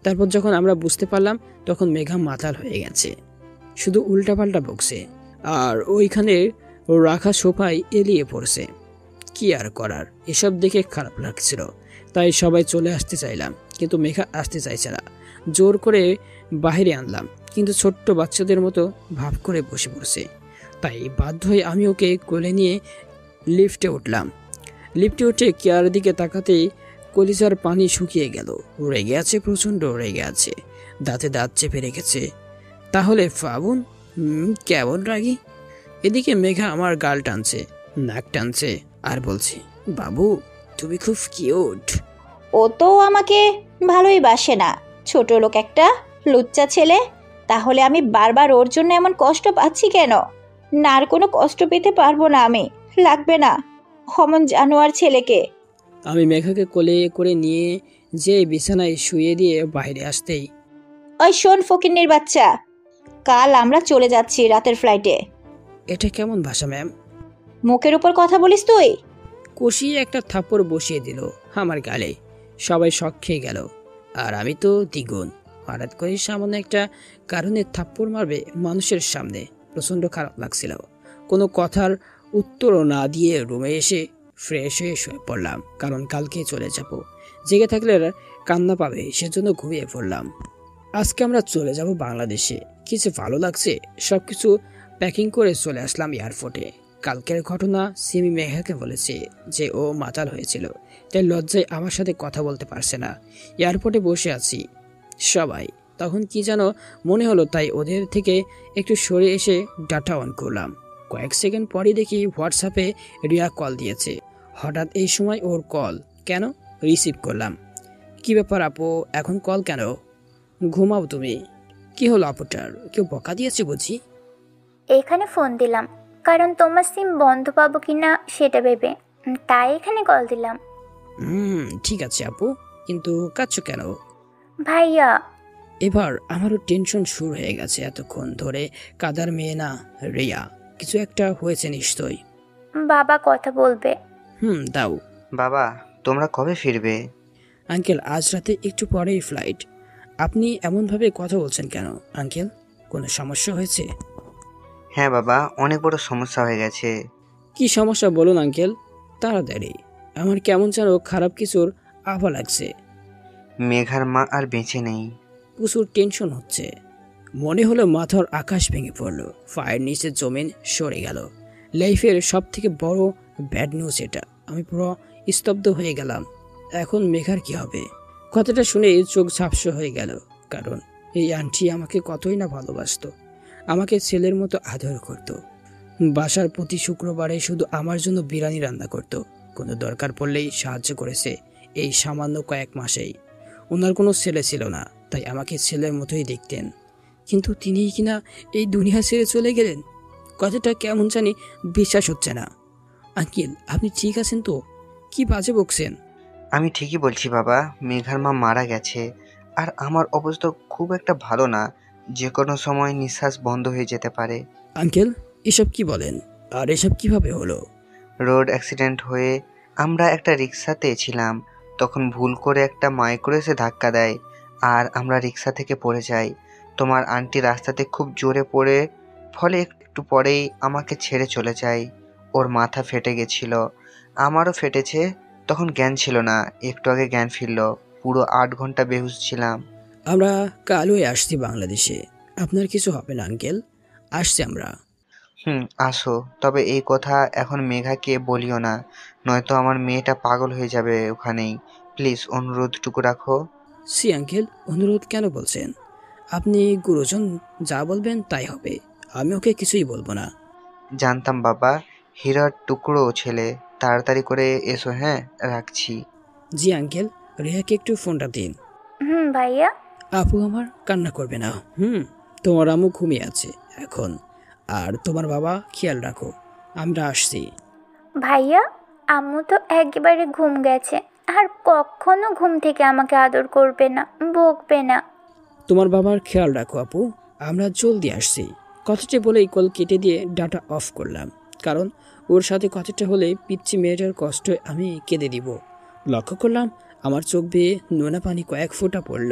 তারপর যখন আমরা বুঝতে পারলাম, তখন মেঘা মাতাল হয়ে গেছে, শুধু উল্টাপাল্টা বকছে আর ওইখানে রাখা সোফায় এলিয়ে পড়ছে। কি আর করার, এসব দেখে খারাপ লাগছিল, তাই সবাই চলে আসতে চাইলাম, কিন্তু মেঘা আসতে চাইছে না। জোর করে বাইরে আনলাম, কিন্তু ছোট্ট বাচ্চাদের মতো ভাব করে বসে পড়ছে। তাই বাধ্য হয়ে আমি ওকে কোলে নিয়ে লিফটে উঠলাম। লিফটে উঠে কেয়ার দিকে তাকাতেই কলিজার পানি শুকিয়ে গেল। রেগে আছে, প্রচণ্ড রেগে আছে, দাঁতে দাঁত চেপে রেখেছে। তাহলে ফাগুন কেমন রাগি। এদিকে মেঘা আমার গাল টানছে, নাক টানছে আর বলছে, বাবু তুমি খুব কিউট। ও তো আমাকে ভালোই বাসে না, ছোট লোক একটা, লুচ্চা ছেলে। তাহলে আমি বারবার ওর জন্য এমন কষ্ট পাচ্ছি কেন? না, আর কোনো কষ্ট পেতে পারবো না আমি, লাগবে না অমন জানোয়ার ছেলেকে। আমি মেঘাকে কোলে করে নিয়ে যে বিছানায় শুয়ে দিয়ে বাইরে আসতেই, ওই শোন ফকিন্নির বাচ্চা, কাল আমরা চলে যাচ্ছি রাতের ফ্লাইটে। এটা কেমন ভাষা ম্যাম? মুখের উপর কথা বলিস তুই? কষিয়ে একটা থাপ্পড় বসিয়ে দিল আমার গালে। সবাই শক খেয়ে গেল, আর আমি তো দ্বিগুণ। হঠাৎ করে সামান্য একটা কারণে থাপ্পড় মারবে মানুষের সামনে, প্রচণ্ড খারাপ লাগছিল। কোনো কথার উত্তরও না দিয়ে রুমে এসে ফ্রেশ হয়ে শুয়ে পড়লাম, কারণ কালকে চলে যাব। জেগে থাকলে কান্না পাবে, সেজন্য ঘুমিয়ে পড়লাম। আজকে আমরা চলে যাব বাংলাদেশে। কিছু ভালো লাগছে, সব কিছু প্যাকিং করে চলে আসলাম এয়ারপোর্টে। কালকের ঘটনা সিমি মেঘাকে বলেছে যে ও মাতাল হয়েছিল, তাই লজ্জায় আমার সাথে কথা বলতে পারছে না। এয়ারপোর্টে বসে আছি সবাই, তখন কি যেন মনে হলো, তাই ওদের থেকে একটু সরে এসে ডাটা অন করলাম। কয়েক সেকেন্ড পরই দেখি হোয়াটসঅ্যাপে রিয়া কল দিয়েছে। হঠাৎ এই সময় ওর কল কেন? রিসিভ করলাম। কি ব্যাপার আপু, এখন কল কেন? ঘুমাও তুমি? কি হলো আপুটার, কেউ বকা দিয়েছে বুঝি? এখানে ফোন দিলাম কারণ তোমার সিম বন্ধ পাবো কিনা সেটা ভেবে, তাই এখানে কল দিলাম। ঠিক আছে আপু, কিন্তু কাঁদছো কেন? ভাইয়া, এবার আমারও টেনশন শুরু হয়ে গেছে। এতক্ষণ ধরে কাদার মেয়ে না রিয়া, কিছু একটা হয়েছে নিশ্চয়ই। বাবা কথা বলবে। দাও। বাবা তোমরা কবে ফিরবে? আঙ্কেল আজ রাতে একটু পরেই ফ্লাইট। আপনি এমনভাবে কথা বলছেন কেন আঙ্কেল? কোনো সমস্যা হয়েছে? হ্যাঁ বাবা, অনেক বড় সমস্যা হয়ে গেছে। কি সমস্যা বলুন আঙ্কেল, তাড়াতাড়ি। আমার কেমন যেন খারাপ কিছুর আভা লাগছে। মেঘার মা আর বেঁচে নেই। প্রচুর টেনশন হচ্ছে, মনে হলো মাথার আকাশ ভেঙে পড়লো, পায়ের নিচে জমিন সরে গেল। লাইফের সব থেকে বড় ব্যাড নিউজ এটা। আমি পুরো স্তব্ধ হয়ে গেলাম। এখন মেঘার কি হবে? কথাটা শুনে চোখ ঝাপসা হয়ে গেল, কারণ এই আন্টি আমাকে কতই না ভালোবাসতো, আমাকে ছেলের মতো আদর করত। বাসার প্রতি শুক্রবারে শুধু আমার জন্য বিরিয়ানি রান্না করত। কোনো দরকার পড়লেই সাহায্য করেছে এই সামান্য কয়েক মাসেই। ওনার কোনো ছেলে ছিল না, তাই আমাকে ছেলের মতোই দেখতেন। কিন্তু তিনিই কিনা এই দুনিয়া ছেড়ে চলে গেলেন। কথাটা কেমন জানি বিশ্বাস হচ্ছে না। আঙ্কেল, আপনি ঠিক আছেন তো? কি বাজে বকছেন? আমি ঠিকই বলছি বাবা, মেঘার মা মারা গেছে। আর আমার অবস্থা খুব একটা ভালো না, যে কোনো সময় নিঃশ্বাস বন্ধ হয়ে যেতে পারে। আঙ্কেল, এসব কি বলেন? আর এসব কিভাবে হলো? রোড অ্যাক্সিডেন্ট হয়ে আমরা একটা রিক্সাতে ছিলাম, তখন ভুল করে একটা মাইক্রো এসে ধাক্কা দেয় আর আমরা রিক্সা থেকে পড়ে যাই। তোমার আন্টি রাস্তাতে খুব জোরে পড়ে, ফলে একটু পরেই আমাকে ছেড়ে চলে যায়। ওর মাথা ফেটে গেছিল, আমারও ফেটেছে। তখন জ্ঞান ছিল না, একটু আগে জ্ঞান ফিরল। পুরো 8 ঘন্টা বেহুশ ছিলাম। আমরা কালই আসছি বাংলাদেশে। আপনার কিছু হবে না আঙ্কেল, আসছি আমরা। আসো, তবে এই কথা এখন মেঘাকে বলিও না, নয়তো আমার মেয়েটা পাগল হয়ে যাবে ওখানেই। প্লিজ অনুরোধটুকু রাখো। সি আঙ্কেল, অনুরোধ কেন বলছেন? আপনি গুরুজন যা বলবেন তাই হবে, আমি ওকে কিছুই বলবো না। জানতাম বাবা, হীরার টুকরো ছেলে। তাড়াতাড়ি করে এসো, হ্যাঁ রাখছি। জি আঙ্কেল, রেহাকে একটু ফোনটা দিন। ভাইয়া। আপু আমার কান্না করবে না। তোমার আম্মু ঘুমিয়ে আছে এখন, আর তোমার বাবা খেয়াল রাখো, আমরা আসছি। ভাইয়া, আম্মু তো একেবারে ঘুম গেছে, আর কখনো ঘুম থেকে আমাকে আদর করবে না, বকবে না। তোমার বাবার খেয়াল রাখো আপু, আমরা জলদি আসছি। কথাটি বলেই কল কেটে দিয়ে ডাটা অফ করলাম, কারণ ওর সাথে কথাটা হলে পিচ্ছি মেয়েটার কষ্ট আমি কেঁদে দিব। লক্ষ্য করলাম আমার চোখ বেয়ে নোনা পানি কয়েক ফোঁটা পড়ল,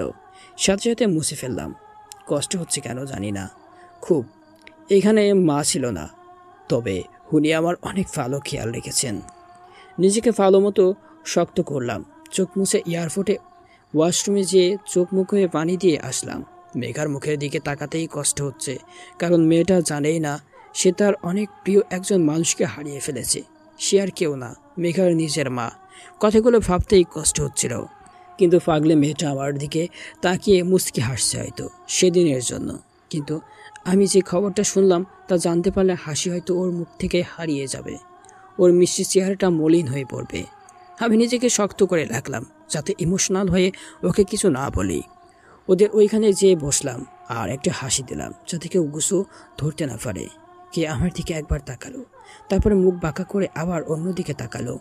সাথে সাথে মুছে ফেললাম। কষ্ট হচ্ছে কেন জানি না খুব। এখানে মা ছিল না, তবে উনি আমার অনেক ভালো খেয়াল রেখেছেন। নিজেকে ভালো মতো শক্ত করলাম, চোখ মুছে এয়ারপোর্টে ওয়াশরুমে যেয়ে চোখ মুখ হয়ে পানি দিয়ে আসলাম। মেঘার মুখের দিকে তাকাতেই কষ্ট হচ্ছে, কারণ মেয়েটা জানেই না সে তার অনেক প্রিয় একজন মানুষকে হারিয়ে ফেলেছে। সে আর কেউ না, মেঘার নিজের মা। কথাগুলো ভাবতেই কষ্ট হচ্ছিল, কিন্তু পাগলে মেয়েটা আমার দিকে তাকিয়ে মুচকি হাসছে হয়তো সেদিনের জন্য। কিন্তু আমি যে খবরটা শুনলাম তা জানতে পারলে হাসি হয়তো ওর মুখ থেকে হারিয়ে যাবে, ওর মিষ্টি চেহারাটা মলিন হয়ে পড়বে। আমি নিজেকে শক্ত করে রাখলাম যাতে ইমোশনাল হয়ে ওকে কিছু না বলি। ওদের ওইখানে যেয়ে বসলাম আর একটা হাসি দিলাম যাতে কেউ গুছু ধরতে না পারে। কে আমার দিকে একবার তাকালো, তারপরে মুখ বাঁকা করে আবার অন্যদিকে তাকালো,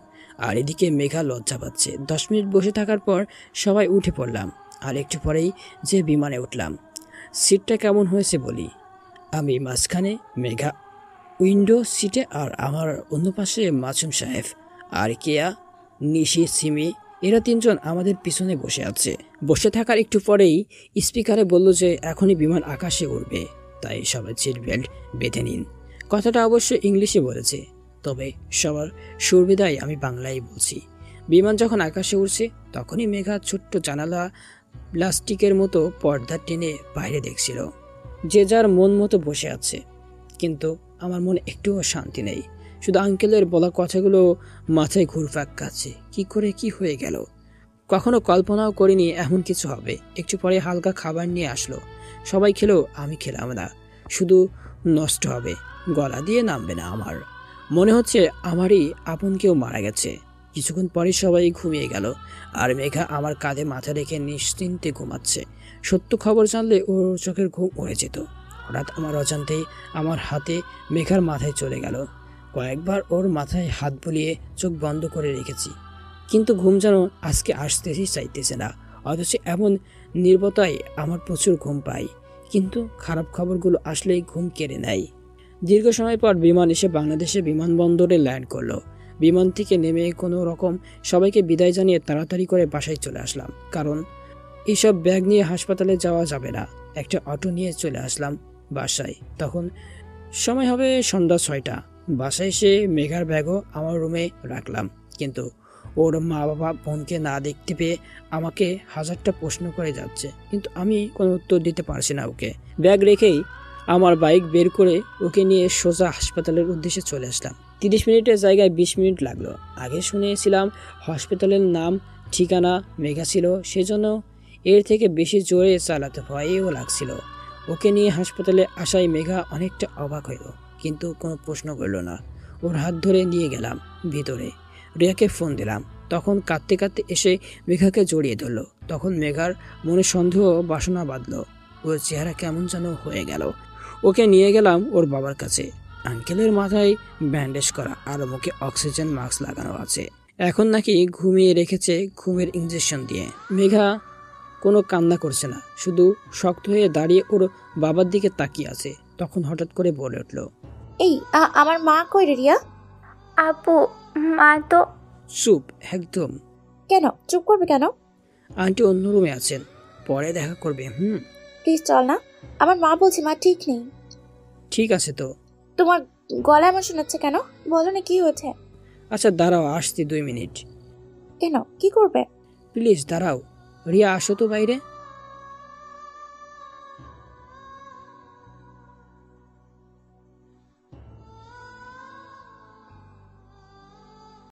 আর এদিকে মেঘা লজ্জা পাচ্ছে। 10 মিনিট বসে থাকার পর সবাই উঠে পড়লাম, আর একটু পরেই যে বিমানে উঠলাম। সিটটা কেমন হয়েছে বলি। আমি মাঝখানে, মেঘা উইন্ডো সিটে, আর আমার অন্য পাশে মাসুম সাহেব আর কেয়া, নিশি, সিমি, এরা 3 জন আমাদের পিছনে বসে আছে। বসে থাকার একটু পরেই স্পিকারে বলল যে এখনই বিমান আকাশে উড়বে, তাই সবাই সিট বেল্ট বেঁধে নিন। কথাটা অবশ্য ইংলিশে বলেছে, তবে সবার সুবিধায় আমি বাংলায় বলছি। বিমান যখন আকাশে উড়ছে তখনই মেঘা ছোট্ট জানালা প্লাস্টিকের মতো পর্দা টেনে বাইরে দেখছিল। যে যার মন মতো বসে আছে, কিন্তু আমার মনে একটুও শান্তি নেই। শুধু আঙ্কেলের বলা কথাগুলো মাথায় ঘুরপাক খাচ্ছে। কি করে কি হয়ে গেল, কখনো কল্পনাও করিনি এমন কিছু হবে। একটু পরে হালকা খাবার নিয়ে আসলো, সবাই খেলো, আমি খেলাম না। শুধু নষ্ট হবে, গলা দিয়ে নামবে না। আমার মনে হচ্ছে আমারই আপন কেউ মারা গেছে। কিছুক্ষণ পরে সবাই ঘুমিয়ে গেল, আর মেঘা আমার কাঁধে মাথা রেখে নিশ্চিন্তে ঘুমাচ্ছে। সত্য খবর জানলে ওর চোখের ঘুম উড়ে যেত। হঠাৎ আমার অজান্তেই আমার হাতে মেঘার মাথায় চলে গেল। কয়েকবার ওর মাথায় হাত বুলিয়ে চোখ বন্ধ করে রেখেছি, কিন্তু ঘুম যেন আজকে আসতেই চাইতেছে না। অথচ এমন নীরবতায় আমার প্রচুর ঘুম পাই, কিন্তু খারাপ খবরগুলো আসলেই ঘুম কেড়ে নেয়। দীর্ঘ সময় পর বিমান এসে বাংলাদেশে বিমানবন্দরে ল্যান্ড করলো। বিমান থেকে নেমে কোনো রকম সবাইকে বিদায় জানিয়ে তাড়াতাড়ি করে বাসায় চলে আসলাম, কারণ এইসব ব্যাগ নিয়ে হাসপাতালে যাওয়া যাবে না। একটা অটো নিয়ে চলে আসলাম বাসায়। তখন সময় হবে সন্ধ্যা 6টা। বাসায় এসে মেঘার ব্যাগও আমার রুমে রাখলাম, কিন্তু ওর মা বাবা বোনকে না দেখতে পেয়ে আমাকে হাজারটা প্রশ্ন করে যাচ্ছে, কিন্তু আমি কোনো উত্তর দিতে পারছি না ওকে। ব্যাগ রেখেই আমার বাইক বের করে ওকে নিয়ে সোজা হাসপাতালের উদ্দেশ্যে চলে আসলাম। 30 মিনিটের জায়গায় 20 মিনিট লাগলো। আগে শুনেছিলাম হসপিটালের নাম ঠিকানা মেঘা ছিল, সেজন্য এর থেকে বেশি জোরে চালাতে ভয়ও লাগছিল। ওকে নিয়ে হাসপাতালে আসায় মেঘা অনেকটা অবাক হইল, কিন্তু কোনো প্রশ্ন করল না। ওর হাত ধরে নিয়ে গেলাম ভিতরে। রিয়াকে ফোন দিলাম, তখন কাঁদতে কাঁদতে এসে মেঘাকে জড়িয়ে ধরলো। তখন মেঘার মনে সন্দেহ বাসনা বাঁধল, ওর চেহারা কেমন যেন হয়ে গেল। ওকে নিয়ে গেলাম ওর বাবার কাছে। আঙ্কেলের মাথায় ব্যান্ডেজ করা আর মুখে অক্সিজেন মাস্ক লাগানো আছে। এখন নাকি ঘুমিয়ে রেখেছে ঘুমের ইঞ্জেকশন দিয়ে। মেঘা কোনো কান্না করছে না, শুধু শক্ত হয়ে দাঁড়িয়ে ওর বাবার দিকে তাকিয়ে আছে। তখন হঠাৎ করে বলে উঠল, এই আমার মা কই রে রিয়া? আপু, মা তো। চুপ একদম। কেন চুপ করবে কেন? আন্টি অন্য রুমে আছেন, পরে দেখা করবে। প্লিজ চল না। আমার মা বলছি মা ঠিক নেই। ঠিক আছে তো। তোমার গলা এমন শোনাচ্ছে কেন? বলো না কি হয়েছে। আচ্ছা দাঁড়াও, আসছি 2 মিনিট। কেন কি করবে? প্লিজ দাঁড়াও। রিয়া আসো তো বাইরে।